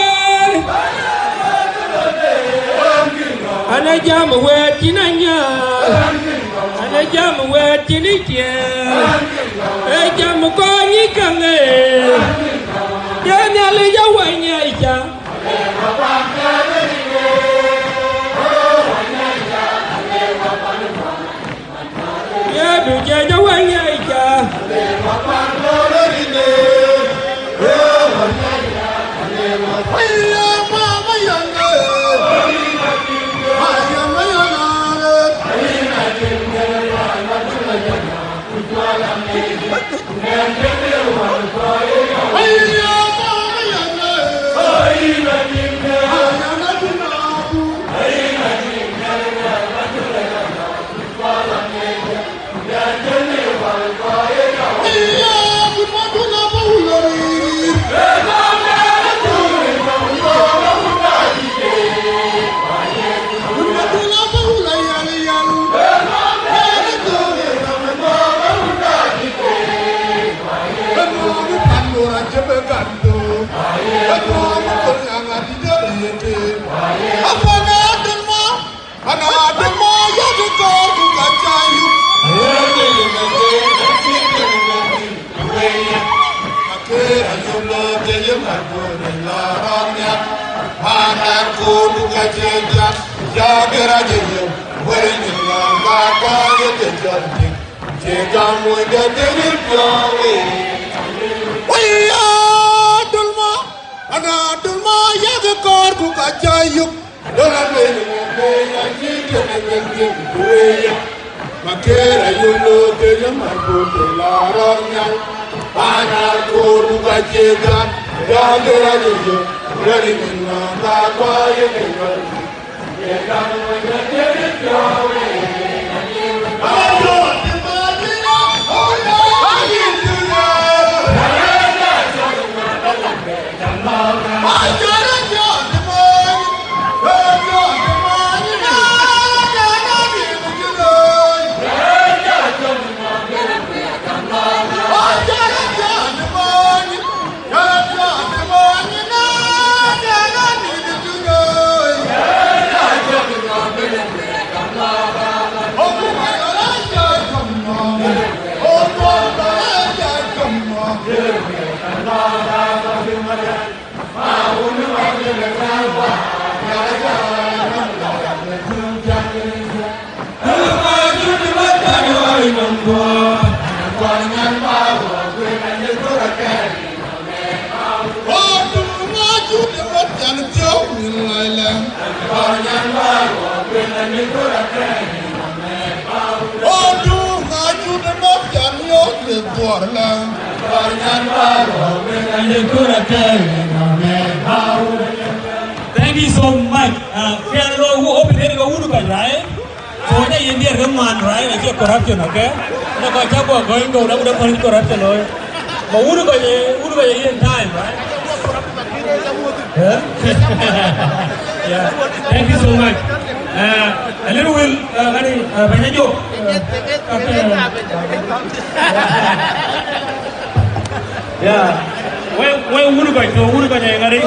ana jam wetinanya ana jam wetinitia e jam ko ni kange janya le jawanya ija ya du jawanya ija Pada dulma ya ke kor ku kacayuk. Dola beli ngene jike ngene kuya. Makera yulo ke yamago ke laranya. Pada kor ku kacayan ya gera yulo. Gari minna ta kwa ye ngel. Ye kamu ngene jawe. Ayo dimana oya ayindunya. Thank you so much. Who open it go right? So when you hear come on, right? It's corruption, okay? No, go check what going go. That would corruption, right? But who go in time, right? Yeah. Thank you so much. A little will, yeah. Where would you go? Who go there?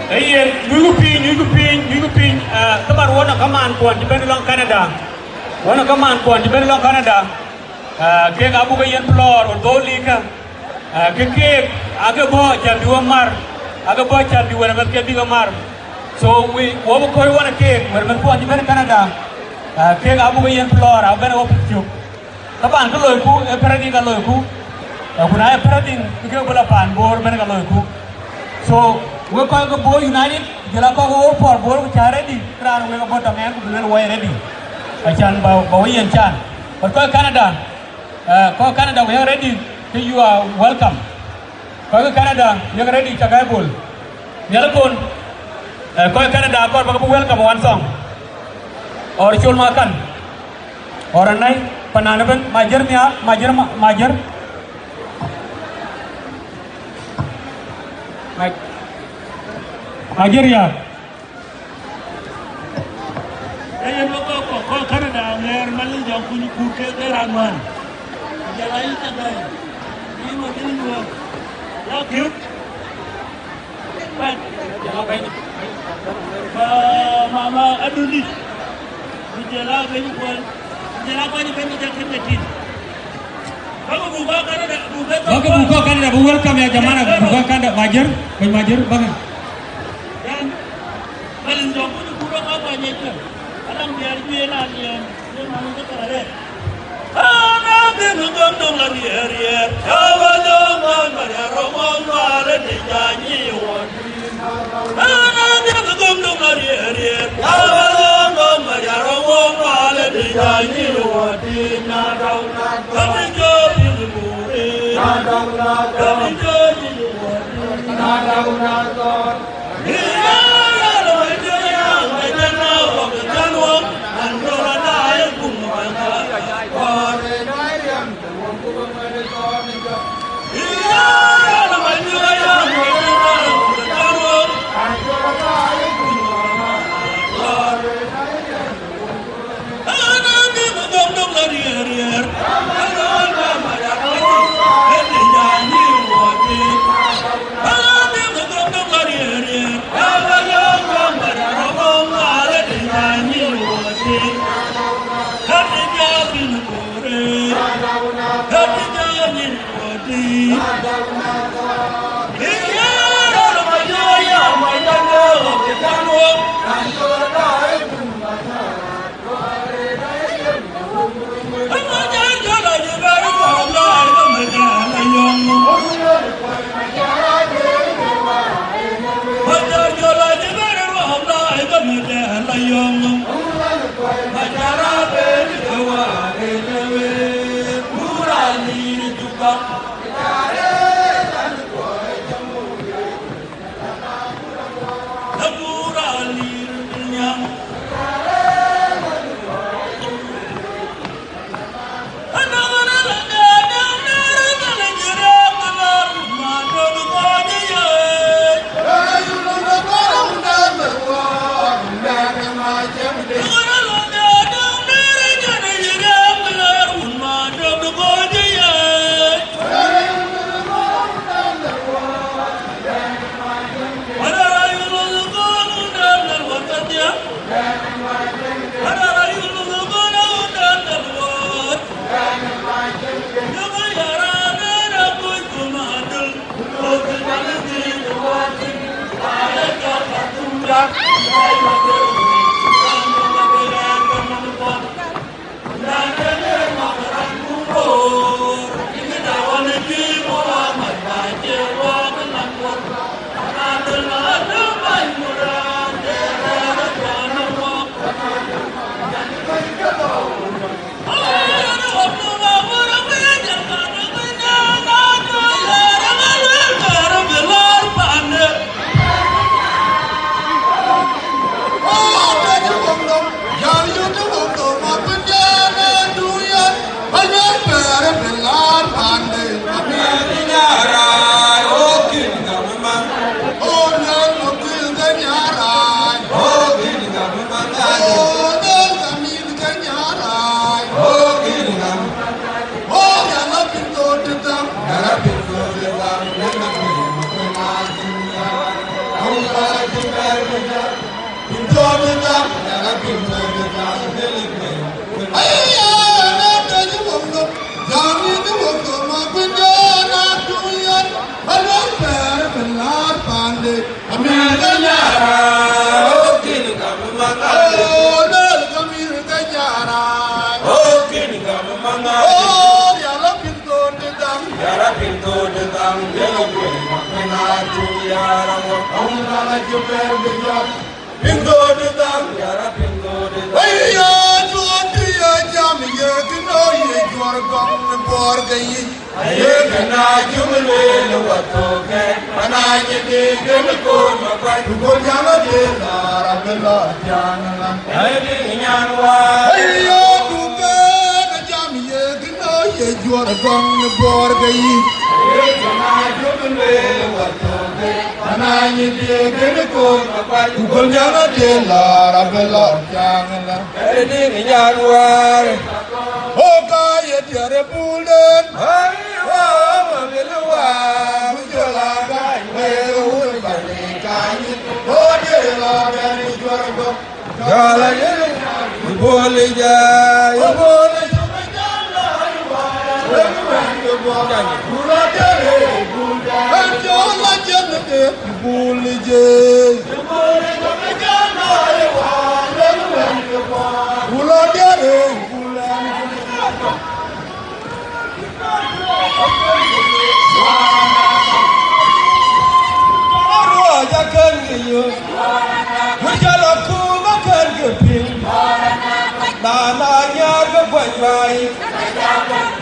Hey, you pin. Come on, wanna come on, point depending on Canada. Wanna come on, point depending on Canada. Kek abu kayan floor or gold lika. Kek agabo champion mar. Agabo champion when I'm getting mar. So we what we want to cake when we point depending Canada. Kek abu kayan floor. I'm gonna open you. Come on, go loiku. Parading ka loiku. Kunai parading. Kek bola pan bor mereka loiku. So we call the Bor United. Jela ko go for Bor we are ready. Kran we go bottom man we are ready. Achan bawi and chan. But call Canada. Call Canada we are ready. You are welcome. Call Canada you are ready. Chagai bol. Jela kon. Call Canada call bago welcome one song. Or chul makan. Or anai pananaban majer niya majer. Nigeria. Saya kau Canada, mer malu jauh kuni kuke kerangan. Jalan itu dah. Ini mungkin dua. Lakit. Baik. Mama Adulis. Jalan ini pun. Jalan ini pun jalan kecil. Kamu buka Canada, buka Canada, welcome ya jamana. Buka Canada, majer, banget. Paling jauh pun kurang apa aja. Alam biar biar dia malu terare. Anak dia dong lagi hari. Jawa dong mana romong mana dijanji wadi. Anak dia dong lagi hari. Jawa dong mana romong mana dijanji wadi. Nadau kami jadi lumuri. Nadau kami jadi lumuri. Nadau.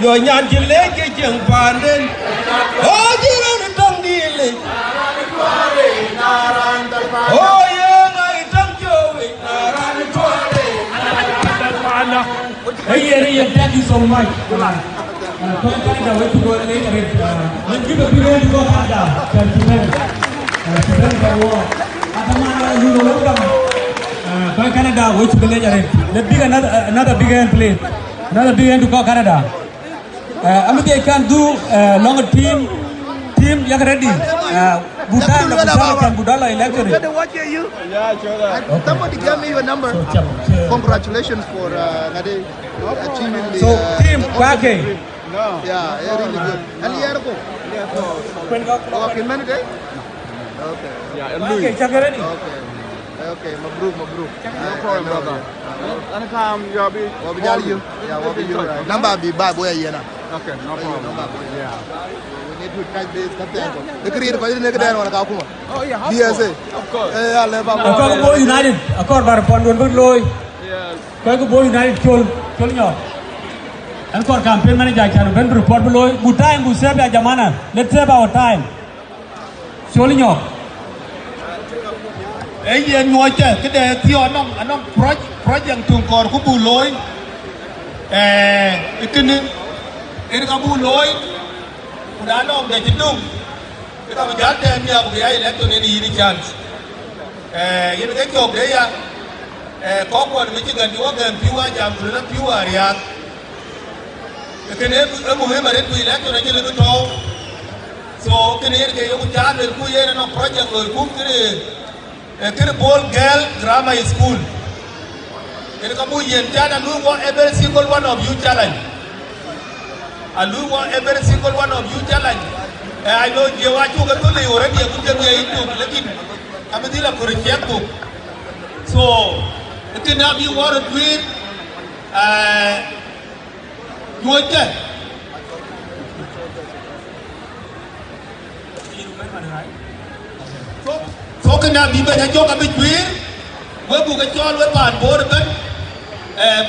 Yo nyan ji leke jeng panden o jiro ni tong dile o ye ngai tong jowi naran twale Hey, thank you so much. Canada, wait to go later. Let's give a big hand to go Canada. Canada, wait to go later. Let's big another big hand, please. Another big hand to go Canada. I'm going to do longer team. You ready? Budala election. Yeah, sure. Somebody gave me your number. Congratulations for achieving the. So team, Kwake. Yeah, really good. And here go. Okay, minute. Okay. Yeah, okay, check ready. Okay, mabruk. No problem, brother. And come, you'll be. What be you? Yeah, what be you? Number be bad boy here now. Okay, no problem. Yeah. To catch this the career ko ne ka wala ka kuma oh yeah DSA of course Allah ba ko Bor United akor bar pon don loy yes ko Bor United chol nyo And for campaign manager can ben report below. Good time, good save ya jamana. Let's save our time. Surely no. Ấy giờ ngồi chơi cái đề thi anh project trường cor của bù lối cái này cái bù lối đã nó để chính đúng cái tao giá tiền nhà của ai lấy tụi này đi chance cái cái job đấy à có quan mấy cái gần như gần phiếu jam rồi nó phiếu à riak cái này ở một mà đến tụi lấy tụi này chỉ lấy trâu so cái này cái ông cha đến tụi nó project rồi cũng cái ball girl grammar school cái kamu yen jana lu want every single one of you challenge and lu want every single one of you challenge I know you are you can only already a good way into lekin amadila correct book so it can have you want to do it you want that so cái nào bị bệnh hay cho cái bị quý với bù cái cho với bản bố được đấy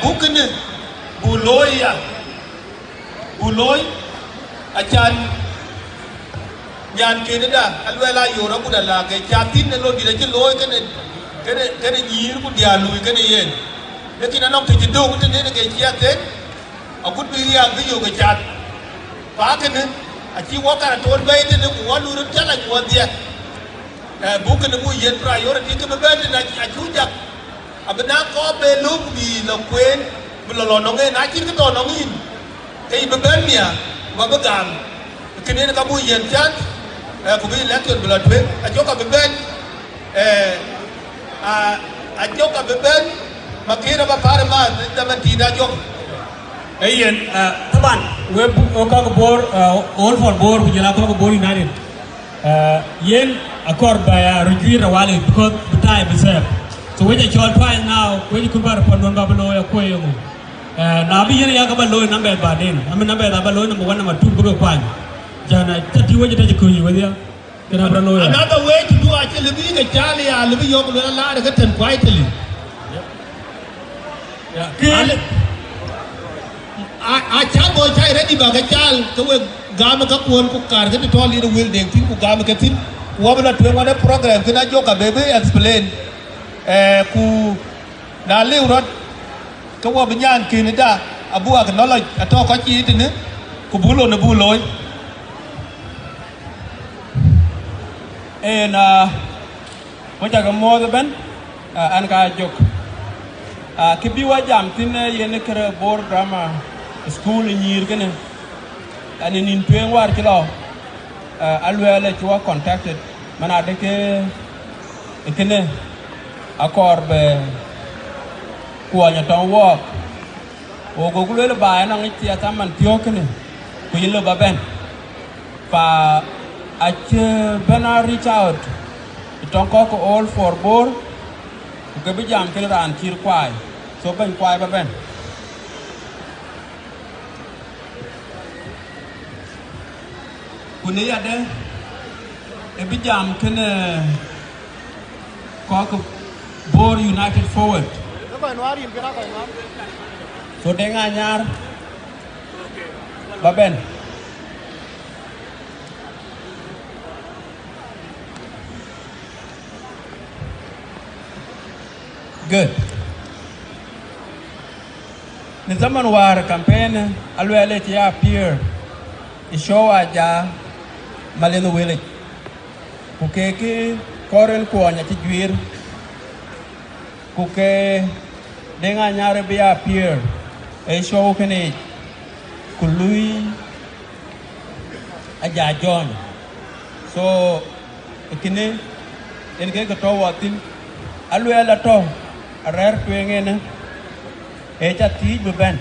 bù cái này bù lối chan nhàn kia nữa đã anh về lại rồi nó cũng là cái cha tin nên luôn đi đấy chứ lối cái này nhí nó cũng già lùi cái này yên thế thì nó nông thì đâu cũng thế này cái chia tết ở cũng đi ra ví dụ cái cha phá cái này chỉ có cái trốn bay thì nó cũng luôn nó chắc là còn gì bukan nemu yen priority ke bebeda na ajujak abena ko belum bi lokwen melolononge na kin ke tonongin kai bebenia babagam kene ka bu yen chan ko bi election bloodwe ajoka beben ajoka beben makira ba parma daman tida jok Ayen taban we ko bor all for bor jela ko bor united yen accord by review rawali because the time is up. So when you try now, when you compare upon one babalo ya koyo na bi yen ya ka balo number ba den am number da balo number 1 number 2 bugo kwan jana tati waje ta ko yi wadia kana balo ya another way to do actually bi ga chali ya libi yo ko la da ka tan quietly yeah a chabo chai ready ba ga chal ko we gam ka kuon ku kar ke to li will deng tin ku gam ke tin wa bla twen wa program kina joka bebe explain ku na liu rot ko wa binyan kin da abu ak knowledge ato ko chi tin ku bulo na buloy na mo jaga mo ben an ka jok ki bi wa jam tin yene kere bor drama school nyir kene ani nin twen war kilo alwele chwa contacted mana de ke kene akor be kuanya ton wo o go gulele ba na ngi ta man tio kene ku yilo ba ben fa ache bena reach out ton ko all for bor ke bi jam kene ran kir kwai so ben kwai ba ben kuni ya de ebi jam kene ko Bor United Forward so de nga nyar ba ben good ni zaman war campaign alwele ti appear show aja maleno wele kukeke koren kuonya ti juir kuke denga nyare be appear show kene kului aja John so kene en ke to watin alwela to arer twengene cha ti ben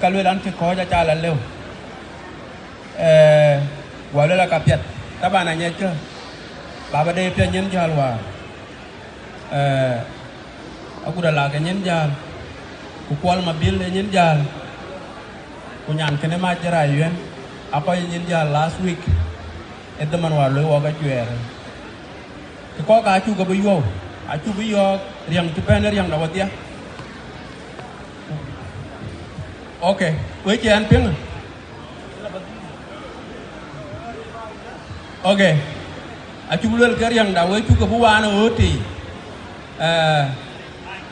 kalwela an ke ko ja chala lew wala la kapiat tabana nyeka baba de pe nyen jalwa aku dah la nyen jal ku kwal mabil nyen jal ku nyan kene ma jara yuen apa nyen jal last week edaman wa lo wa ga juer ko ka chu ga biyo a chu biyo riang tu pen riang da watia Okay, với chị anh tiếng. Okay. Achu lel karyang da we chu ka buwa na oti.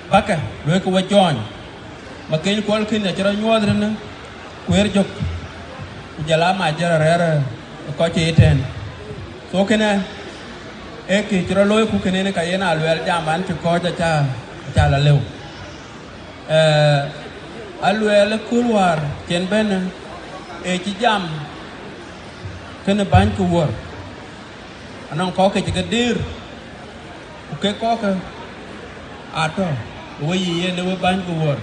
Baka we ko wajon. Makin kwal kin na chara nyodre na. Kwer jok. Jala ma jara rera ko che ten. So kena e ki chara loy ku kene ka yena lwel jaman chu ko cha la lew. Alwel kulwar chen ben e chi jam kene ban ku wor. Anong có cái dir, cái có cái, ato, với gì nên với ban của vợ,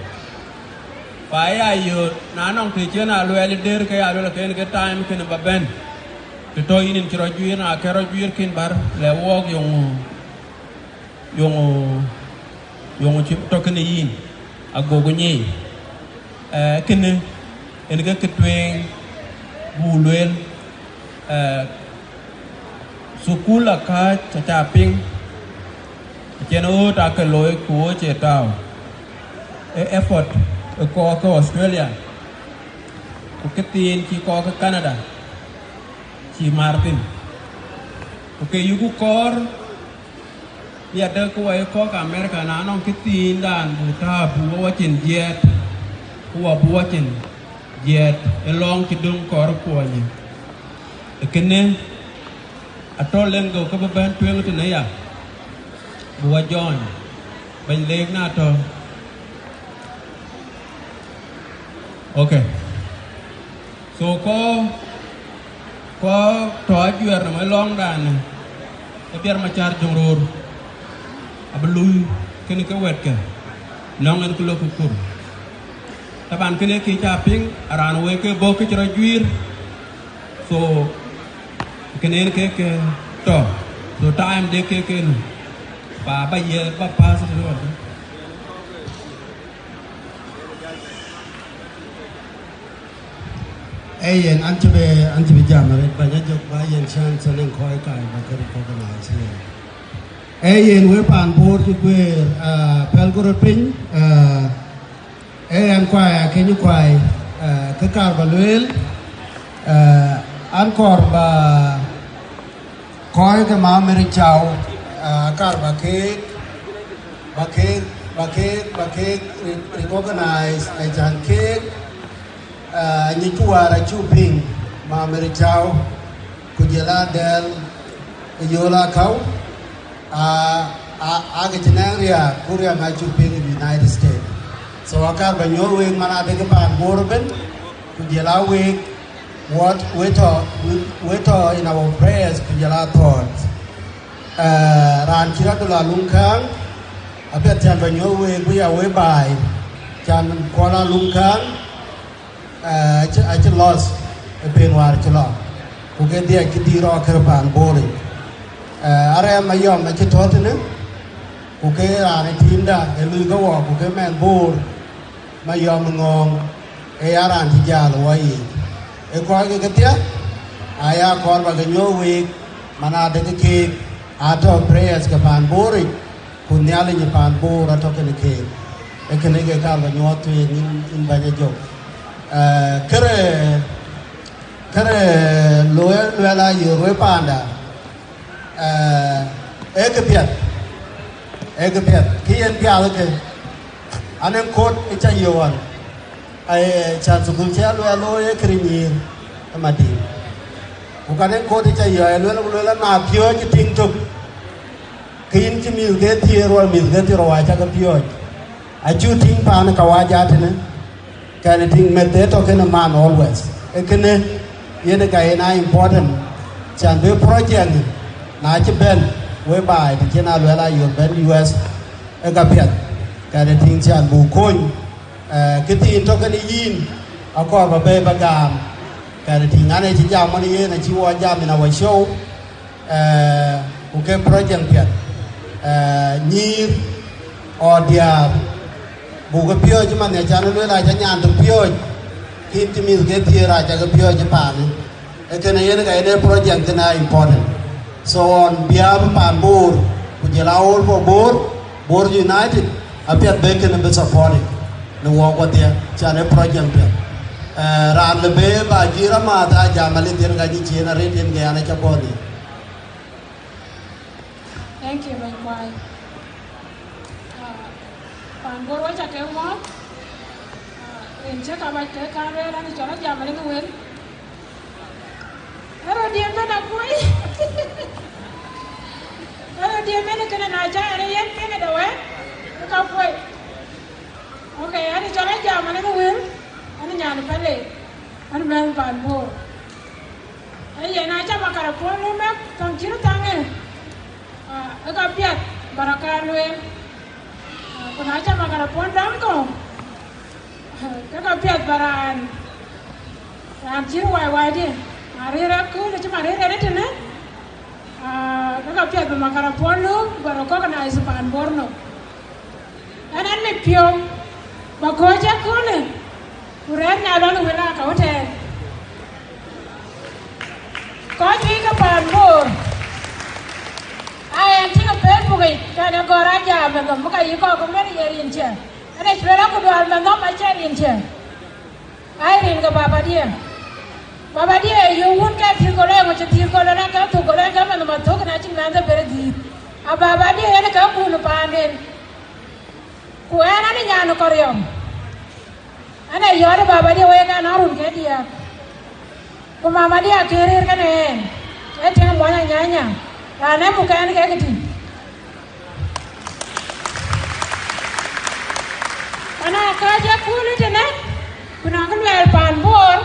phải ai giờ, nãy nong thì chưa nào lui dir cái alo là cái time cái nằm bên, thì tôi in cho duyên à cái duyên kinh bar là walk yung chip to cái này à go cái gì, cái này cái tuyên bu luyện sukula ka cha ping cheno ta ke loy ku che tao effort ko Australia ku ke tin ki ko Canada chi Martin ku ke yugu kor ya de ku ai ko America na non ke tin dan bu ta bu wa chin jet ku wa bu wa chin jet long ki dung kor ko ni kene atol lengo ko ban tuyeng tu naya buwa join ban leg na to okay so ko to ajuer na long dan e biar ma char jongror ablu kene ke wet ke nong en ko lo ko taban kene ki cha ping aran we ke bo ke chra juir so kene ke to so time de ke pa ba ye ba pa sa ro yen antibe jamare ba nya jok ba yen chan sanen khoi kai ba ke ko na se yen we pan bor ti kwer pel goro pin an kwa ke ni kwai ke kar ba lel an kor ba coi cái má meri chào kar ba ke recognize ai jan ke ni tuara chuping má meri chào kujela del yola kau aga jinaria kuria ma chuping in United States so akar ba nyorwe mana de ban borben kujela we what we talk in our prayers kujala thoughts ran kira dola lungkang abet chan banyo we are we by chan kola lungkang I lost a penwar chlo ku ge dia kidiro kerpan bori are mayom ma chitotne ku ke ran tinda elu go wa ku ke men bor mayom ngong e aran tijalo wai e ko ke tia aya kor ba ganyo we mana de ke ato prayers ke pan bori kunyali ni pan bor ato ke e ke ne ke ka ba nyo tu in ba je jo kare loya la yo we panda e ke piat ki en pia ke anen kot e cha yowan ai chan su kun cha lo e krini amadi ku kanen kot e cha yo e lo la na pio ki ting tuk kin ki mi ge ti ro mi ge ti ro wa cha ka pio a chu ting pa na ka wa ja tene kan ting me te to ken man always e kene yene ka ina important chan be project na chi ben we bai ti kena lo la yo ben US e ka piat kan ting chan bu kon cái tin to cái yin a ko ba be ba gam cái tin ngane chi jam mani ye na chi wa jam na wa show ku ke project piat ni odia bu ga pio chi man ya chan lo la cha nyan tu pio kin ti mi ge ti ra cha ga pio chi pa ni e ke na ye na ga project na important so on behalf of Bor ku jela all for Bor United apiat be ke na be supporting no wo ko dia chane project pe ran le be ba jira ma ta jamali den ga ji chena re den ga na cha bodi. Thank you very much. Pan Bor wa cha ke mo en che ka ba ke ka re ran cho na jamali no wen ero dia me na koi ero dia me na kana na cha re yen ke na da we ka koi. Okay, ani cho na jamali no wen ani nya na pale ani men Pan Bor ai ye na cha ma kara po no me tang chiru tange ka piat barakan we ko na cha ma kara po dam ko ka piat baran ram chiru wai di mari ra ku le cha mari ra de ne ka piat ma kara po lu barako kana is Pan Bor no anan me pio ba ko ja ko le kuren nya lo no wela ka hotel có chỉ cái bàn bùa ai ăn chỉ cái bếp bùi cái nó gọi ra nhà mình còn cái gì có cũng biết là riêng chưa anh ấy chơi đó có đoàn mà nó phải chơi riêng chưa ai riêng cái bà bà đi yêu muốn cái thiên cô lên mà chỉ thiên cô lên cái thuộc cô lên cái mà nó thuộc cái này chính là nó phải gì à bà đi anh cái bùn nó bàn lên của anh ấy nhà nó có riêng anh ấy giờ đó bà đi về cái nó run cái gì à ko mama dia kerir kan tengah mo nyanya ana bukan kayak gitu ana kaja kulit na kuna kan wel Pan Bor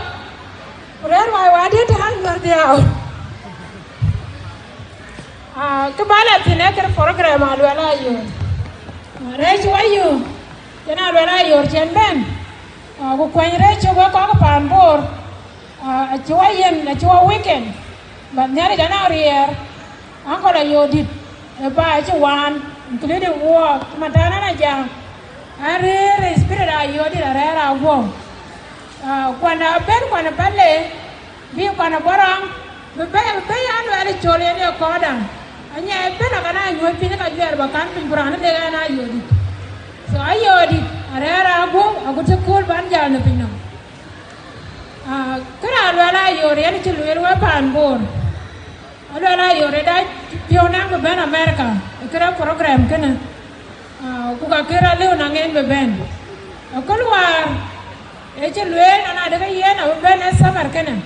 udah wadi tahan berdiau kebala tina ke program alu ala yo rejo ayo kena alu ala yo jenben ko kwany rejo ko Pan Bor chua yen la chua weekend but nyari jana rier anko la yodit ba chuan including war matana na jang are spirit a yodit ara wo kwana ben kwana pale bi kwana borang be anu ale chole ne koda anya be na kana nyo pin ka jwer ba kan pin burana de na yodit so ayodit ara wo agutu cool ban jana pinno kara alwala yore yani ci luwe Pan Bor alwala yore da piona go ben America kara program kana ku ka kara le na ngen be ben ko war e ci luwe na daga yena ben samar kana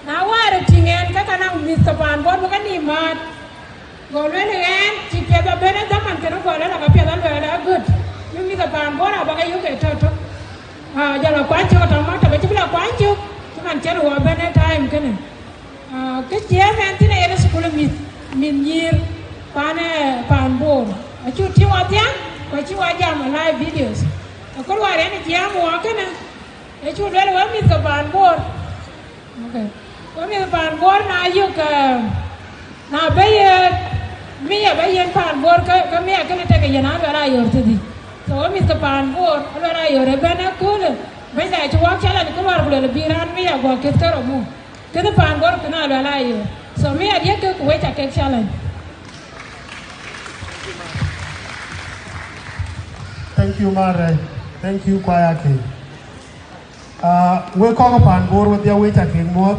na war tingen ka kana Mr. Pan Bor ko ni mat go le ngen ci pe ba ben da man kana ko le na ka pe da le good mi Mr. Pan Bor ba ga yu ke to jalo kwancho ta mata ba chibla kwancho cuman cero wa bene time kene ke chairman tine era school min year pane Pan Bor achu ti wa tian ko chi wa jam live videos ko wa re ni jam wa kene e chu le wa mi ka Pan Bor okay wa mi Pan Bor na yu ka na baye mi ya baye Pan Bor ka mi ka ne te ka yana ra yor tidi so mi ka Pan Bor ra yor bene ko le bây giờ chú walk challenge cái loạt bùi là biran mi à gọi kết thúc mu cái thứ Pan Bor cái nào là yêu so mi à điếc cái quay chặt cái challenge. Thank you Mare, thank you Kwayake. We có cái Pan Bor với nhau quay chặt cái muốt,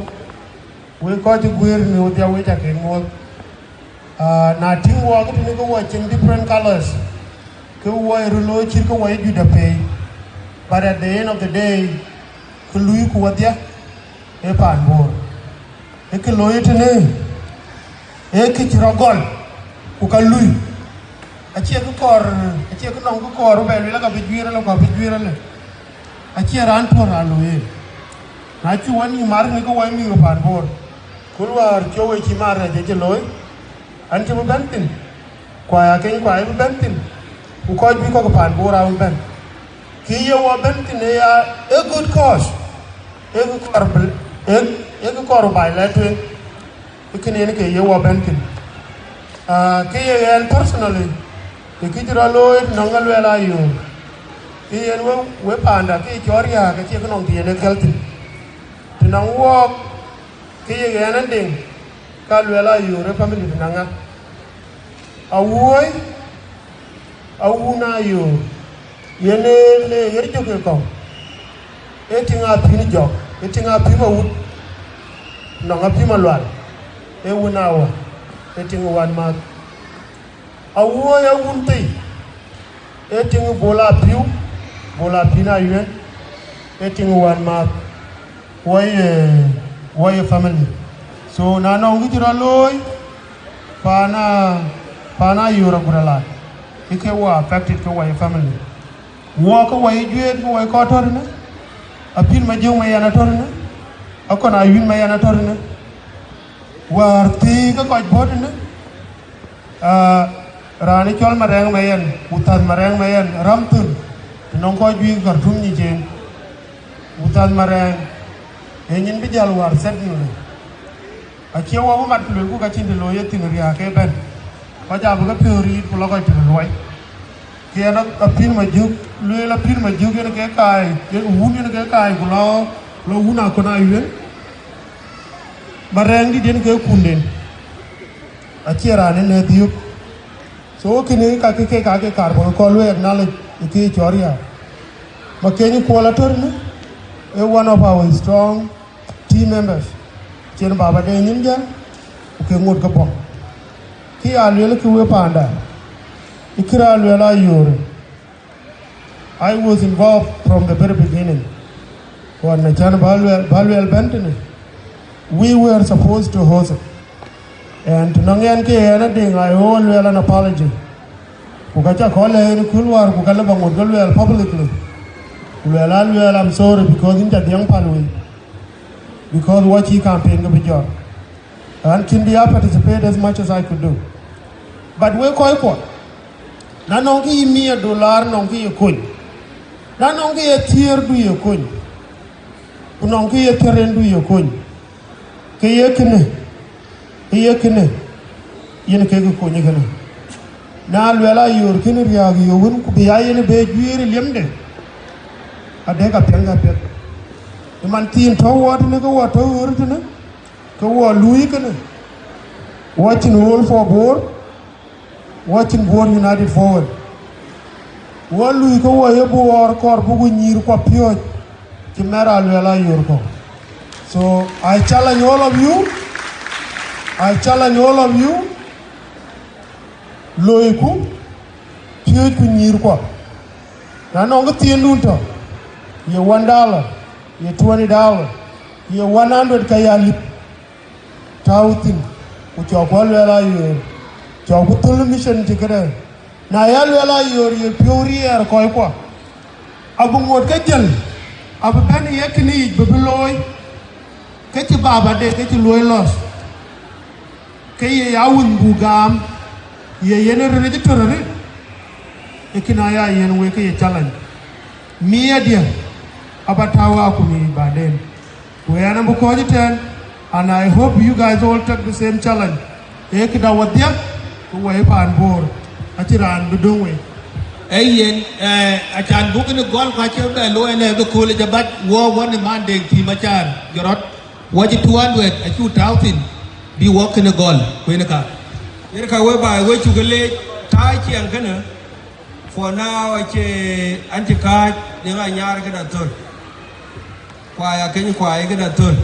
we có chữ queer nữa với nhau quay chặt cái muốt. Na tiếng walk cái này có quay trên different colors, cái quay rồi chỉ có quay ju đập pay. But at the end of the day, cái lối của dia, cái Pan Bor, cái lối thế này, cái chiragol, cái lối, cái cor, cái nong cái cor, rồi bây giờ cái bidjuira là, cái ran thua ra lối, nói chú anh đi mar này có quay mình Pan Bor, cứ vào chỗ ấy chỉ mar này cái lối, anh chỉ muốn bắn tin, quay muốn bắn tin, coi bị có cái Pan Bor ao bắn. Khi yêu wa bentin a good cause ego kor bai letwe ikini ke yêu wa bentin ki en personally ikijira lo nangal wela yo ki en we panda ki choria ke chi kunong tiene keltin tinang wo ki en ending kal wela yo re family tinanga awuna yo yene le yer joge ko etinga pin jok etinga pima wut no nga pima lwal e wunawa etinga wan ma awo ya wunti etinga bola piu bola pina yuen etinga wan ma way family so na no ngi jira loy pana yura gurala ike wa affected ko way family wo ko way juet ko way ko torna apil ma jew ma yana torna akona yun ma yana torna war ti ko ko bodna rani chol ma reng ma yan utan ma reng ma yan ramtun non ko juin gar tum ni jen utan ma reng enyin bi jal war set ni a chewa wo mat lu ku ka cinde lo yetin riya ke ben ko jabu ga peori ku lo ko tin loy ke na apil ma juk lu la pil ma juk ne ke kai ke wuni ne ke kai ku lo wuna ko na yuen bareng di den ke kunden a chera ne diuk so kini ka ke karbon ko lu ek na le ke choria ma ke ni ko la torne one of our strong team members chen baba de ninja ke ngut ka bom ki alwel ki we panda ikira alwela yore I was involved from the very beginning when the chan balwel bentene we were supposed to host it and to nangen ke ena ding I owe an apology ku ka cha ko le ni kulwar ku kala bangot galwel publicly well I'm sorry because in the young palway because what he campaign go be job and can be participate as much as I could do but we ko na nongi $1 nongi coin na nongi a tier do you coin nongi a terrain do you coin ke yekene yen ke ko ni gana na lwela yor kin riagi yo won ku be ayene be juire lemde adega penga pet man tin to wat ne ko wat to ne ko wo lui kana watching roll for Bor watching Bor United forward wo lui ko wo ye Bor kor bugu nyir ko pio ki mera lela yor ko so I challenge all of you loiku pio ku nyir ko na no ngati ndunto ye $1, ye $20, ye 100 kayali tautin ku chokwalwela yor chokutulu mission tikere na yalwela yor ye purier ko abungot ka jel abu ben yekni bebeloy ke ti baba de ke ti loy los ke ye yawun bugam ye yenere ne torare ekina ya yen we ke challenge media abatawa kumi baden we are number ten and I hope you guys all take the same challenge ekida wadia ko we pan Bor atiran budongwe ayen achan bukene gol ka che be lo ene be ko le jabat wo one man de ti machan jorot waji 200 a 2000 bi wokene gol ko ene ka we ba we chugale tai chiang kana for now che antika ninga nyar ka dator kwa ya ken kwa ya ka dator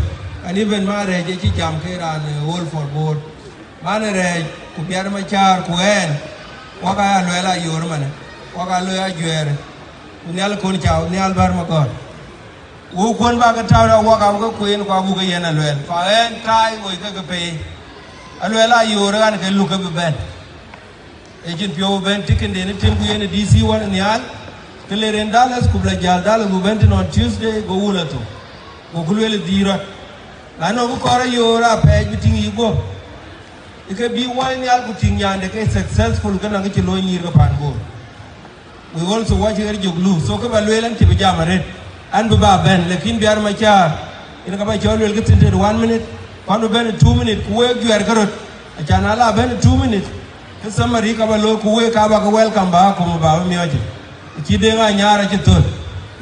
and even mare je chi jam ke ran all for Bor manere ku biar ma char ku en waka ya lela yor mane waka lo ya jere nyal kon chao nyal bar ma ko wo kon ba ka taw waka ko kuin kwa bu ga yena lel fa en tai wo ka pe alwela yor an ke lu ka ben ejin pio ben tikende ne tembu yene DC wan nyal keleren Dallas kubla jal Dallas bu ben on Tuesday go wulato go kulwele dira lano ko kora yora pe biting yigo ike bi wan nyal ku tinyande ke successful kana ngi lo nyir ga pan Bor we also watch her joglu so ko balwelan ti bijamare an ba ben lekin biar ma cha ina ka ba cholwel ke tinte 1 minute panu ben 2 minute ku we gwer garot achana la ben 2 minute ke samari ka ba lo ku we ka ba ko welcome ba ko ba mi oje ki de nga nyara ci ton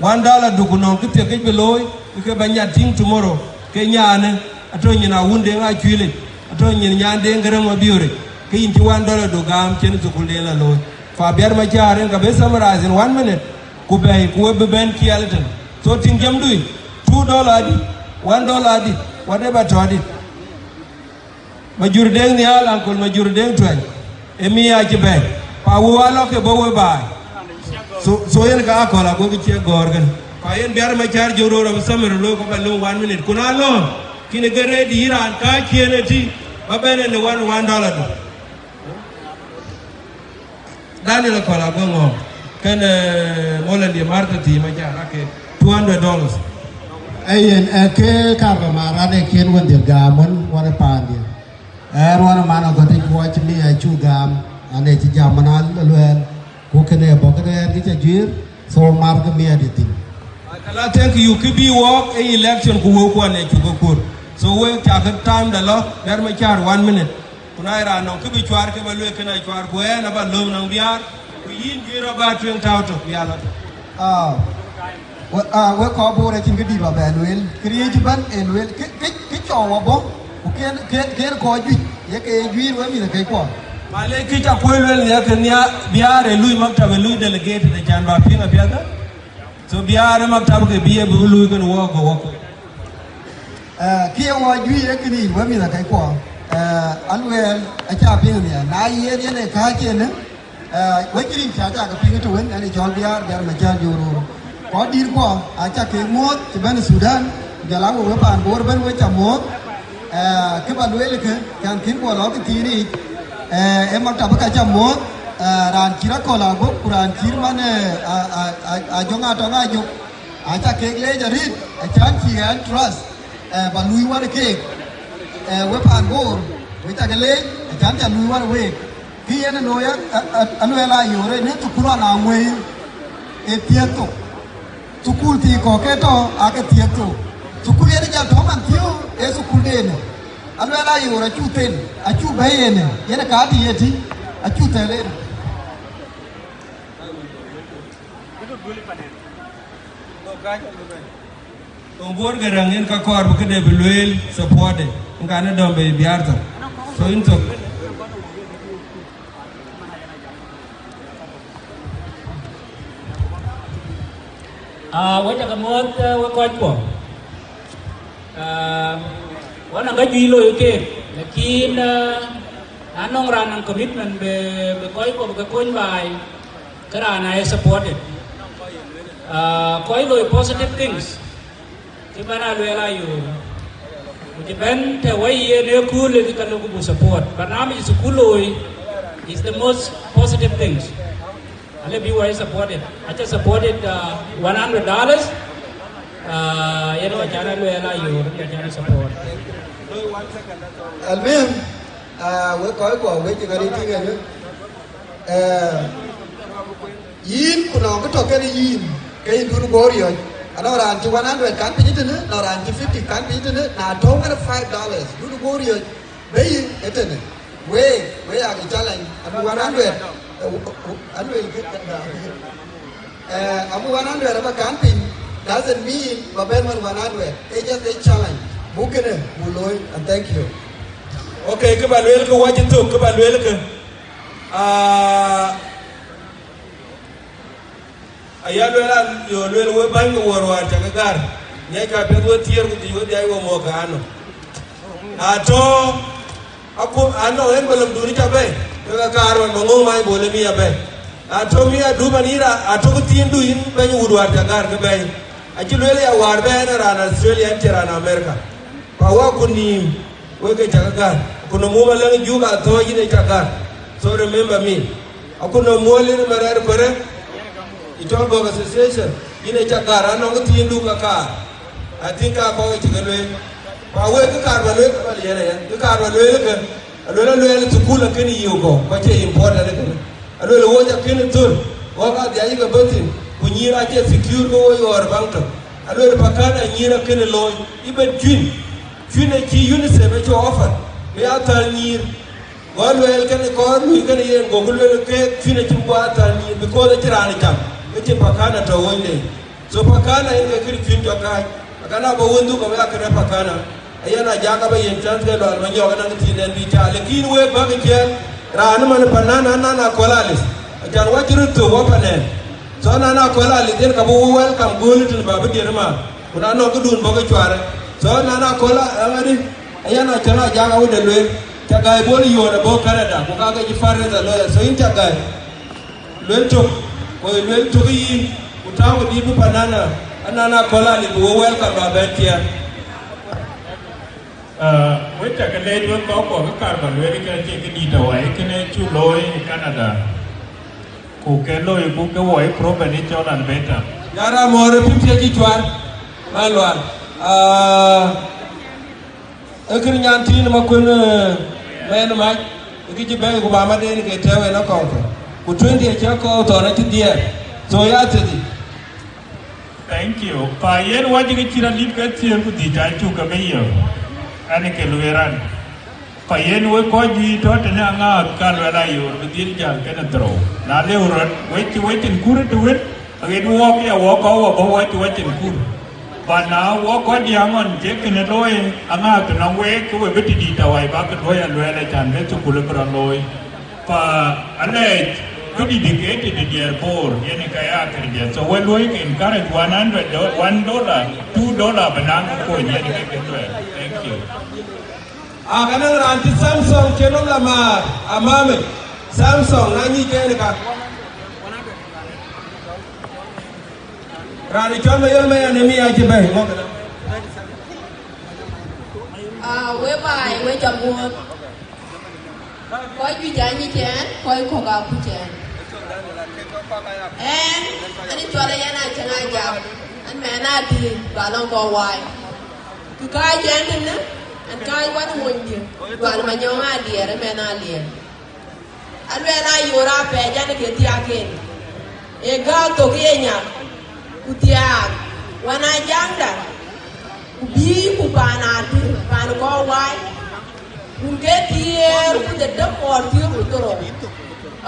$1 du ko non ke te ke loy ke ba nya ting tomorrow ke nyane ato nyina wunde nga chwile ato nyin nyande ngere mo biure ke inti $1 do gam chen zu kulde la loy fa biar ma jare ga be summarize in 1 minute ku bay ku be ben kialten so tin jam dui $2 di $1 di whatever to di majur deng ni al ankol majur deng twen emi ya ci bay pa wo walo ke bo we bay so yen ka akola go ci gorgan pa yen biar ma char joro ro samero lo ko ba lo 1 minute kuna lo kine gere di iran ka kiene ti ba bene ne $1 do Daniel kola go ngo kan molen di marta ti ma jara ke $200 ayen ke karba marade ken wonde gamon wona pandi wona mana go te watch me chu gam ane ti jamana lwen ko kene bokade gi ta jir so marga mi aditi kala tek you could be walk a election ku wo ko ne chu go kur so we ta ka time da lo dar ma char 1 minute kuna ira no ku bi chwar ke ba lwe kana chwar ko na ba lo nang biar ku yin jiro ba twen tawto biala we ko bo re chin gidi ba ba luel create ban en luel ke cho wa bo ken ko ju ye ke ju we mi ke ko male ki ta ko luel ya ke nya biare lui maktabe lui delegate de jan ba pinga biada so biare maktabe ke biye bu lui kan wo ko ki wa ju ye ke ni we mi ke ko alwel a cha pinga ni na ye ne ka ke ne we kirin cha ta ka pinga to wen ani jol biar ma jan joro có đi qua à cha cái mốt thì bên Sudan giờ làm một cái bàn bor bên với cha mốt cái bàn đuôi là cái kiến qua đó cái gì đi em mặc tập cái cha mốt ran kira kola gốc ran kir mana jonga tonga juk à cha cái lê giờ đi cha chỉ cái trust bàn lui qua cái với bàn bor với cha cái lê cha lui qua với khi anh nói anh nói là nhiều đấy nếu tụi con nào người tiền tụ sukul ti ko keto ake tieto sukul yene jal to man tio e sukul dene alwela yura chuten achu bayene yene ka di yeti achu tele Bor garangin ka kor bu kede belwel support ngana dombe biarta so into với cho cái mốt với coi của với năng cái duy lôi kia là khi anh nông ra năng commitment về coi của cái coin bài cái này supported coi lôi positive things cái bạn nào lôi lạiอยู่thì bên theo vậy nếu cool thì cái lúc cũng support but now mình school lôi is the most positive things. I BYU supported. I just supported $100. You know, Jana Luela, you Jana support. Alvin, we coi của we chỉ có đi thi nữa. Yin kuna có trò cái yin, cái dulu gori rồi. Ano ran ci 100 kan pi itu ne, no ran ci 50 kan pi itu ne, na dong ada $5 dulu gori rồi. Bayi itu ne. We are challenge. Ano 100. Amu 100 apa camping doesn't mean baben 100. It's just a challenge. Bukene buloy and thank you. Okay, ke balwel ke wajin tu ke balwel ke ayalwela yo lwel we bang worwar tagagar nyai ka pedwo tier ku tiyo dai wo mo kano ato aku ano en belum duri cabe ka karwan mangong mai bole mi abe ato mi adu manira ato ku tindu in banyu worwar tagar ke bay aji lwel ya war be na ran Australia tera na America pawa kuni we ke tagagar kuno mo malang juga to yine tagar so remember me akuno mole ne marar pare itol boga association yine tagar ano ku tindu ka ka I think I go to the way. But we can't believe it. You can't believe it. I don't know to cool a penny you go, but it's important. I don't know what a penny tool. Walk out the Aiga Butin, when you are just secure go or bank. I don't know Pacana and Yera Kenny Loy, even June. June a key UNICEF at your offer. We are telling you, God will can call me, can hear and go to the cake, finish to water because the Tyrannica, which is Pacana to one day. So Pacana is a good thing to guy. Kana ba wondu ko ya kare pakana ayana jaga ba yen chance ke lo ma joga na ti den bi ta lekin we ba ke ran man panana na na kolalis ajan wajiru to wapane so na ko la li den ka bo welcome gol tin ba be ma kuna no ko dun bo ko chware so na ko la amari ayana chana jaga wude lwe tagai bol yo da bo Canada ko ka ga ji farre da lo so in tagai lwe to ko lwe to yi utawo di bu panana anana ko la li bo welcome ba betia với cả cái lễ với có của các card và lễ cái đi đầu ấy cái này chú lôi Canada cụ cái lôi cụ cái vội proven đi cho lần beta yara more pipia ji chuan malwan ekir nyan tin ma kun men ma ki ji be ko ba ma de ni ke tewe na ko ku 20 cha ko to na ti dia so ya ti thank you pa yen waji ke chira lip ka tier ku di ta chu ka me yo ani ke lueran pa yen we ko ji to te na nga ka luera yo di ja ke na tro na le urat we tin kur tu wet age du walk ya walk over bo we tin kur pa na walk ko di angon je ke na loy anga to na we ku we beti di ta wai ba ke loy ya luera chan be chu ku le pro loy pa ale ku di ke te di Bor yen ka ya ke dia so we loy ke encourage $100 $2 banang ko yen ke thank you kanang ranti Samsung kenom lama amame Samsung nanyi kene ka rani choma yol me anemi aje be we bai we jamu ko ju jani chen ko ga ku chen en ani chole yana changa jam an me na di balong go wai ku ka chen ne an kai wan mon di wal ma nyoma di re me na li alwe na yora pe jani ke ti aken e ga to kenya ku ti ak wana janga ku bi ku pana di pan go wai ku ke ti ku de de por ti ku toro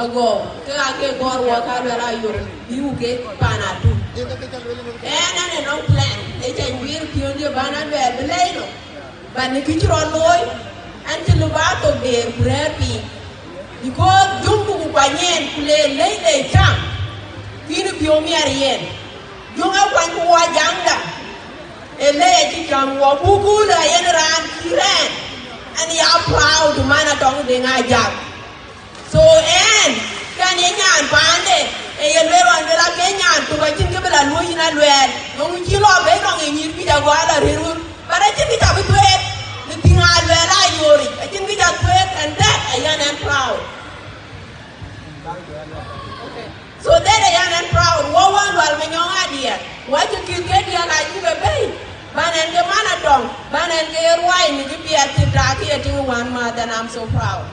ago ke ake gor wa ka alwe na yor bi ku ke pana tu na no plan e chen wir ki on di bana be leino ban ki chro loy anti lu ba to der brepi diko jumbu ku kwanyen kule leile cham kinu biomi arien junga kwan ku wa janga ele ti cham wa buku la yen ran kiren and ya proud mana tong de nga jak so en kan nyan pande e yen le wan de la kenyan tu ba chin ke bela lu ina lwer ngong chi lo be no ngi bi da wa la rirun para chin ki ta bi tuet ni tinga lwera yori a chin ki ta tuet and that I am proud so that I am proud wo wan wal me nyong adia wa chi ki ke dia la ju be be banen ke mana dong banen ke ruai ni ki bi ati ta ki ati wan ma then I'm so proud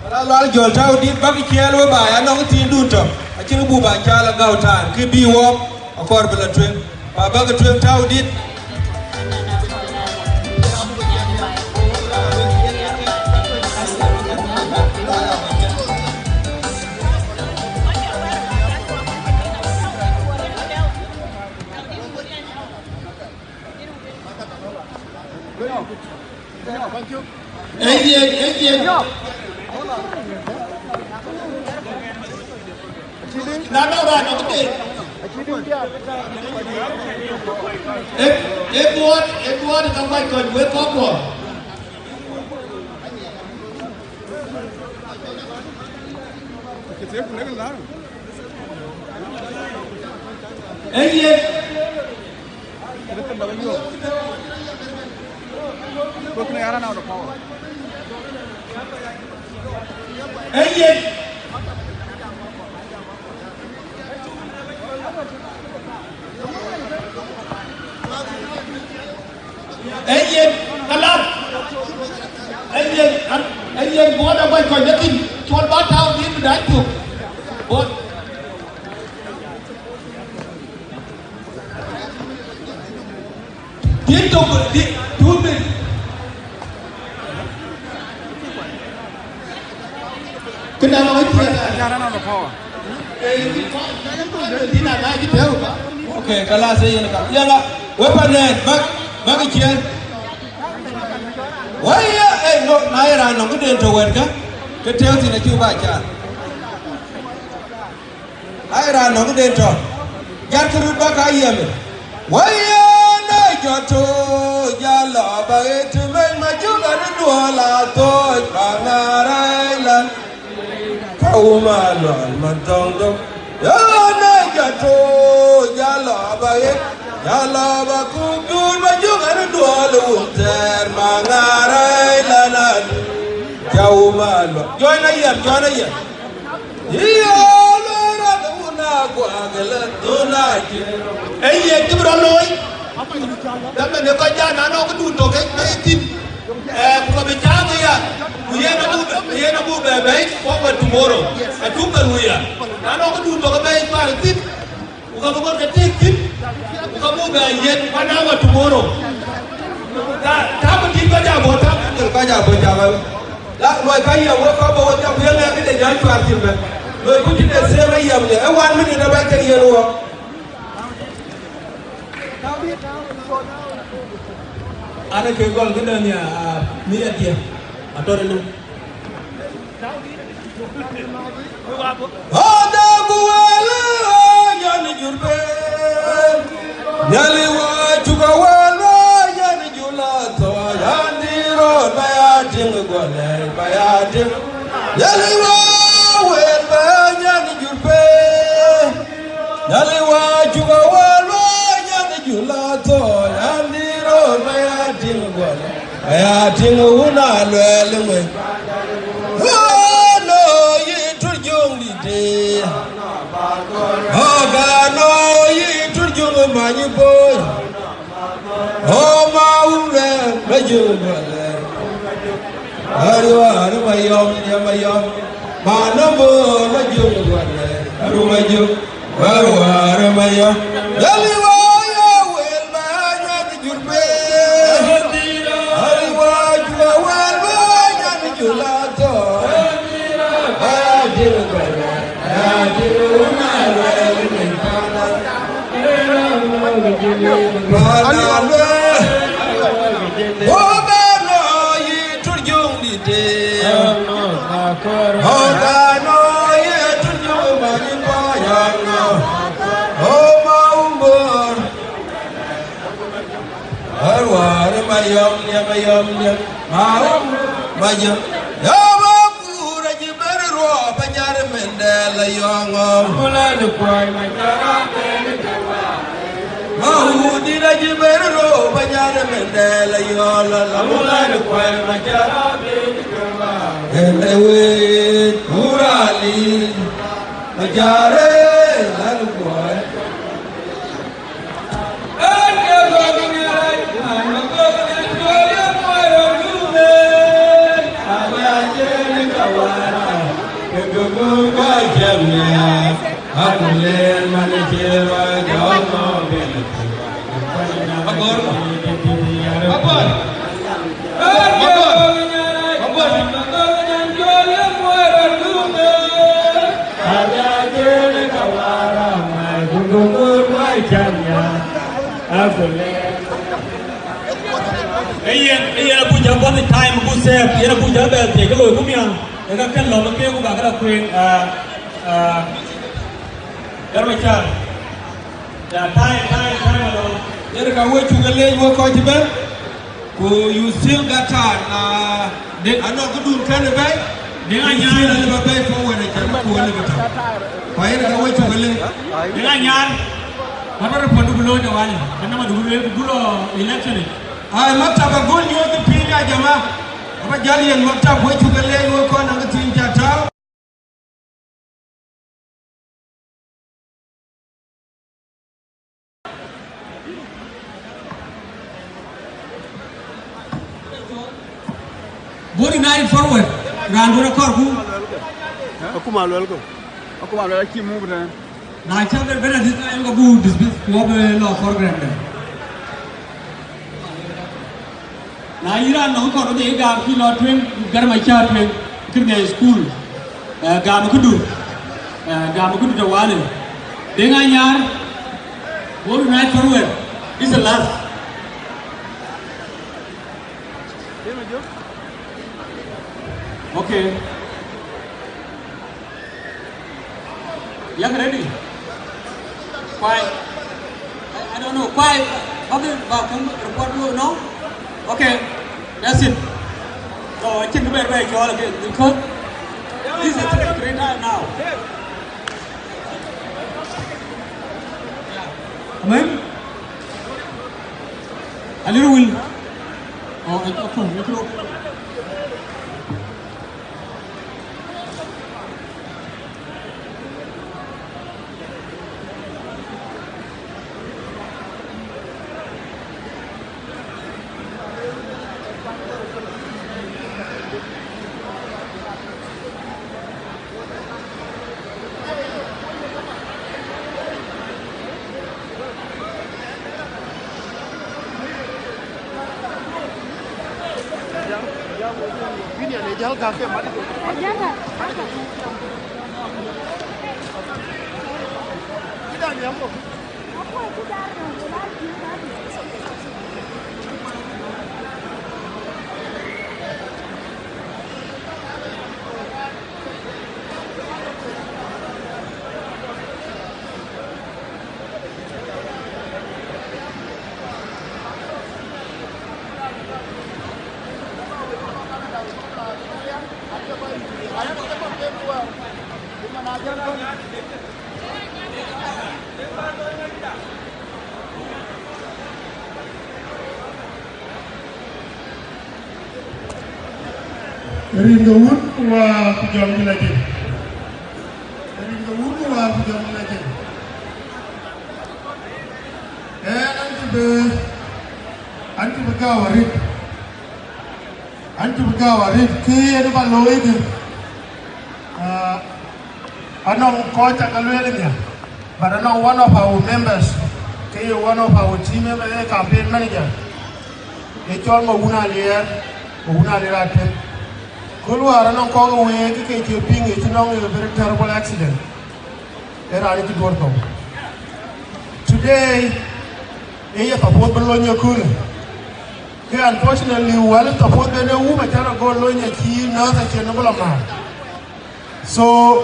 wala lwal jol taw di bagi kielo ba ya no ti duto a chin bu ba chala gaw tan ki bi wo akor bela twen ba bagi twen taw di Everyone is quite good. We're popular. Anh bố đã quay còn nhất kinh chuột bát thao đi từ đánh thuộc bố tiếp tục đi thu mình cái nào nói chuyện thì là ai biết theo okay kala sai yana ka yala weapon net bag kian waya eh no naira no guden to werka ke tewti na cuba cha naira no guden to Jarkuru baka yeme. Waya na joto jalo ba etumen majuga nduala to bangarailan. Kaumalo mantongo. Ya na joto jalo ba jalo ba kudur majuga nduala unter bangarailan. Kaumalo. Joina yem. Eye kibra loy dama ne ko jana no ko dun to ke tin ko be jago ya yena bu be ko ba tomorrow a tuka ruya na no ko dun to ko be pa tin ko ba ko ke tin ko bu be yen pa na wa tomorrow ta ko tin ba ja bo ta ka ja bo ja ba la loy ka ya wo ko bo ja bu ya ke de ja twar tin be loy ku tin de se ra yam ne e wan mi ne ba ke yen wo ada ke gol ke dan ya mira dia atau ada ada buala yani jurbe nyali wa juga wala yani julato yani ro bayating gole bayating nyali wa wel yani jurbe nyali wa juga wala yani julato yani ro bayating gole bayating una lelwe Ogano yiturjungu manyi boy Oma umre rajungu le Ariwa mayom Manambo rajungu le Arumaju Arwa mayom Yaliwa ya wel banya di jurbe Ariwa jua wel banya di julato Ajungu le Mahudi la jibero banyana mendela yola la mulana kwa majarabe kama elewe kurali majare la kwa Iya puja buat time aku save, iya puja bel tiga loh aku biang, iya kan lo lebih aku gak ada kuin, macam, ya time lo. Jadi kau juga leh juga kau juga, ku you still got time, anak kedua kan lebih, dengan nyala lebih baik forward aja, ku lebih betul. Kau kau juga leh, dengan nyala, mana repot dulu jawabnya, mana mah dulu election ni. Ay maktaba gol ñoo ko piña jama aba jali en maktab way tugal lay wo ko nanga tin jata Bori nine forward randura korku aku malu ki mu bra na chamber bena disna en go bu disbis ko be lo program de na ira no ko de ga ki lo twen garma cha twen kirne school ga mu kudu da wale de nga nyar Bori nine forward is the last okay yang ready Why? I don't know. Why? Okay, report you no? Okay, that's it. So I think the better way you all again because this is the great time now. Amen. A little will. Oh, okay. Ringo Wood wa kujom lagi. Ringo Wood wa kujom lagi. Anti begawarit. Anti begawarit kaya ni baloi tu. Anong coach akalwele niya. But anong one of our members, kaya one of our team members, campaign manager. Echol mauna lier atem. Kulwara nong kogo we ke ping it nong a very terrible accident. Era ni gorto. Today, eya papot belonya kul. Ke unfortunately wala papot bene uma tara go lonya ki na ta che no ma. So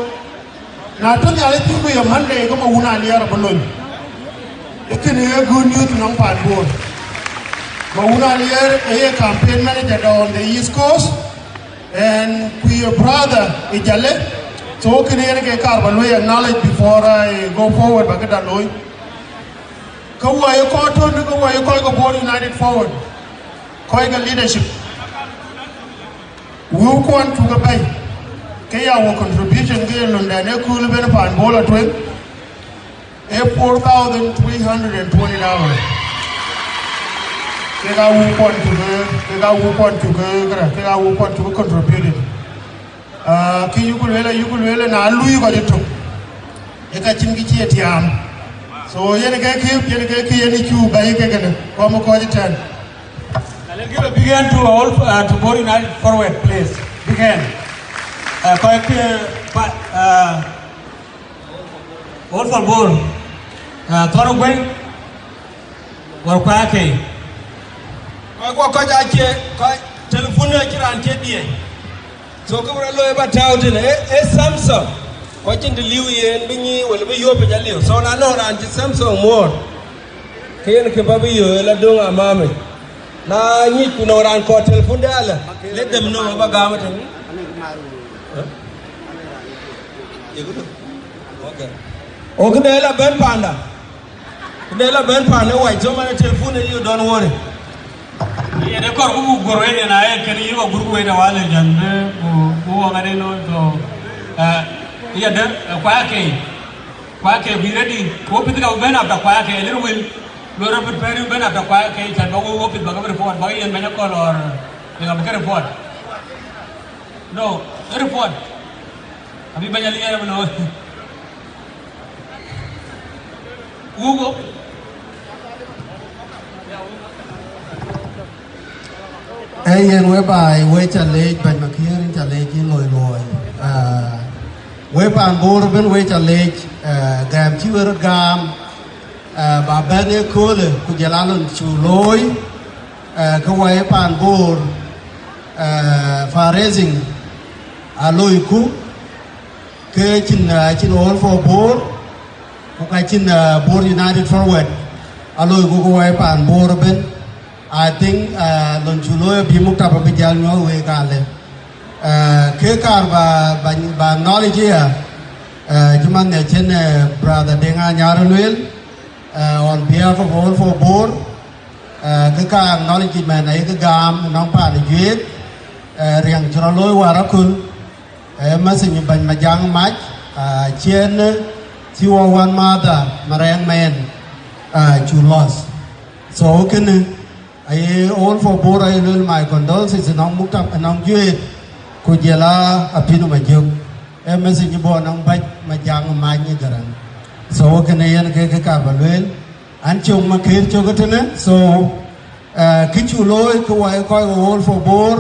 na to ya le tingo ya mande ko mauna liar belonya. Ekene a good news nong pan board. Mauna liar a campaign manager on the East Coast. And we your brother Ijale. So can you get carbon we acknowledge before I go forward back at that loy. Kawa you call to go you call Bor United Forward. Koiga leadership. We want to go by. Kaya our contribution here London cool ben pan bola twin. $4,320. Kega who want to contribute. Ki yukulele na lui ko jeto. Eka chingichi etiam. So yene ke yene chu ba yeke gele. Ko mo ko jitan. Let's give a big hand to all to Bor United Forward, please. Big hand. All for Bor. Toro Gweng. Warkwake. Ko jache ko telephone kira antedie so ko lo e batawde e Samsung ko cinde liw yen binyi wala be yobe jalliw so na no ran ci Samsung mo kayen ke babu yo la do amame na nyi ku no ran ko telephone de ala le dem no ba gamata ni okay o gde la ben panda wai so ma telephone you don't worry. Yeah, the car who go ready and I can you a good way to all and who are ready to yeah, the Quake, be ready. Hope it will burn up the Quake a little will. We're preparing burn up the Quake and go up with Bagavan report, Bagay and Menacol or the American report. No, the report. Have you been a little? Google. Ayen whereby we challenge by Makirin challenge in Loy. Wepan Borben we challenge Gam Chiwer Gam Babane Kole Kujalan Chuloy Kawapan Bor for raising Aloiku Kachin all for Bor ku ka chin Bor United Forward aloy ku ko ay pan Bor ben I think lon chulo bi mukta ba bijal no we kale ke kar ba knowledge ya juman ne chen brother denga nyarulwel on behalf of all for Bor cái ca acknowledgement này cái gam nong pa ni yết riang chro loi warakul ma sin ban ma jang mach chen chiwa one mother marang men chu loss so can I all for Bor I will my condolences nong muktam nong yết ku jela apinu ma juk ma sin bo nong bach ma jang mach ni garang so can yan cái ka balwel anh chung mà kêu cho cái thế này, so cái chủ lôi cái quay coi all for Bor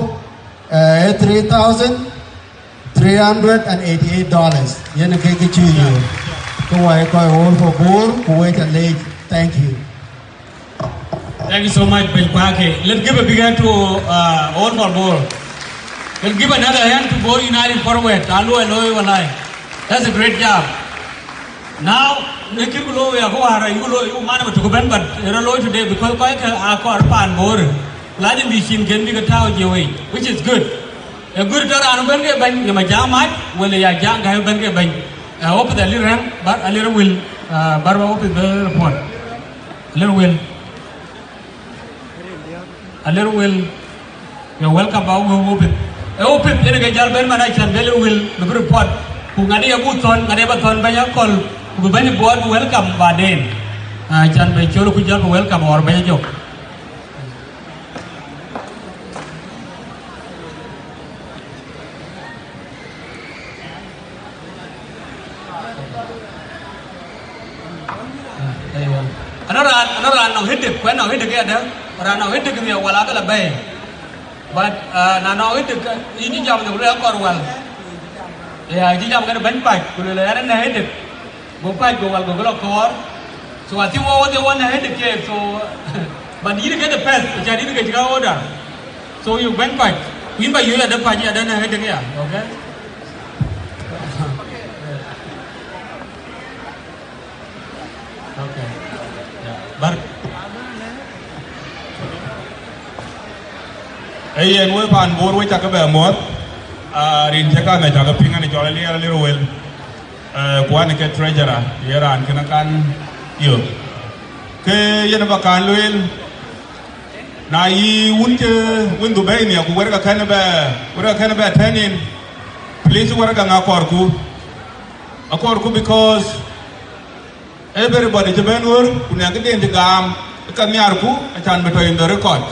$3,388, vậy là cái chủ nhiều, cái quay coi all for Bor, quay cho late, thank you. Thank you so much, Ben Kwake. Let's give a big hand to all for Bor. Let's give another hand to Bor United Forward. That's a great job. Now, we keep going. We go higher. You go. You manage to go back, but you're low today because quite a car pan more. Large machine can be a tower away, which is good. A good turn on Benga Bank. You may jam might. Well, you are young guy Benga Bank. I hope the little but a little will. Barbara open the report. A little will. A little will. You're welcome. I will open. I open. Then I get Ben Manai and Belly will the report. Who ngadi abu ton, ngadi abaton banyak call. Who banyak buat welcome baden. Jangan bercakap kujar welcome or banyak jok. Another no hit it. When no hit together, or no hit together, while I got bay. But no hit ini jam the real well. Yeah, I am going to bend back. Could I hit it? Go back, go core. So I think what they want to hit the cave. So, but you didn't get the pass, which I didn't get your order. So you went back. We by you at the party, I don't hit again. Okay? Okay. But hey, and we're on board with Takabe Rin Chaka na Chaka Ping and Jolly a little well. Quanaka treasurer, here and Kanakan you. K Yanabakan will. Now ye wouldn't win the Bania, who were a Canaba 10 in. Please work on a corku because everybody to Benur, who never did the gam, a Kamiarku, a chan between the record.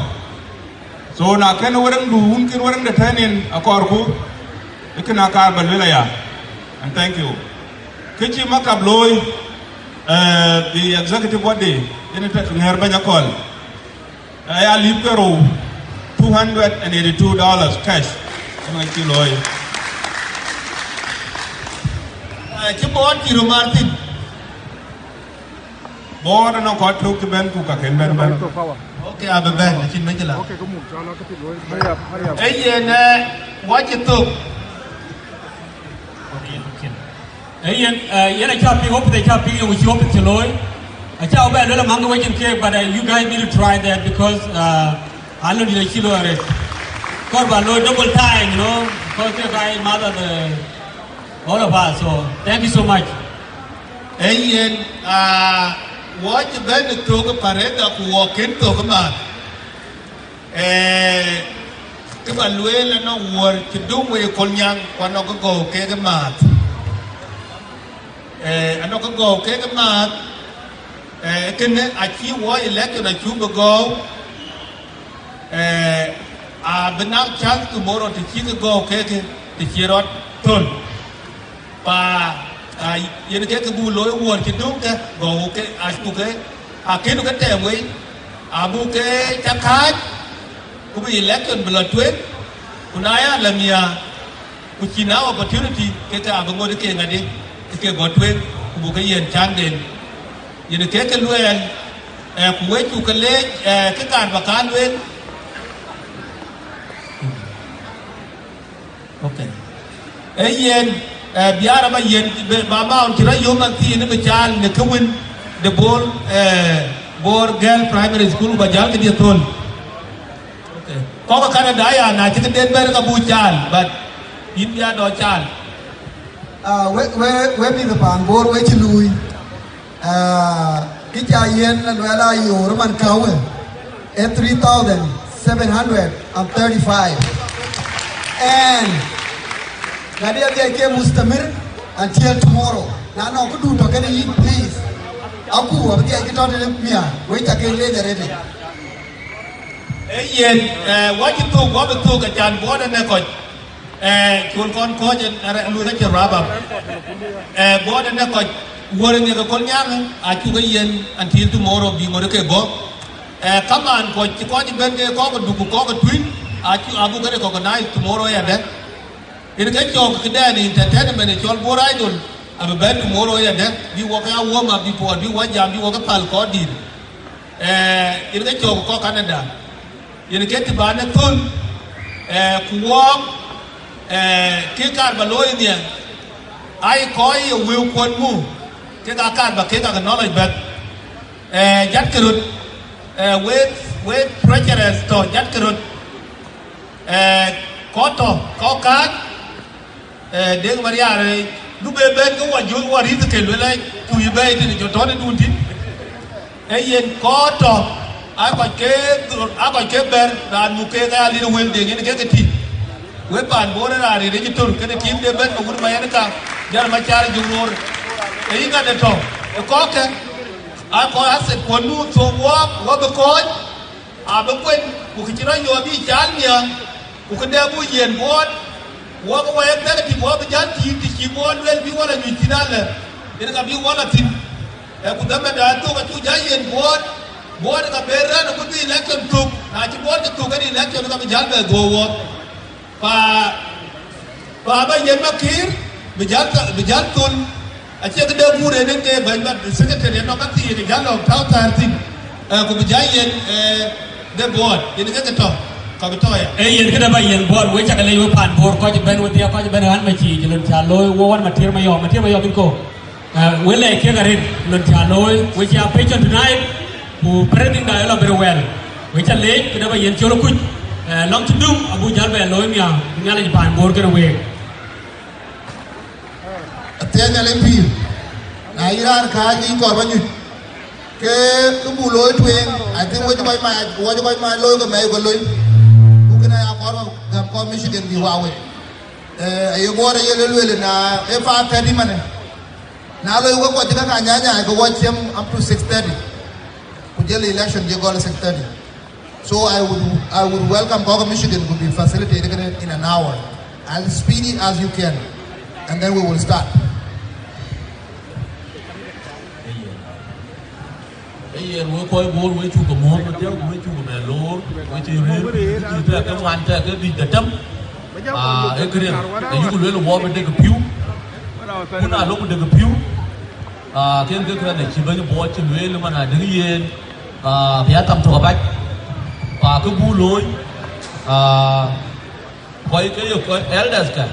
So now can wearing the 10 in a corku. You can account Balvilaya. And thank you. Kichi Makabloy, the executive body, in effect, in Herbanya call. I leave Peru $282 cash. Thank you, Loy. I keep on to Martin. Board and a court took the Ben Kuka can Ben. Okay, I have a Ben. It's in Megala. Okay, come on. Hey, what you took? I can't hope they can't be with you open to Loy. I tell you, I'm not going to but you guys need to try that because I know the kilo arrest. God, but Lord, double time, you know, because the guy, mother, all of us. So, thank you so much. Hey, what you better talk about it, who walk into a man. If I will know what to do with Konyang, one of go, get a mat. I don't go, get a mat. Can I see what election a tube ago? But now chance tomorrow to see the go, get the Shirot Tun. You get the bull what you do, go, okay, I spoke. I can't get them way. Abuke, Takai, who be elected blood twin. Unaya Lamia, which in our opportunity, get a Abangodi King a day, get got twin, Bukai and Chandin. You take a well, wait to collect, Kikan Bakan win. Okay. biara ba yen ba ma on tira yo man ti ne be chal ne kwin the Bor Girl Primary School ba jal ke dia tol ko ka Canada ya na ti den ber ka bu chal but India do chal we mi the pan Bor we chi lui ki cha yen la la yo man kawe at 3,735 and Nadia ke mustamir until tomorrow. Na no ko do to can you please. Aku abdi ke to ne mia. We ta ke le derete. Yen what you talk what to ka chan bo ne ko chul kon ko je lu na che raba bo ne ko wore ne ko nyang a chu ga yen until tomorrow bi ngore ke go kaman ko ko ji ben ke ko du ko twin a chu abu ga ko nice tomorrow ya de in cái chỗ cái đàn entertainment này cho bố rai rồi, à bên tomorrow rồi đấy, đi qua cái warm up before, đi qua jam, đi qua cái pal có đi, in cái chỗ có Canada, in cái thứ ba này thôi, kuom, cái card bà lôi nè, ai coi will quân mu, cái card bà cái knowledge back, dắt cái rồi, with pressure store dắt cái rồi, có card deng maria re du be ben ko waju wari te le la tu be te jo to ne dun tin e yen ko to a ko ke ber ran mu ke ga li wel de ne ke ti we pan bo ra re ji tur ke ne tim de ben ko ma yan ka jar ma char ju nor e yi ga de to ko ke a ko aset ko nu so wo be ko a be kwen ku ki ra yo bi chal nya ku ke de bu yen bo wo ko wa yadda ti bo ba jan ti ki bo wel bi wala ni tinale ina ka bi wala tin ku da da to ka tu ja yen bo ka berra no ku bi election tu na ti bo tu ka ni election ka bi jan be go wo pa ba yen makir bi jan tun a ce ka da mu re ne ke ban ba secretary no ka ti ni jan lo ta ta tin ku bi jan yen the board ina ka to yen kada ba yen bor we chakale yo pan bor ko ben wo dia ko ben han ma chi lon cha loy wo wan matir ma yo bin ko we le ke garin lon cha loy we cha patient tonight who presenting dialogue very well we cha le kada ba yen cholo kuch long to do abu jal be loy mia ngala ji pan bor kana we atenya le pir na iran ka ji ko ba nyu ke ku bu loy twen I think wo ko ma loy ko me ko loy ko Michigan bi wawe ayo bore yele lele na e fa tadi mane na lo ko ko tika ka nyanya ko watch them up to 6:30 ku jele election je go 6:30 so I would welcome ko Michigan to be facilitated in an hour as speedy as you can and then we will start yen we koy bor we chu ko mo ma te we chu ko me lor we chi re chi te ka wan te ka di te tam e kren e yu le lo wo be de ka piu kuna lo de ka piu ken ke kren ne chi ba ni bo chi le ma na de yen bia tam to ba ka bu loi koy ke yo koy elders ka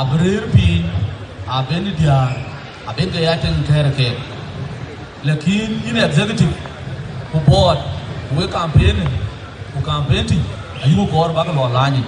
abrir pi aben dia aben ga ya ten kere ke lakin in executive ku board ku campaign ti ayu ko ba ka lo la ni